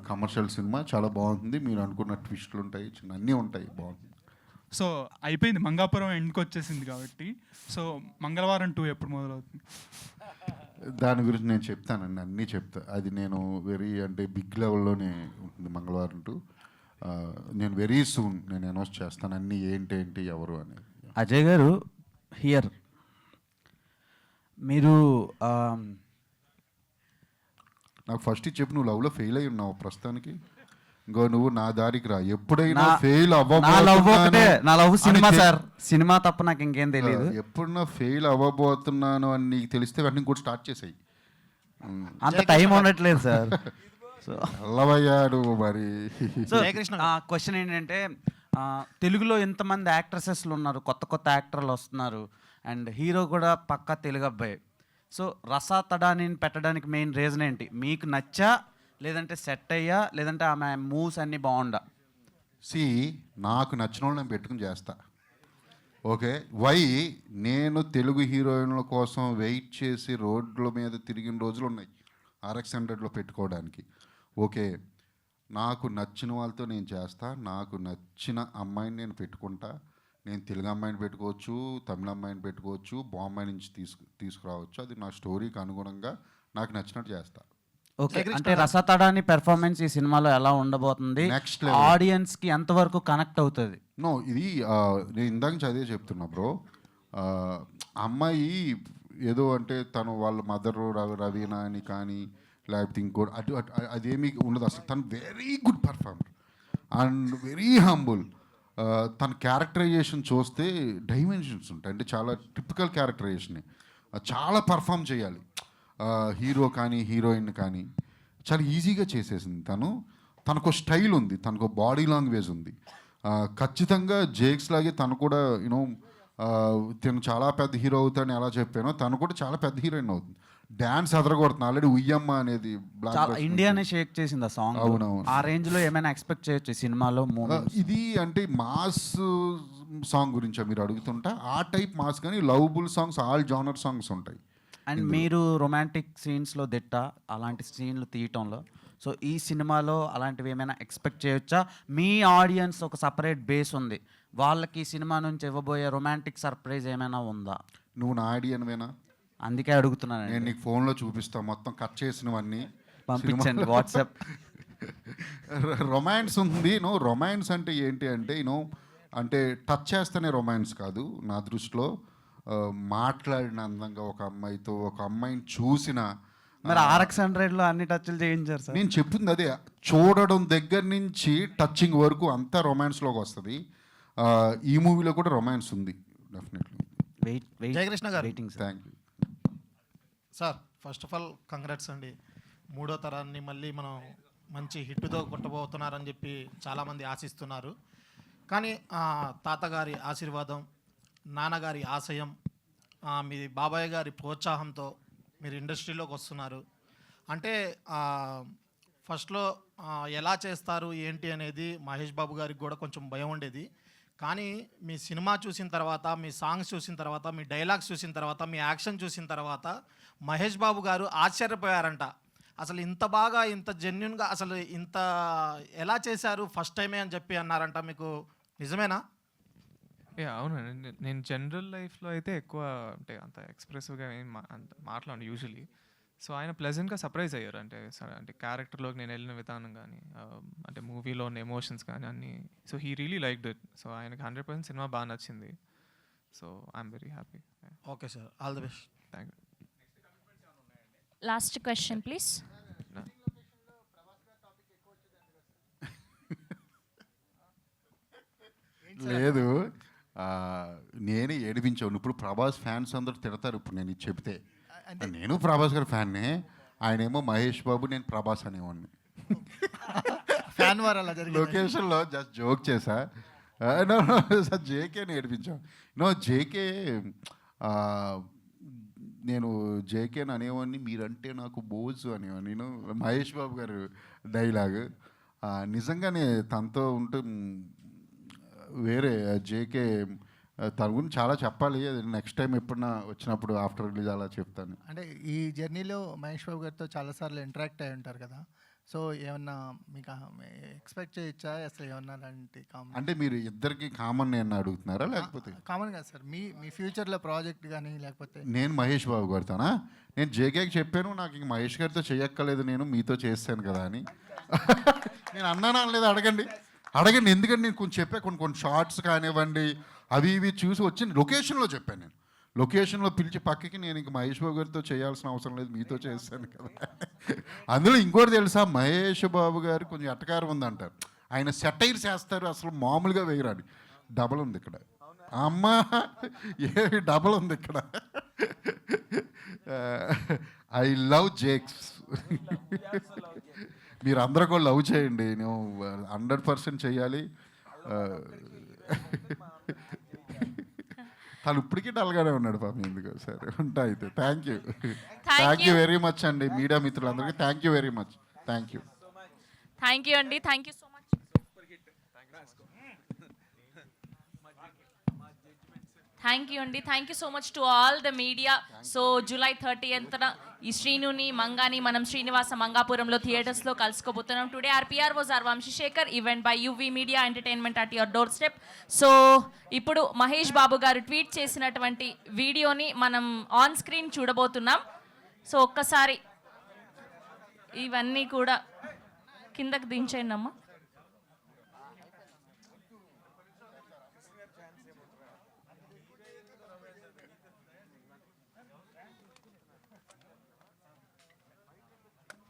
కమర్షియల్ సినిమా చాలా బాగుంటుంది. మీరు అనుకున్న ట్విస్టులు ఉంటాయి, అన్నీ ఉంటాయి, బాగుంటుంది. సో అయిపోయింది, మంగాపురం ఎండ్కి వచ్చేసింది కాబట్టి. సో మంగళవారం 2 ఎప్పుడు మొదలవుతుంది? దాని గురించి నేను చెప్తానండి, అన్నీ చెప్తా. అది నేను వెరీ అంటే బిగ్ లెవెల్లోనే ఉంటుంది మంగళవారం 2. నేను వెరీ సూన్ నేను అనౌన్స్ చేస్తాను అన్నీ ఏంటి ఎవరు అనేది. అజయ్ గారు హియర్, మీరు నాకు ఫస్ట్ చెప్పి నువ్వు లవ్లో ఫెయిల్ అయి ఉన్నావు ప్రస్తుతానికి. ఇంకో నువ్వు నా దారికి రా. ఎప్పుడైనా ఫెయిల్ నా లవ్ సినిమా సార్, సినిమా తప్ప నాకు ఇంకేం తెలియదు. ఎప్పుడన్నా ఫెయిల్ అవ్వబోతున్నాను అని నీకు తెలిస్తే వెంటనే కూడా స్టార్ట్ చేసాయి. అంత టైం ఉండట్లేదు సార్. అల్లవయ్యాడు మరి. క్వశ్చన్ ఏంటంటే తెలుగులో ఎంతమంది యాక్ట్రసెస్లు ఉన్నారు, కొత్త యాక్టర్లు వస్తున్నారు, అండ్ హీరో కూడా పక్కా తెలుగు అబ్బాయి. సో రసా తడాని పెట్టడానికి మెయిన్ రీజన్ ఏంటి? మీకు నచ్చా, లేదంటే సెట్ అయ్యా, లేదంటే ఆమె మూవ్స్ అన్నీ బాగుండా? నాకు నచ్చిన వాళ్ళు నేను పెట్టుకుని చేస్తా. ఓకే, వై నేను తెలుగు హీరోయిన్ల కోసం వెయిట్ చేసి రోడ్ల మీద తిరిగిన రోజులు ఉన్నాయి RX 100లో పెట్టుకోవడానికి. ఓకే, నాకు నచ్చిన వాళ్ళతో నేను చేస్తా. నాకు నచ్చిన అమ్మాయిని నేను పెట్టుకుంటా. నేను తెలుగు అమ్మాయిని పెట్టుకోవచ్చు, తమిళ అమ్మాయిని పెట్టుకోవచ్చు, బాంబే నుంచి తీసుకురావచ్చు. అది నా స్టోరీకి అనుగుణంగా నాకు నచ్చినట్టు చేస్తా. ఓకే, అంటే రసతడాని పెర్ఫార్మెన్స్ ఈ సినిమాలో ఎలా ఉండబోతుంది? నెక్స్ట్ ఆడియన్స్కి ఎంతవరకు కనెక్ట్ అవుతుంది? ఇది నేను ఇందాక చదివే చెప్తున్నా బ్రో. అమ్మాయి ఏదో అంటే తను వాళ్ళ మదర్ రవీనా అని కానీ లేకపోతే ఇంకోటి అదేమీ ఉండదు అసలు. తను very good performer and very humble. తన క్యారెక్టరైజేషన్ చూస్తే డైమెన్షన్స్ ఉంటాయి. అంటే చాలా టిపికల్ క్యారెక్టరైజేషన్, చాలా పర్ఫామ్ చేయాలి. హీరో కానీ హీరోయిన్ కానీ చాలా ఈజీగా చేసేసింది. తనకు స్టైల్ ఉంది, తనకు బాడీ లాంగ్వేజ్ ఉంది. ఖచ్చితంగా జేక్స్ లాగే తను కూడా తను చాలా పెద్ద హీరో అవుతాడని ఎలా చెప్పానో తను కూడా చాలా పెద్ద హీరోయిన్ అవుతుంది. డ్యాన్స్ అదరగొడుతుంది. ఆల్రెడీ ఉయ్యమ్మ అనేది చాలా ఇండియానే షేక్ చేసింది ఆ సాంగ్. అవునవును. ఆ రేంజ్ లో ఏమైనా ఎక్స్పెక్ట్ చేయొచ్చు సినిమాలో? ఇది అంటే మాస్ సాంగ్ గురించా మీరు అడుగుతుంటా? ఆ టైప్ మాస్ కానీ lovable songs, all genre songs ఉంటాయి. అండ్ మీరు రొమాంటిక్ సీన్స్లో దిట్ట, అలాంటి సీన్లు తీయటంలో. సో ఈ సినిమాలో అలాంటివి ఏమైనా ఎక్స్పెక్ట్ చేయొచ్చా? మీ ఆడియన్స్ ఒక సపరేట్ బేస్ ఉంది, వాళ్ళకి సినిమా నుంచి ఇవ్వబోయే రొమాంటిక్ సర్ప్రైజ్ ఏమైనా ఉందా? నువ్వు నా ఆడియన్వేనా? అందుకే అడుగుతున్నాను. నేను నీకు ఫోన్లో చూపిస్తాను మొత్తం కట్ చేసినవన్నీ, పంపించండి వాట్సాప్. రొమాన్స్ ఉంది. రొమాన్స్ అంటే ఏంటి అంటే అంటే టచ్ చేస్తేనే రొమాన్స్ కాదు నా దృష్టిలో. మాట్లాడిన అందంగా ఒక అమ్మాయితో, ఒక అమ్మాయిని చూసిన, మరి RX 100లో అన్ని టచ్లు చేయించారు సార్. నేను చెప్తుంది అదే, చూడడం దగ్గర నుంచి టచింగ్ వరకు అంతా రొమాన్స్లోకి వస్తుంది. ఈ మూవీలో కూడా రొమాన్స్ ఉంది డెఫినెట్లీ. జయకృష్ణ గారు, thank you sir. First of all congrats అండి. 3వ తరాన్ని మళ్ళీ మనం మంచి హిట్తో కొట్టబోతున్నారని చెప్పి చాలామంది ఆశిస్తున్నారు. కానీ తాతగారి ఆశీర్వాదం, నాన్నగారి ఆశయం, మీ బాబాయ్ గారి ప్రోత్సాహంతో మీరు ఇండస్ట్రీలోకి వస్తున్నారు. అంటే ఫస్ట్లో ఎలా చేస్తారు ఏంటి అనేది మహేష్ బాబు గారికి కూడా కొంచెం భయం ఉండేది. కానీ మీ సినిమా చూసిన తర్వాత, మీ సాంగ్స్ చూసిన తర్వాత, మీ డైలాగ్స్ చూసిన తర్వాత, మీ యాక్షన్ చూసిన తర్వాత మహేష్ బాబు గారు ఆశ్చర్యపోయారంట. అసలు ఇంత బాగా, ఇంత జెన్యున్గా, అసలు ఇంత ఎలా చేశారు ఫస్ట్ టైమే అని చెప్పి అన్నారంట. మీకు నిజమేనా? అవునండి. నేను జనరల్ లైఫ్లో అయితే ఎక్కువ అంటే అంత ఎక్స్ప్రెసివ్గా అంత మాట్లాడను యూజువలీ. సో ఆయన ప్లెజెంట్గా సర్ప్రైజ్ అయ్యారు. అంటే క్యారెక్టర్లోకి నేను వెళ్ళిన విధానం కానీ, అంటే మూవీలో ఉన్న ఎమోషన్స్ కానీ అన్నీ. So he really liked it. So ఆయనకి 100% సినిమా బాగా నచ్చింది. So I'm very happy. Okay sir, all the best. Thank you. Last question please. లేదు, నేనే ఏడిపించాను. ఇప్పుడు ప్రభాస్ ఫ్యాన్స్ అందరూ తిడతారు ఇప్పుడు నేను ఇది చెప్తే. నేను ప్రభాస్ గారి ఫ్యాన్నే, ఆయనేమో మహేష్ బాబు, నేను ప్రభాస్ అనేవాడిని. ఫ్యాన్ వారు అలా జరిగింది. లొకేషన్లో జస్ట్ జోక్ చేశా. సార్ జేకేని ఏడిపించాం. జేకే, నేను జేకేని అనేవాడిని, మీరంటే నాకు బోజు అనేవాడిని. నేను మహేష్ బాబు గారు డైలాగ్ నిజంగానే తనతో ఉంటే వేరే. జేకే తన గురించి చాలా చెప్పాలి. నెక్స్ట్ టైం ఎప్పుడన్నా వచ్చినప్పుడు ఆఫ్టర్ రిలీజ్ అలా చెప్తాను. అంటే ఈ జర్నీలో మహేష్ బాబు గారితో చాలాసార్లు ఇంటరాక్ట్ అయి ఉంటారు కదా. సో ఏమన్నా మీకు ఎక్స్పెక్ట్ చేయొచ్చా అసలు ఏమన్నా అలాంటి కామన్? అంటే మీరు ఇద్దరికి కామన్ నేను అడుగుతున్నారా లేకపోతే? కామన్ కాదు సార్, మీ ఫ్యూచర్లో ప్రాజెక్ట్ కానీ లేకపోతే. నేను మహేష్ బాబు గారితోనా? నేను జేకేకి చెప్పాను, నాకు ఇంక మహేష్ గారితో చేయక్కర్లేదు, నేను మీతో చేస్తాను కదా అని. నేను అన్నానా అనలేదు? అడగండి. ఎందుకంటే నేను కొంచెం చెప్పా, కొన్ని షార్ట్స్ కానివ్వండి అవి ఇవి చూసి వచ్చి లొకేషన్లో చెప్పాను. నేను లొకేషన్లో పిలిచి పక్కకి, నేను ఇంక మహేష్ బాబు గారితో చేయాల్సిన అవసరం లేదు, మీతో చేస్తాను కదా. అందులో ఇంకోటి తెలుసా, మహేష్ బాబు గారు కొంచెం ఎట్టకారం ఉందంటారు. ఆయన సెటైర్స్ వేస్తారు, అసలు మామూలుగా వేయరాని. డబల్ ఉంది ఇక్కడ, అమ్మా ఏ డబల్ ఉంది ఇక్కడ. I love Jakes. మీరు అందరూ కూడా లవ్ చేయండి, నేను 100% చేయాలి. తను ఇప్పటికీ డల్గానే ఉన్నాడు పాపం, ఎందుకు. సరే ఉంటా అయితే. థ్యాంక్ యూ వెరీ మచ్ అండి మీడియా మిత్రులందరికీ. Thank you very much. Thank you అండి. Thank you so much. Thank you so much to all the media. So July 30th ఈ శ్రీనుని మంగాని మనం శ్రీనివాస మంగాపురంలో థియేటర్స్లో కలుసుకోబోతున్నాం. Today RPR was R Vamsisekhar, event by UV media entertainment at your door step. So ఇప్పుడు మహేష్ బాబు గారు ట్వీట్ చేసినటువంటి వీడియోని మనం ఆన్ స్క్రీన్ చూడబోతున్నాం. సో ఒక్కసారి ఇవన్నీ కూడా కిందకి దించేయండి అమ్మా.